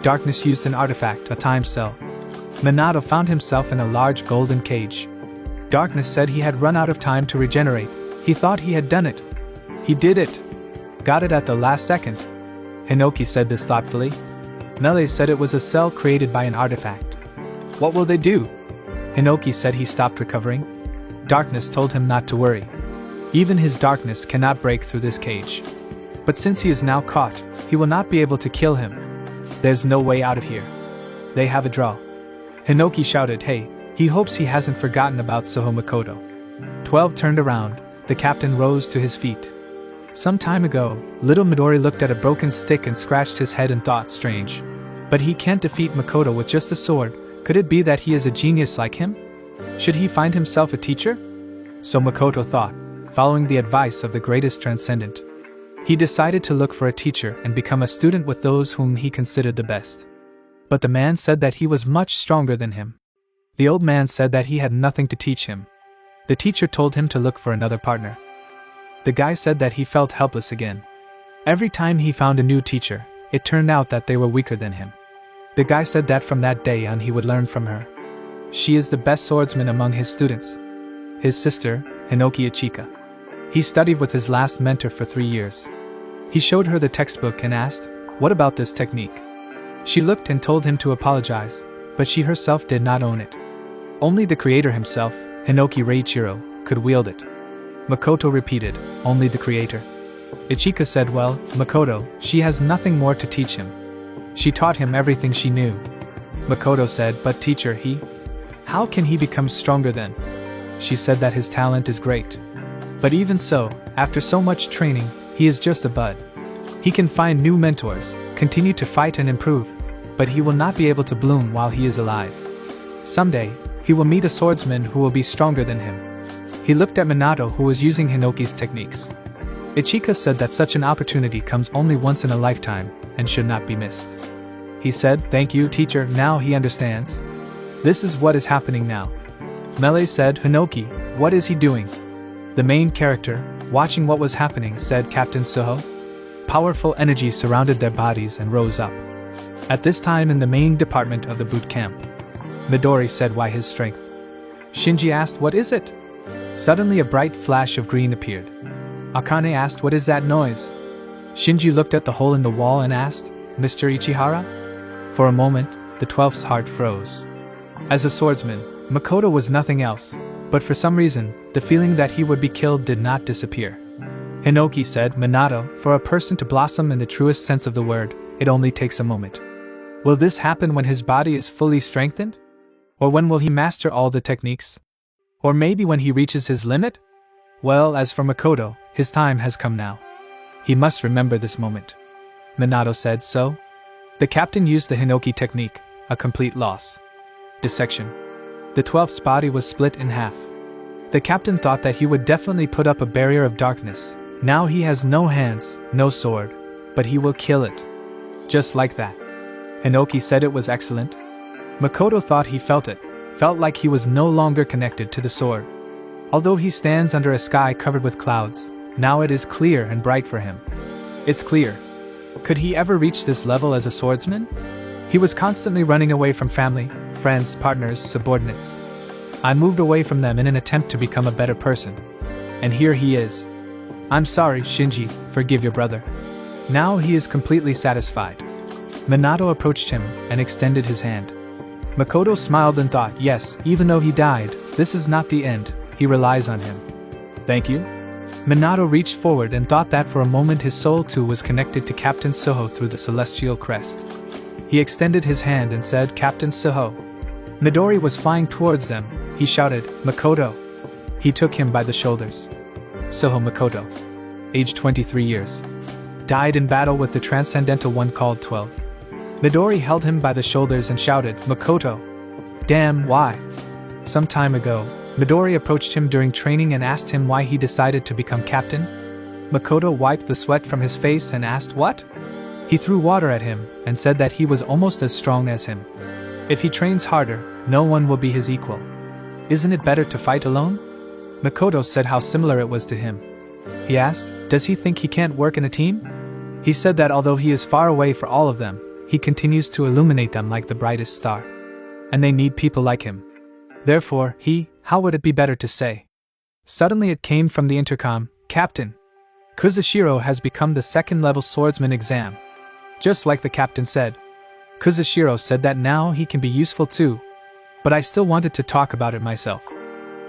Darkness used an artifact, a time cell. Minato found himself in a large golden cage. Darkness said he had run out of time to regenerate. He thought he had done it. He did it. Got it at the last second. Hinoki said this thoughtfully. Melee said it was a cell created by an artifact. What will they do? Hinoki said he stopped recovering. Darkness told him not to worry. Even his darkness cannot break through this cage. But since he is now caught, he will not be able to kill him. There's no way out of here. They have a draw. Hinoki shouted, "Hey, he hopes he hasn't forgotten about Soho Makoto." 12 turned around. The captain rose to his feet. Some time ago, little Midori looked at a broken stick and scratched his head and thought, strange. But he can't defeat Makoto with just a sword. Could it be that he is a genius like him? Should he find himself a teacher? So Makoto thought, following the advice of the greatest transcendent. He decided to look for a teacher and become a student with those whom he considered the best. But the man said that he was much stronger than him. The old man said that he had nothing to teach him. The teacher told him to look for another partner. The guy said that he felt helpless again. Every time he found a new teacher, it turned out that they were weaker than him. The guy said that from that day on he would learn from her. She is the best swordsman among his students. His sister, Hinoki Ichika. He studied with his last mentor for 3 years. He showed her the textbook and asked, "What about this technique?" She looked and told him to apologize, but she herself did not own it. Only the creator himself, Hinoki Reichiro, could wield it. Makoto repeated, "Only the creator." Ichika said, "Well, Makoto, she has nothing more to teach him. She taught him everything she knew." Makoto said, "But teacher, how can he become stronger then?" She said that his talent is great. But even so, after so much training, he is just a bud. He can find new mentors, continue to fight and improve, but he will not be able to bloom while he is alive. Someday, he will meet a swordsman who will be stronger than him. He looked at Minato, who was using Hinoki's techniques. Ichika said that such an opportunity comes only once in a lifetime, and should not be missed. He said, "Thank you, teacher, now he understands. This is what is happening now." Melee said, "Hinoki, what is he doing?" The main character, watching what was happening, said, "Captain Soho." Powerful energy surrounded their bodies and rose up. At this time in the main department of the boot camp, Midori said, "Why his strength?" Shinji asked, "What is it?" Suddenly a bright flash of green appeared. Akane asked, "What is that noise?" Shinji looked at the hole in the wall and asked, Mr. Ichihara? For a moment, the 12th's heart froze. As a swordsman, Makoto was nothing else, but for some reason, the feeling that he would be killed did not disappear. Hinoki said, Minato, for a person to blossom in the truest sense of the word, it only takes a moment. Will this happen when his body is fully strengthened? Or when will he master all the techniques? Or maybe when he reaches his limit? Well, as for Makoto, his time has come now. He must remember this moment. Minato said so. The captain used the Hinoki technique, a complete loss. Dissection. The 12th's body was split in half. The captain thought that he would definitely put up a barrier of darkness. Now he has no hands, no sword, but he will kill it. Just like that. Hinoki said it was excellent. Makoto thought he felt it, felt like he was no longer connected to the sword. Although he stands under a sky covered with clouds, now it is clear and bright for him. It's clear. Could he ever reach this level as a swordsman? He was constantly running away from family, friends, partners, subordinates. I moved away from them in an attempt to become a better person. And here he is. I'm sorry, Shinji, forgive your brother. Now he is completely satisfied. Minato approached him and extended his hand. Makoto smiled and thought, yes, even though he died, this is not the end, he relies on him. Thank you. Minato reached forward and thought that for a moment his soul too was connected to Captain Suho through the celestial crest. He extended his hand and said, Captain Suho. Midori was flying towards them. He shouted, Makoto. He took him by the shoulders. Suho Makoto, age 23 years. Died in battle with the transcendental one called 12. Midori held him by the shoulders and shouted, Makoto. Damn, why? Some time ago, Midori approached him during training and asked him why he decided to become captain. Makoto wiped the sweat from his face and asked what? He threw water at him and said that he was almost as strong as him. If he trains harder, no one will be his equal. Isn't it better to fight alone? Makoto said how similar it was to him. He asked, does he think he can't work in a team? He said that although he is far away for all of them, he continues to illuminate them like the brightest star. And they need people like him. Therefore, how would it be better to say? Suddenly it came from the intercom, Captain. Kuzushiro has become the second-level swordsman exam. Just like the captain said. Kuzushiro said that now he can be useful too. But I still wanted to talk about it myself.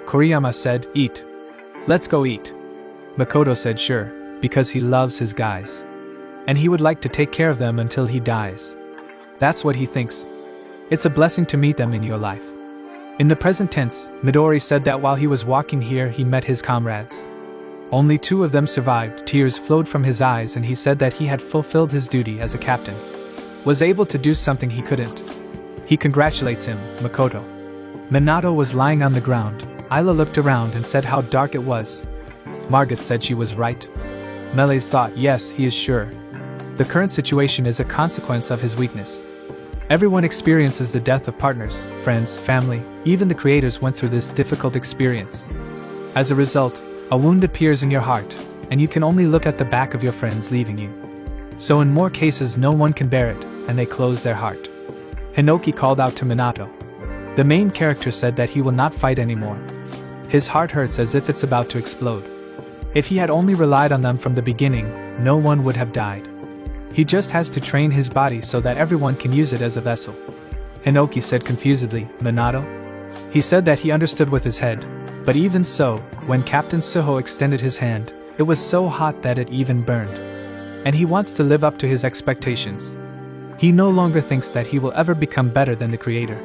Koriyama said, eat. Let's go eat. Makoto said sure, because he loves his guys. And he would like to take care of them until he dies. That's what he thinks. It's a blessing to meet them in your life. In the present tense, Midori said that while he was walking here he met his comrades. Only 2 of them survived, tears flowed from his eyes and he said that he had fulfilled his duty as a captain. Was able to do something he couldn't. He congratulates him, Makoto. Minato was lying on the ground. Ayla looked around and said how dark it was. Margit said she was right. Melees thought, yes, he is sure. The current situation is a consequence of his weakness. Everyone experiences the death of partners, friends, family, even the creators went through this difficult experience. As a result, a wound appears in your heart, and you can only look at the back of your friends leaving you. So in more cases no one can bear it, and they close their heart. Hinoki called out to Minato. The main character said that he will not fight anymore. His heart hurts as if it's about to explode. If he had only relied on them from the beginning, no one would have died. He just has to train his body so that everyone can use it as a vessel. Hinoki said confusedly, Minato? He said that he understood with his head, but even so, when Captain Suho extended his hand, it was so hot that it even burned. And he wants to live up to his expectations. He no longer thinks that he will ever become better than the creator.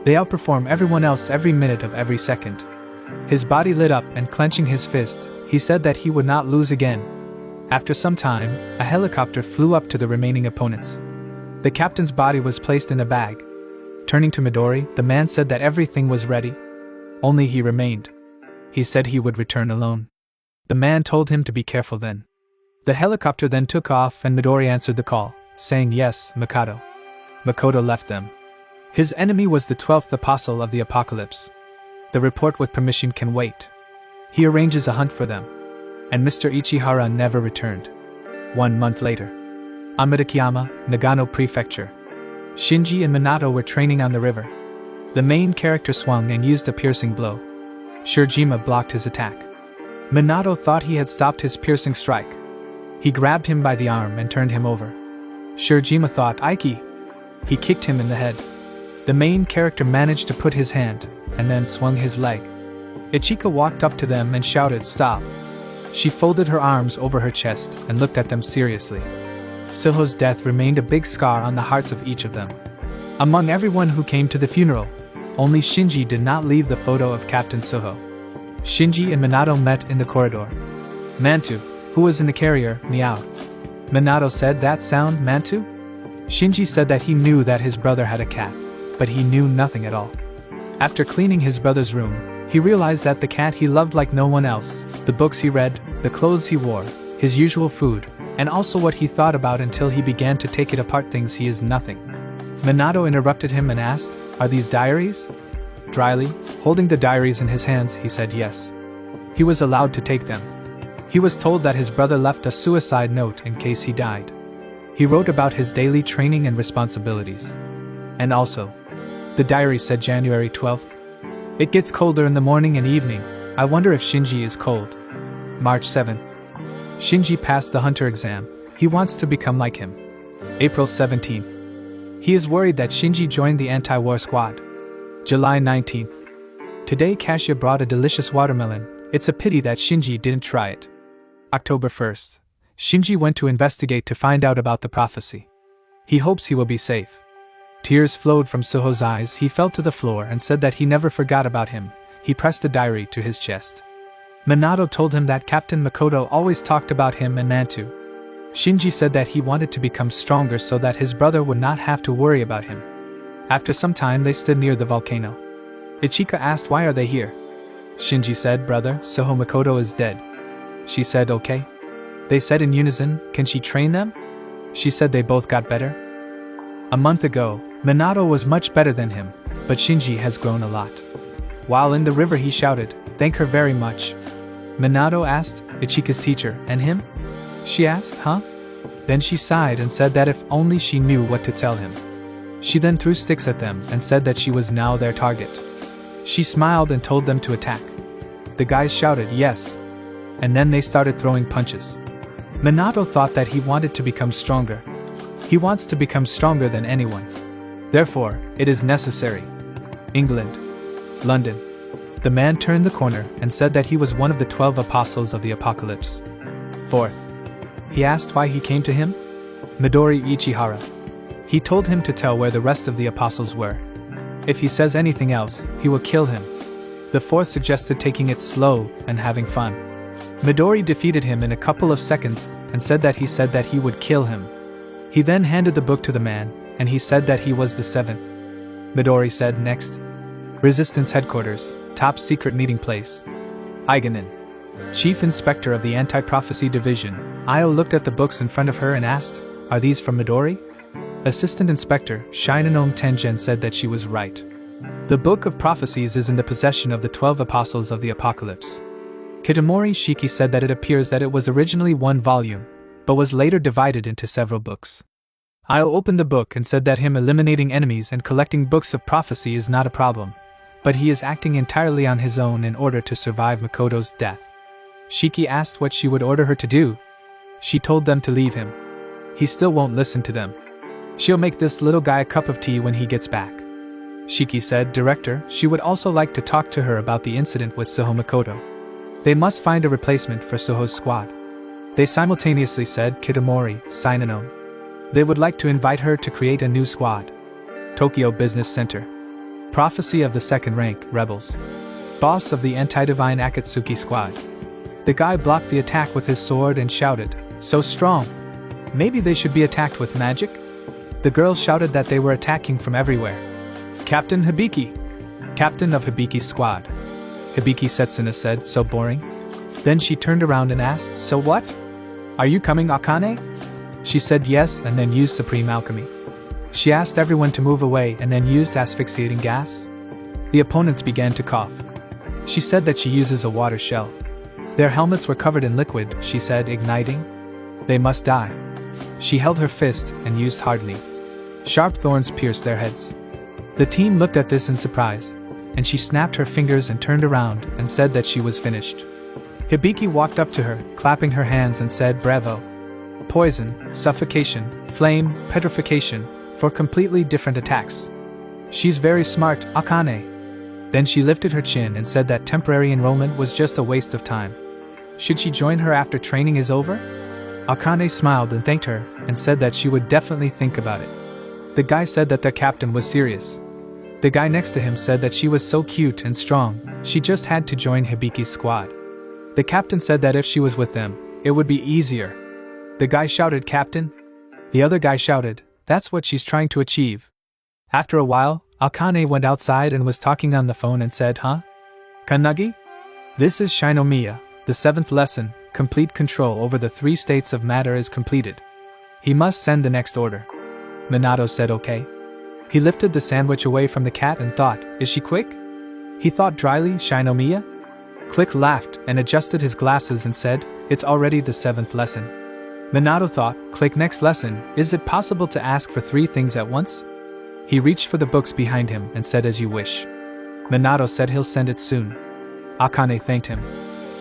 They outperform everyone else every minute of every second. His body lit up and clenching his fist, he said that he would not lose again. After some time, a helicopter flew up to the remaining opponents. The captain's body was placed in a bag. Turning to Midori, the man said that everything was ready. Only he remained. He said he would return alone. The man told him to be careful then. The helicopter then took off and Midori answered the call, saying yes, Mikado. Makoto left them. His enemy was the 12th apostle of the apocalypse. The report with permission can wait. He arranges a hunt for them. And Mr. Ichihara never returned. 1 month later. Amitakiyama, Nagano Prefecture. Shinji and Minato were training on the river. The main character swung and used a piercing blow. Shirjima blocked his attack. Minato thought he had stopped his piercing strike. He grabbed him by the arm and turned him over. Shirajima thought, Aiki! He kicked him in the head. The main character managed to put his hand, and then swung his leg. Ichika walked up to them and shouted, Stop! She folded her arms over her chest and looked at them seriously. Suho's death remained a big scar on the hearts of each of them. Among everyone who came to the funeral, only Shinji did not leave the photo of Captain Suho. Shinji and Minato met in the corridor. Mantu, who was in the carrier, meowed. Minato said, That sound, Mantu? Shinji said that he knew that his brother had a cat, but he knew nothing at all. After cleaning his brother's room, he realized that the cat he loved like no one else, the books he read, the clothes he wore, his usual food, and also what he thought about until he began to take it apart things he is nothing. Minato interrupted him and asked, Are these diaries? Dryly, holding the diaries in his hands, he said yes. He was allowed to take them. He was told that his brother left a suicide note in case he died. He wrote about his daily training and responsibilities. And also, the diary said January 12th. It gets colder in the morning and evening. I wonder if Shinji is cold. March 7th. Shinji passed the hunter exam. He wants to become like him. April 17th. He is worried that Shinji joined the anti-war squad. July 19th. Today Kasia brought a delicious watermelon. It's a pity that Shinji didn't try it. October 1st. Shinji went to investigate to find out about the prophecy. He hopes he will be safe. Tears flowed from Suho's eyes. He fell to the floor and said that he never forgot about him. He pressed the diary to his chest. Minato told him that Captain Makoto always talked about him and Mantu. Shinji said that he wanted to become stronger so that his brother would not have to worry about him. After some time they stood near the volcano. Ichika asked, Why are they here? Shinji said, Brother, Suho Makoto is dead. She said, Okay. They said in unison, Can she train them? She said they both got better. A month ago, Minato was much better than him, but Shinji has grown a lot. While in the river he shouted, Thank her very much. Minato asked, Ichika's teacher, and him? She asked, Huh? Then she sighed and said that if only she knew what to tell him. She then threw sticks at them and said that she was now their target. She smiled and told them to attack. The guys shouted, Yes. And then they started throwing punches. Minato thought that he wanted to become stronger. He wants to become stronger than anyone. Therefore, it is necessary. England. London. The man turned the corner and said that he was one of the 12 apostles of the apocalypse. 4th. He asked why he came to him? Midori Ichihara. He told him to tell where the rest of the apostles were. If he says anything else, he will kill him. The 4th suggested taking it slow and having fun. Midori defeated him in a couple of seconds and said that he would kill him. He then handed the book to the man, and he said that he was the 7th. Midori said, Next. Resistance Headquarters, top secret meeting place. Aigenin. Chief Inspector of the Anti-Prophecy Division. Io looked at the books in front of her and asked, Are these from Midori? Assistant Inspector Shinonome Tengen said that she was right. The Book of Prophecies is in the possession of the 12 Apostles of the Apocalypse. Kitamori Shiki said that it appears that it was originally one volume, but was later divided into several books. Io opened the book and said that him eliminating enemies and collecting books of prophecy is not a problem, but he is acting entirely on his own in order to survive Makoto's death. Shiki asked what she would order her to do. She told them to leave him. He still won't listen to them. She'll make this little guy a cup of tea when he gets back. Shiki said, Director, she would also like to talk to her about the incident with Suho Makoto. They must find a replacement for Suho's squad. They simultaneously said, Kitamori, Shinonome. They would like to invite her to create a new squad. Tokyo Business Center. Prophecy of the Second Rank, Rebels. Boss of the Anti-Divine Akatsuki Squad. The guy blocked the attack with his sword and shouted, So strong! Maybe they should be attacked with magic? The girls shouted that they were attacking from everywhere. Captain Hibiki! Captain of Hibiki's squad. Hibiki Setsuna said, So boring. Then she turned around and asked, So what? Are you coming, Akane? She said yes and then used Supreme Alchemy. She asked everyone to move away and then used asphyxiating gas. The opponents began to cough. She said that she uses a water shell. Their helmets were covered in liquid, she said, igniting. They must die. She held her fist and used hardening. Sharp thorns pierced their heads. The team looked at this in surprise, and she snapped her fingers and turned around and said that she was finished. Hibiki walked up to her, clapping her hands and said, Bravo. poison, suffocation, flame, petrification, for completely different attacks. She's very smart, Akane. Then she lifted her chin and said that temporary enrollment was just a waste of time. Should she join her after training is over? Akane smiled and thanked her, and said that she would definitely think about it. The guy said that their captain was serious. The guy next to him said that she was so cute and strong, she just had to join Hibiki's squad. The captain said that if she was with them, it would be easier. The guy shouted, "Captain?" The other guy shouted, "That's what she's trying to achieve." After a while, Akane went outside and was talking on the phone and said, "Huh? Kannagi? This is Shinomiya, the 7th lesson, complete control over the 3 states of matter is completed. He must send the next order." Minato said okay. He lifted the sandwich away from the cat and thought, "Is she quick?" He thought dryly, "Shinomiya?" Click laughed and adjusted his glasses and said, "It's already the 7th lesson." Minato thought, Click next lesson, is it possible to ask for 3 things at once? He reached for the books behind him and said, "As you wish." Minato said he'll send it soon. Akane thanked him.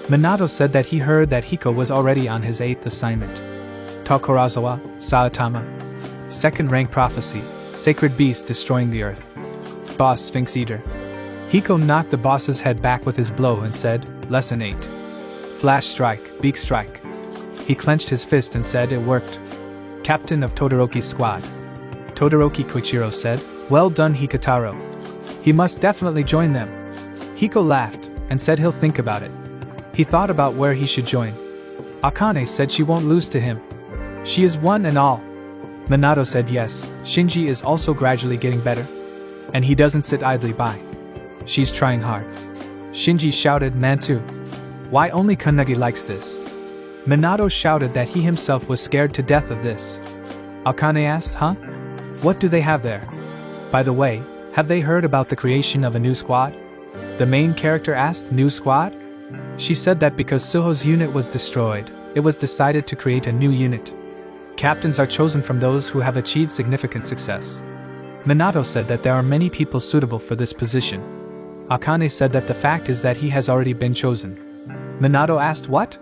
Minato said that he heard that Hiko was already on his 8th assignment. Tokurazawa, Saitama. 2nd rank prophecy, sacred beast destroying the earth. Boss Sphinx Eater. Hiko knocked the boss's head back with his blow and said, Lesson 8. Flash strike, beak strike. He clenched his fist and said it worked. Captain of Todoroki's squad. Todoroki Koichiro said, "Well done, Hikataro. He must definitely join them." Hiko laughed and said he'll think about it. He thought about where he should join. Akane said she won't lose to him. She is one and all. Minato said yes, Shinji is also gradually getting better. And he doesn't sit idly by. She's trying hard. Shinji shouted, "Man too. Why only Kannagi likes this?" Minato shouted that he himself was scared to death of this. Akane asked, "Huh? What do they have there? By the way, have they heard about the creation of a new squad?" The main character asked, "New squad?" She said that because Suho's unit was destroyed, it was decided to create a new unit. Captains are chosen from those who have achieved significant success. Minato said that there are many people suitable for this position. Akane said that the fact is that he has already been chosen. Minato asked what?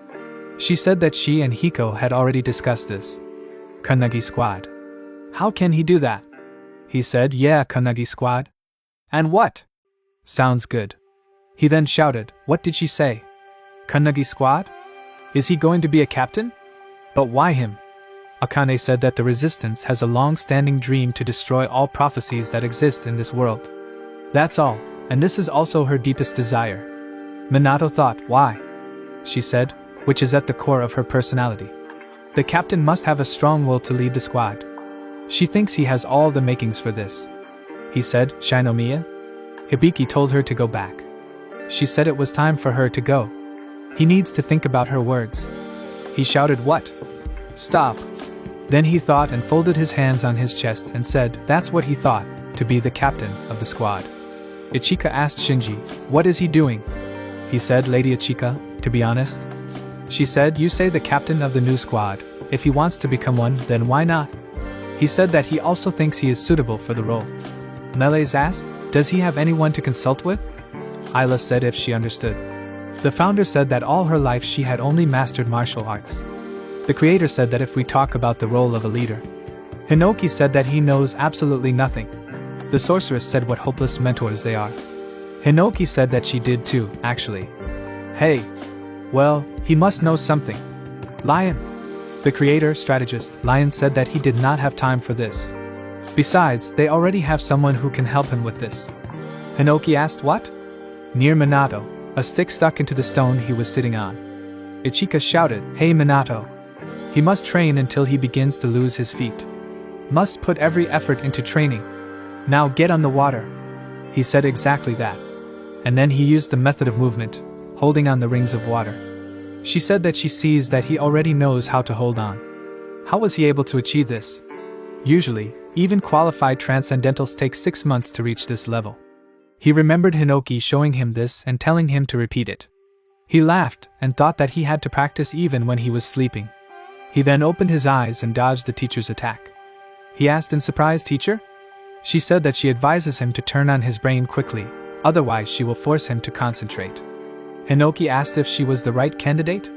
She said that she and Hiko had already discussed this. Kannagi squad. How can he do that? He said, "Yeah, Kannagi squad." And what? Sounds good. He then shouted, "What did she say? Kannagi squad? Is he going to be a captain? But why him?" Akane said that the resistance has a long-standing dream to destroy all prophecies that exist in this world. That's all, and this is also her deepest desire. Minato thought, why? She said, which is at the core of her personality. The captain must have a strong will to lead the squad. She thinks he has all the makings for this. He said, "Shinomiya?" Hibiki told her to go back. She said it was time for her to go. He needs to think about her words. He shouted, "What? Stop." Then he thought and folded his hands on his chest and said that's what he thought, to be the captain of the squad. Ichika asked Shinji, "What is he doing?" He said, "Lady Ichika, to be honest." She said, "You say the captain of the new squad. If he wants to become one, then why not?" He said that he also thinks he is suitable for the role. Melees asked, "Does he have anyone to consult with?" Ayla said if she understood. The founder said that all her life she had only mastered martial arts. The creator said that if we talk about the role of a leader. Hinoki said that he knows absolutely nothing. The sorceress said what hopeless mentors they are. Hinoki said that she did too, actually. Hey. Well, he must know something. Lion. The creator, strategist, Lion said that he did not have time for this. Besides, they already have someone who can help him with this. Hinoki asked what? Near Minato, a stick stuck into the stone he was sitting on. Ichika shouted, "Hey Minato. He must train until he begins to lose his feet. Must put every effort into training. Now get on the water." He said exactly that. And then he used the method of movement, holding on the rings of water. She said that she sees that he already knows how to hold on. How was he able to achieve this? Usually, even qualified transcendentals take 6 months to reach this level. He remembered Hinoki showing him this and telling him to repeat it. He laughed and thought that he had to practice even when he was sleeping. He then opened his eyes and dodged the teacher's attack. He asked in surprise, "Teacher?" She said that she advises him to turn on his brain quickly, otherwise she will force him to concentrate. Hinoki asked if she was the right candidate.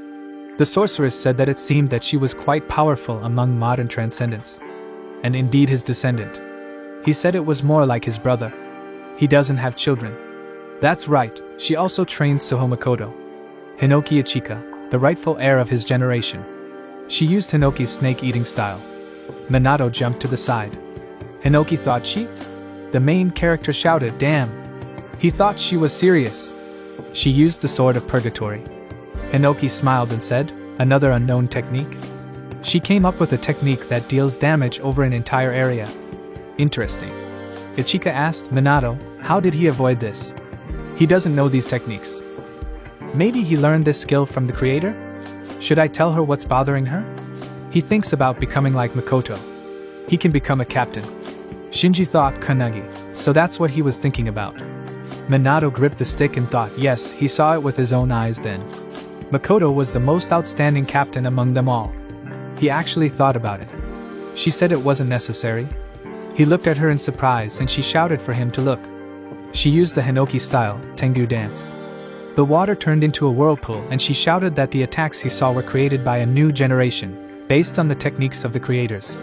The sorceress said that it seemed that she was quite powerful among modern transcendents. And indeed his descendant. He said it was more like his brother. He doesn't have children. That's right, she also trains Suho Makoto. Hinoki Ichika, the rightful heir of his generation. She used Hinoki's snake-eating style. Minato jumped to the side. Hinoki thought she? The main character shouted, damn. He thought she was serious. She used the sword of purgatory. Hinoki smiled and said, another unknown technique? She came up with a technique that deals damage over an entire area. Interesting. Ichika asked Minato, how did he avoid this? He doesn't know these techniques. Maybe he learned this skill from the creator? Should I tell her what's bothering her? He thinks about becoming like Makoto. He can become a captain. Shinji thought Kanagi, so that's what he was thinking about. Minato gripped the stick and thought, yes, he saw it with his own eyes then. Makoto was the most outstanding captain among them all. He actually thought about it. She said it wasn't necessary. He looked at her in surprise and she shouted for him to look. She used the Hinoki style, Tengu dance. The water turned into a whirlpool and she shouted that the attacks he saw were created by a new generation, based on the techniques of the creators.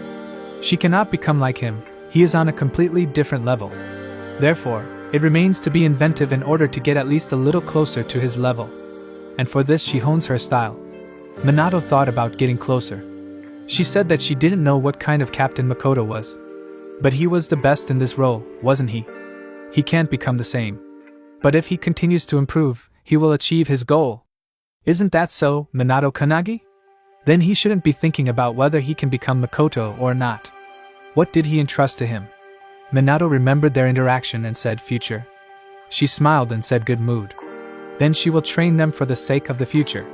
She cannot become like him, he is on a completely different level. Therefore, it remains to be inventive in order to get at least a little closer to his level. And for this she hones her style. Minato thought about getting closer. She said that she didn't know what kind of captain Makoto was. But he was the best in this role, wasn't he? He can't become the same. But if he continues to improve, he will achieve his goal. Isn't that so, Minato Kanagi? Then he shouldn't be thinking about whether he can become Makoto or not. What did he entrust to him? Minato remembered their interaction and said future. She smiled and said good mood. Then she will train them for the sake of the future.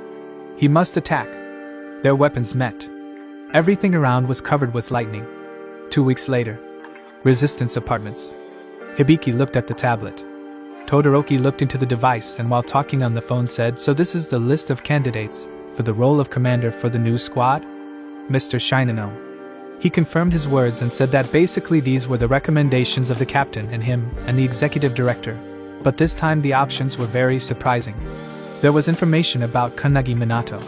He must attack. Their weapons met. Everything around was covered with lightning. 2 weeks later. Resistance Apartments. Hibiki looked at the tablet. Todoroki looked into the device and while talking on the phone said, so this is the list of candidates for the role of commander for the new squad? Mr. Shinano. He confirmed his words and said that basically these were the recommendations of the captain and him and the executive director. But this time the options were very surprising. There was information about Kanagi Minato.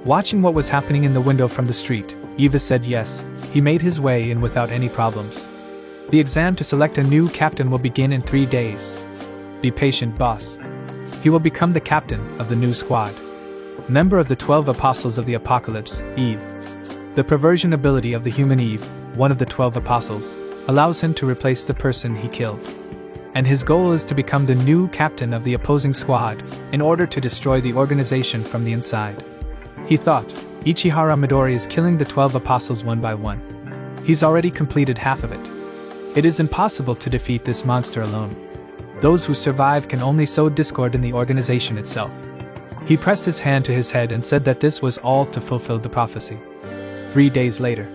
Watching what was happening in the window from the street, Eva said yes, he made his way in without any problems. The exam to select a new captain will begin in 3 days. Be patient, boss. He will become the captain of the new squad. Member of the 12 Apostles of the Apocalypse, Eve. The perversion ability of the human Eve, one of the 12 Apostles, allows him to replace the person he killed. And his goal is to become the new captain of the opposing squad, in order to destroy the organization from the inside. He thought, Ichihara Midori is killing the 12 Apostles one by one. He's already completed half of it. It is impossible to defeat this monster alone. Those who survive can only sow discord in the organization itself. He pressed his hand to his head and said that this was all to fulfill the prophecy. 3 days later.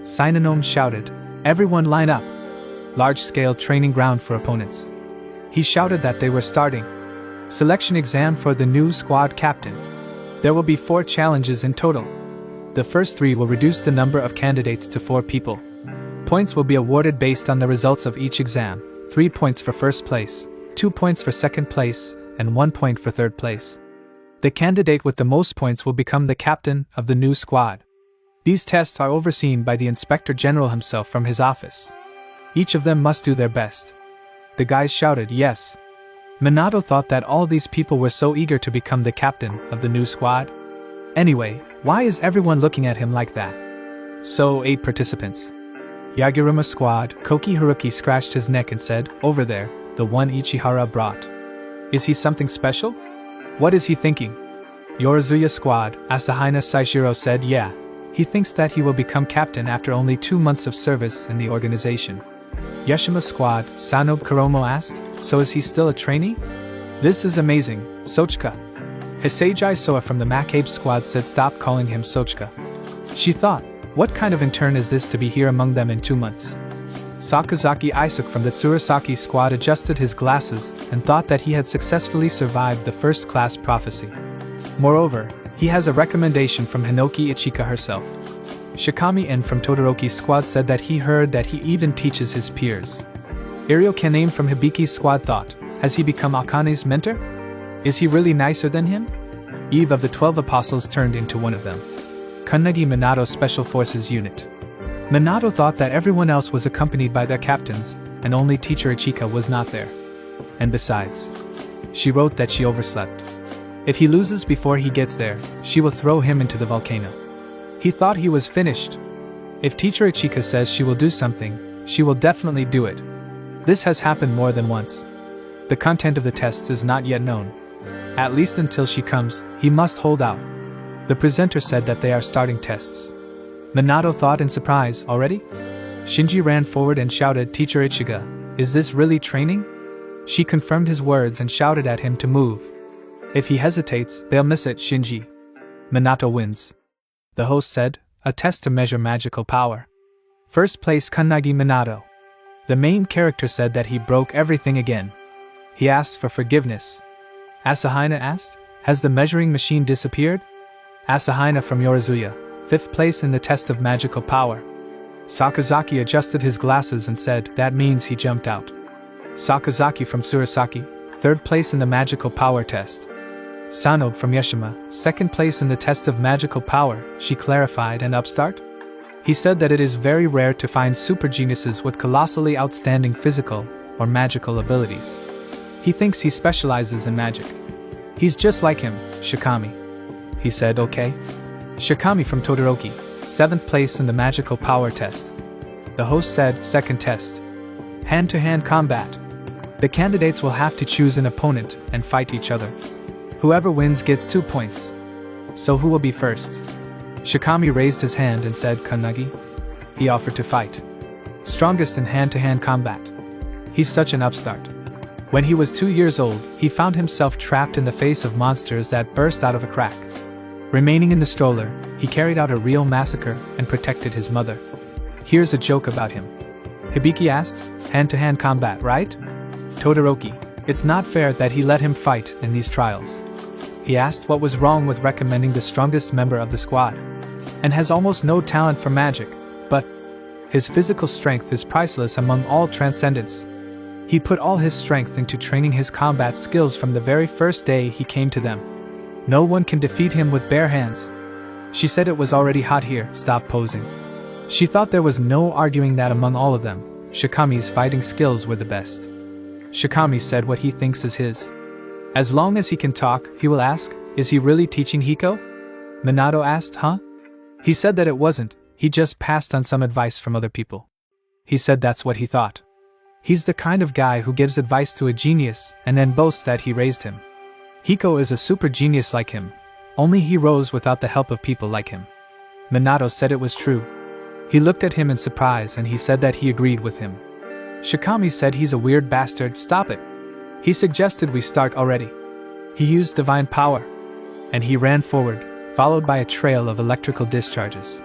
Sinonome shouted, everyone line up. Large-scale training ground for opponents. He shouted that they were starting. Selection exam for the new squad captain. There will be 4 challenges in total. The first 3 will reduce the number of candidates to 4 people. Points will be awarded based on the results of each exam, 3 points for first place, 2 points for second place, and 1 point for third place. The candidate with the most points will become the captain of the new squad. These tests are overseen by the Inspector General himself from his office. Each of them must do their best. The guys shouted yes. Minato thought that all these people were so eager to become the captain of the new squad. Anyway, why is everyone looking at him like that? So 8 participants. Yagiruma squad, Koki Haruki scratched his neck and said, over there, the one Ichihara brought. Is he something special? What is he thinking? Yorizuya squad, Asahina Saishiro said yeah. He thinks that he will become captain after only 2 months of service in the organization. Yashima squad, Sanob Kuromo asked, so is he still a trainee? This is amazing, Sochika. Hisejai Soa from the Macabe squad said stop calling him Sochika. She thought, what kind of intern is this to be here among them in 2 months? Sakazaki Isuk from the Tsurasaki squad adjusted his glasses and thought that he had successfully survived the first-class prophecy. Moreover, he has a recommendation from Hinoki Ichika herself. Shikami N from Todoroki's squad said that he heard that he even teaches his peers. Irio Kaname from Hibiki's squad thought, has he become Akane's mentor? Is he really nicer than him? Eve of the 12 Apostles turned into one of them. Kannagi Minato Special Forces Unit. Minato thought that everyone else was accompanied by their captains, and only teacher Ichika was not there. And besides, she wrote that she overslept. If he loses before he gets there, she will throw him into the volcano. He thought he was finished. If teacher Ichika says she will do something, she will definitely do it. This has happened more than once. The content of the tests is not yet known. At least until she comes, he must hold out. The presenter said that they are starting tests. Minato thought in surprise, already? Shinji ran forward and shouted, Teacher Ichiga, is this really training? She confirmed his words and shouted at him to move. If he hesitates, they'll miss it, Shinji. Minato wins. The host said, a test to measure magical power. First place Kannagi Minato. The main character said that he broke everything again. He asked for forgiveness. Asahina asked, has the measuring machine disappeared? Asahina from Yorizuya, 5th place in the test of magical power. Sakazaki adjusted his glasses and said, that means he jumped out. Sakazaki from Surasaki, 3rd place in the magical power test. Sanobe from Yashima, 2nd place in the test of magical power, she clarified, and upstart? He said that it is very rare to find super geniuses with colossally outstanding physical or magical abilities. He thinks he specializes in magic. He's just like him, Shikami. He said, okay. Shikami from Todoroki, 7th place in the magical power test. The host said, 2nd test. Hand-to-hand combat. The candidates will have to choose an opponent and fight each other. Whoever wins gets 2 points. So who will be first? Shikami raised his hand and said, Kannagi. He offered to fight. Strongest in hand-to-hand combat. He's such an upstart. When he was 2 years old, he found himself trapped in the face of monsters that burst out of a crack. Remaining in the stroller, he carried out a real massacre and protected his mother. Here's a joke about him. Hibiki asked, hand-to-hand combat, right? Todoroki, it's not fair that he let him fight in these trials. He asked what was wrong with recommending the strongest member of the squad. And has almost no talent for magic, but his physical strength is priceless among all transcendents. He put all his strength into training his combat skills from the very first day he came to them. No one can defeat him with bare hands. She said it was already hot here, stop posing. She thought there was no arguing that among all of them, Shikami's fighting skills were the best. Shikami said what he thinks is his. As long as he can talk, he will ask, is he really teaching Hiko? Minato asked, huh? He said that it wasn't, he just passed on some advice from other people. He said that's what he thought. He's the kind of guy who gives advice to a genius and then boasts that he raised him. Hiko is a super genius like him, only he rose without the help of people like him. Minato said it was true. He looked at him in surprise and he said that he agreed with him. Shikami said he's a weird bastard, stop it. He suggested we start already. He used divine power. And he ran forward, followed by a trail of electrical discharges.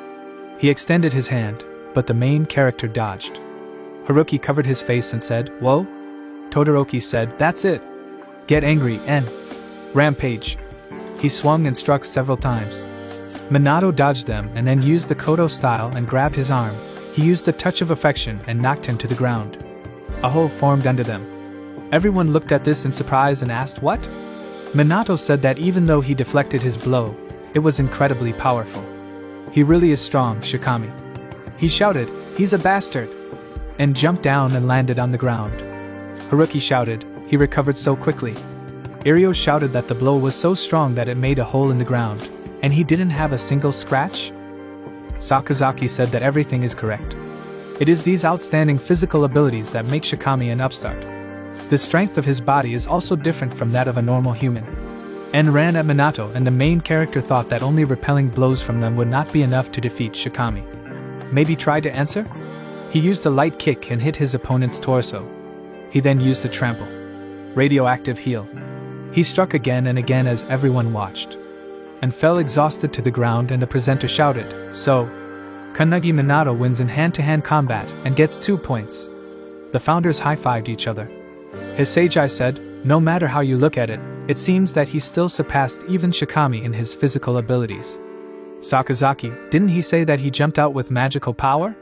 He extended his hand, but the main character dodged. Haruki covered his face and said, whoa? Todoroki said, that's it. Get angry and rampage. He swung and struck several times. Minato dodged them and then used the Kodo style and grabbed his arm. He used a touch of affection and knocked him to the ground. A hole formed under them. Everyone looked at this in surprise and asked what? Minato said that even though he deflected his blow, it was incredibly powerful. He really is strong, Shikami. He shouted, he's a bastard, and jumped down and landed on the ground. Haruki shouted, he recovered so quickly. Irio shouted that the blow was so strong that it made a hole in the ground, and he didn't have a single scratch? Sakazaki said that everything is correct. It is these outstanding physical abilities that make Shikami an upstart. The strength of his body is also different from that of a normal human. En ran at Minato and the main character thought that only repelling blows from them would not be enough to defeat Shikami. Maybe try to answer? He used a light kick and hit his opponent's torso. He then used a trample. Radioactive heal. He struck again and again as everyone watched. And fell exhausted to the ground and the presenter shouted, so, Kannagi Minato wins in hand-to-hand combat and gets 2 points. The founders high-fived each other. His Seijai said, no matter how you look at it, it seems that he still surpassed even Shikami in his physical abilities. Sakazaki, didn't he say that he jumped out with magical power?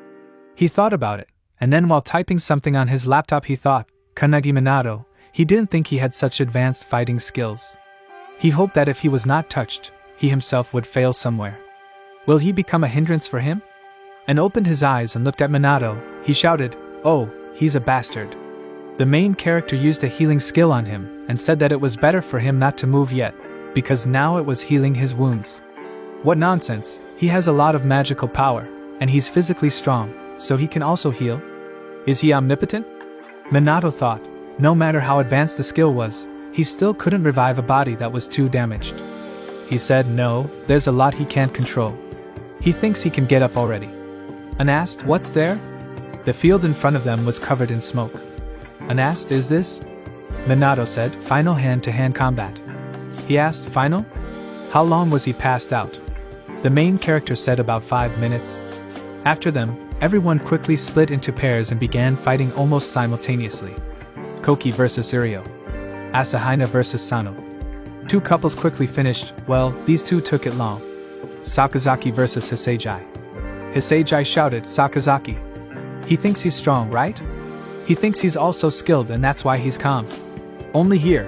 He thought about it, and then while typing something on his laptop he thought, Kannagi Minato, he didn't think he had such advanced fighting skills. He hoped that if he was not touched, he himself would fail somewhere. Will he become a hindrance for him? And opened his eyes and looked at Minato. He shouted, "Oh, he's a bastard." The main character used a healing skill on him and said that it was better for him not to move yet, because now it was healing his wounds. What nonsense, he has a lot of magical power, and he's physically strong, so he can also heal? Is he omnipotent? Minato thought, no matter how advanced the skill was, he still couldn't revive a body that was too damaged. He said no, there's a lot he can't control. He thinks he can get up already. And asked, what's there? The field in front of them was covered in smoke. And asked, is this? Minato said, final hand-to-hand combat. He asked, final? How long was he passed out? The main character said about 5 minutes. After them, everyone quickly split into pairs and began fighting almost simultaneously. Koki vs Irio. Asahina vs Sano. 2 couples quickly finished. Well, these 2 took it long. Sakazaki vs Hisejai. Hisejai shouted, Sakazaki. He thinks he's strong, right? He thinks he's also skilled and that's why he's calm. Only here.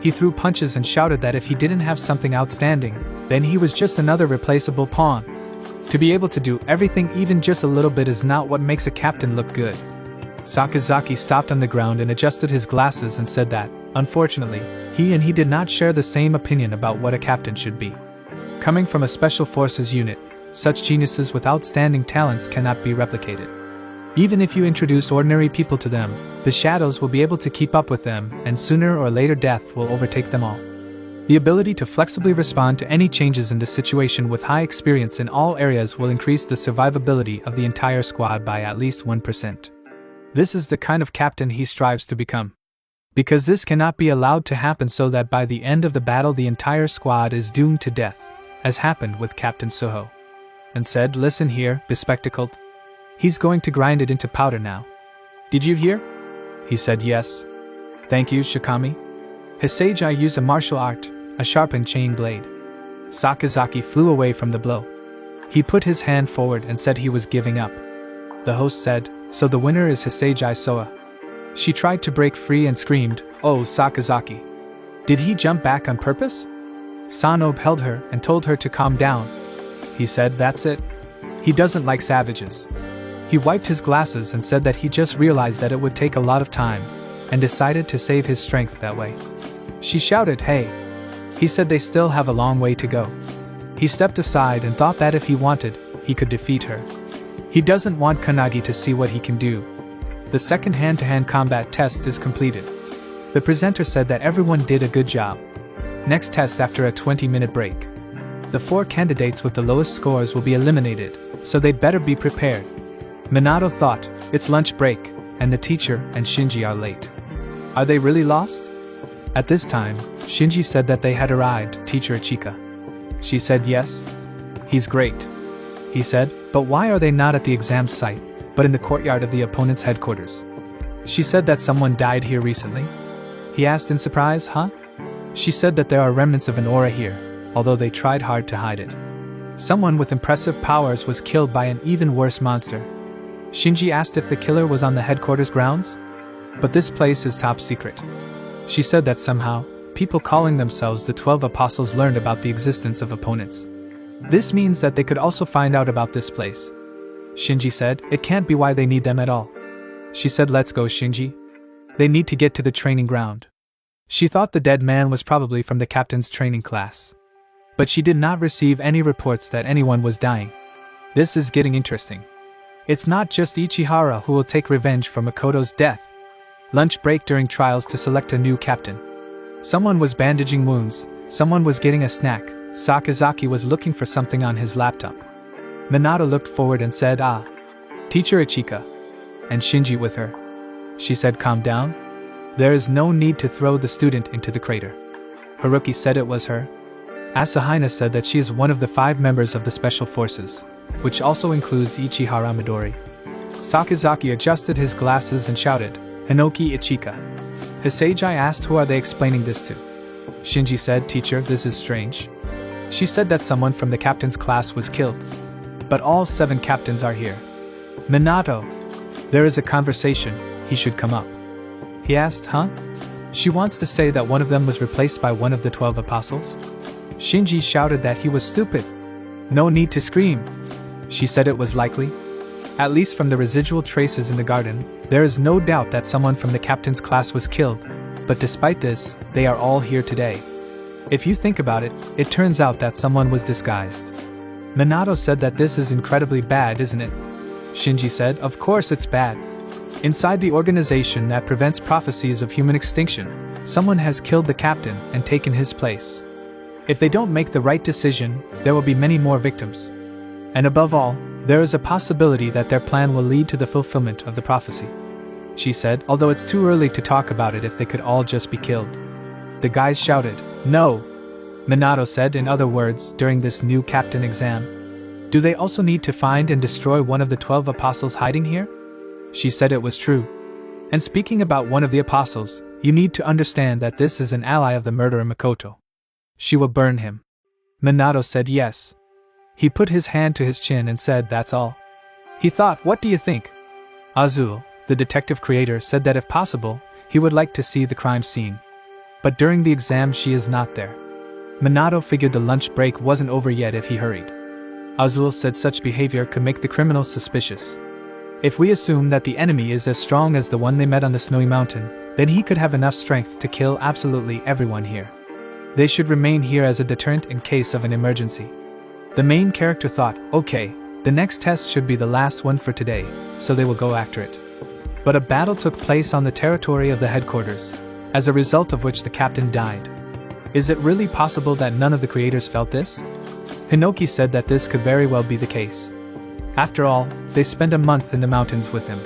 He threw punches and shouted that if he didn't have something outstanding, then he was just another replaceable pawn. To be able to do everything even just a little bit is not what makes a captain look good. Sakazaki stopped on the ground and adjusted his glasses and said that, unfortunately, he did not share the same opinion about what a captain should be. Coming from a special forces unit, such geniuses with outstanding talents cannot be replicated. Even if you introduce ordinary people to them, the shadows will be able to keep up with them, and sooner or later death will overtake them all. The ability to flexibly respond to any changes in the situation with high experience in all areas will increase the survivability of the entire squad by at least 1%. This is the kind of captain he strives to become. Because this cannot be allowed to happen so that by the end of the battle the entire squad is doomed to death, as happened with Captain Soho. And said, listen here, bespectacled. He's going to grind it into powder now. Did you hear? He said yes. Thank you, Shikami. Hisejai used a martial art, a sharpened chain blade. Sakazaki flew away from the blow. He put his hand forward and said he was giving up. The host said, so the winner is Hisejai Soa. She tried to break free and screamed, oh Sakazaki. Did he jump back on purpose? Sanob held her and told her to calm down. He said that's it. He doesn't like savages. He wiped his glasses and said that he just realized that it would take a lot of time, and decided to save his strength that way. She shouted, hey. He said they still have a long way to go. He stepped aside and thought that if he wanted, he could defeat her. He doesn't want Kanagi to see what he can do. The second hand-to-hand combat test is completed. The presenter said that everyone did a good job. Next test after a 20-minute break. The 4 candidates with the lowest scores will be eliminated, so they'd better be prepared. Minato thought, it's lunch break, and the teacher and Shinji are late. Are they really lost? At this time, Shinji said that they had arrived, Teacher Ichika. She said yes. He's great. He said, but why are they not at the exam site, but in the courtyard of the opponent's headquarters? She said that someone died here recently. He asked in surprise, huh? She said that there are remnants of an aura here, although they tried hard to hide it. Someone with impressive powers was killed by an even worse monster. Shinji asked if the killer was on the headquarters grounds, but this place is top secret. She said that somehow, people calling themselves the 12 Apostles learned about the existence of opponents. This means that they could also find out about this place. Shinji said, it can't be why they need them at all. She said, let's go, Shinji. They need to get to the training ground. She thought the dead man was probably from the captain's training class. But she did not receive any reports that anyone was dying. This is getting interesting. It's not just Ichihara who will take revenge for Makoto's death. Lunch break during trials to select a new captain. Someone was bandaging wounds, someone was getting a snack, Sakazaki was looking for something on his laptop. Minato looked forward and said, ah. Teacher Ichika. And Shinji with her. She said, calm down. There is no need to throw the student into the crater. Haruki said it was her. Asahina said that she is one of the 5 members of the Special Forces, which also includes Ichihara Midori. Sakazaki adjusted his glasses and shouted, Hinoki Ichika. Hisejai asked who are they explaining this to. Shinji said, teacher, this is strange. She said that someone from the captain's class was killed. But all 7 captains are here. Minato. There is a conversation, he should come up. He asked, huh? She wants to say that one of them was replaced by one of the 12 apostles? Shinji shouted that he was stupid. No need to scream. She said it was likely. At least from the residual traces in the garden, there is no doubt that someone from the captain's class was killed, but despite this, they are all here today. If you think about it, it turns out that someone was disguised. Minato said that this is incredibly bad, isn't it? Shinji said, of course it's bad. Inside the organization that prevents prophecies of human extinction, someone has killed the captain and taken his place. If they don't make the right decision, there will be many more victims. And above all, there is a possibility that their plan will lead to the fulfillment of the prophecy. She said, although it's too early to talk about it if they could all just be killed. The guys shouted, no. Minato said, in other words, during this new captain exam, do they also need to find and destroy one of the 12 apostles hiding here? She said it was true. And speaking about one of the apostles, you need to understand that this is an ally of the murderer Makoto. She will burn him. Minato said yes. He put his hand to his chin and said that's all. He thought, what do you think? Azul, the detective creator, said that if possible, he would like to see the crime scene. But during the exam she is not there. Minato figured the lunch break wasn't over yet if he hurried. Azul said such behavior could make the criminals suspicious. If we assume that the enemy is as strong as the one they met on the snowy mountain, then he could have enough strength to kill absolutely everyone here. They should remain here as a deterrent in case of an emergency. The main character thought, okay, the next test should be the last one for today, so they will go after it. But a battle took place on the territory of the headquarters, as a result of which the captain died. Is it really possible that none of the creators felt this? Hinoki said that this could very well be the case. After all, they spent a month in the mountains with him.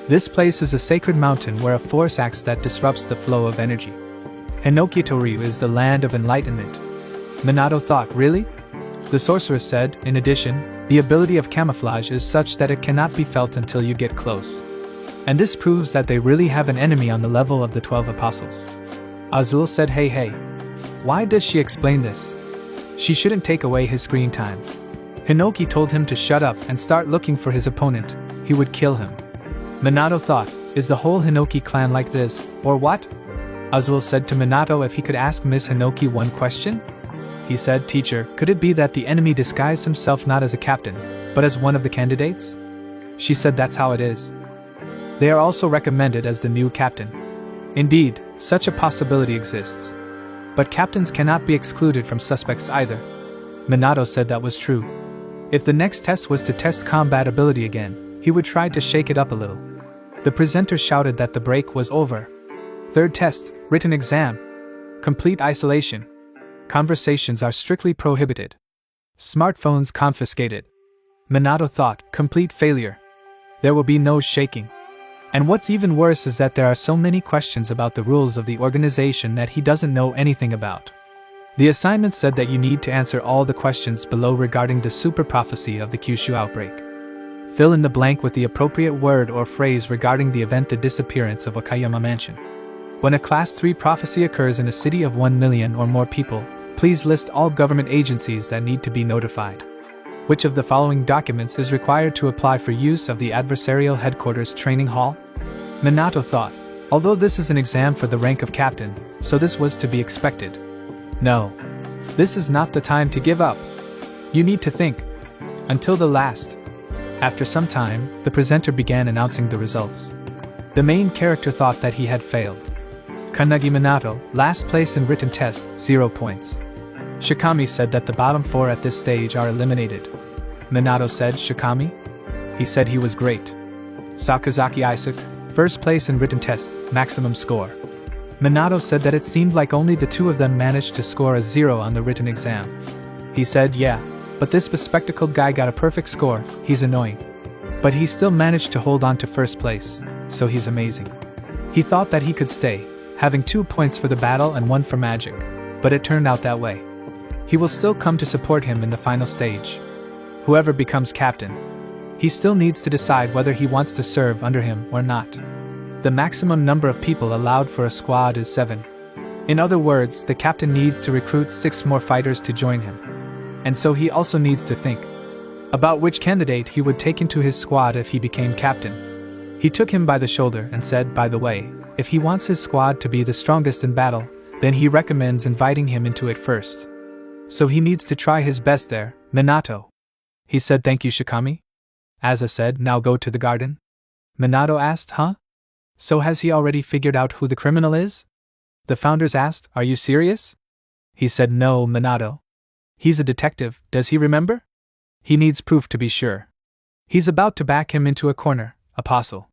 This place is a sacred mountain where a force acts that disrupts the flow of energy. Hinoki-tori is the land of enlightenment. Minato thought, really? The sorceress said, in addition, the ability of camouflage is such that it cannot be felt until you get close. And this proves that they really have an enemy on the level of the 12 apostles. Azul said, hey. Why does she explain this? She shouldn't take away his screen time. Hinoki told him to shut up and start looking for his opponent. He would kill him. Minato thought, is the whole Hinoki clan like this, or what? Azul said to Minato if he could ask Miss Hinoki one question. He said, teacher, could it be that the enemy disguised himself not as a captain, but as one of the candidates? She said that's how it is. They are also recommended as the new captain. Indeed, such a possibility exists. But captains cannot be excluded from suspects either. Minato said that was true. If the next test was to test combat ability again, he would try to shake it up a little. The presenter shouted that the break was over. Third test, written exam. Complete isolation. Conversations are strictly prohibited. Smartphones confiscated. Minato thought, complete failure. There will be no shaking. And what's even worse is that there are so many questions about the rules of the organization that he doesn't know anything about. The assignment said that you need to answer all the questions below regarding the super prophecy of the Kyushu outbreak. Fill in the blank with the appropriate word or phrase regarding the event the disappearance of Wakayama Mansion. When a Class 3 prophecy occurs in a city of 1 million or more people, please list all government agencies that need to be notified. Which of the following documents is required to apply for use of the adversarial headquarters training hall? Minato thought, although this is an exam for the rank of captain, so this was to be expected. No. This is not the time to give up. You need to think. Until the last. After some time, the presenter began announcing the results. The main character thought that he had failed. Kanagi Minato, last place in written test, 0 points. Shikami said that the bottom 4 at this stage are eliminated. Minato said, Shikami? He said he was great. Sakazaki Isaac, first place in written test, maximum score. Minato said that it seemed like only the two of them managed to score a 0 on the written exam. He said, yeah, but this bespectacled guy got a perfect score, he's annoying. But he still managed to hold on to first place, so he's amazing. He thought that he could stay, having 2 points for the battle and 1 for magic, but it turned out that way. He will still come to support him in the final stage. Whoever becomes captain, he still needs to decide whether he wants to serve under him or not. The maximum number of people allowed for a squad is 7. In other words, the captain needs to recruit 6 more fighters to join him. And so he also needs to think about which candidate he would take into his squad if he became captain. He took him by the shoulder and said, by the way, If he wants his squad to be the strongest in battle, then he recommends inviting him into it first. So he needs to try his best there, Minato. He said, "Thank you, Shikami." Asa said, "Now go to the garden." Minato asked, "Huh? So has he already figured out who the criminal is?" The founders asked, "Are you serious?" He said, "No, Minato. He's a detective, does he remember? He needs proof to be sure. He's about to back him into a corner, Apostle."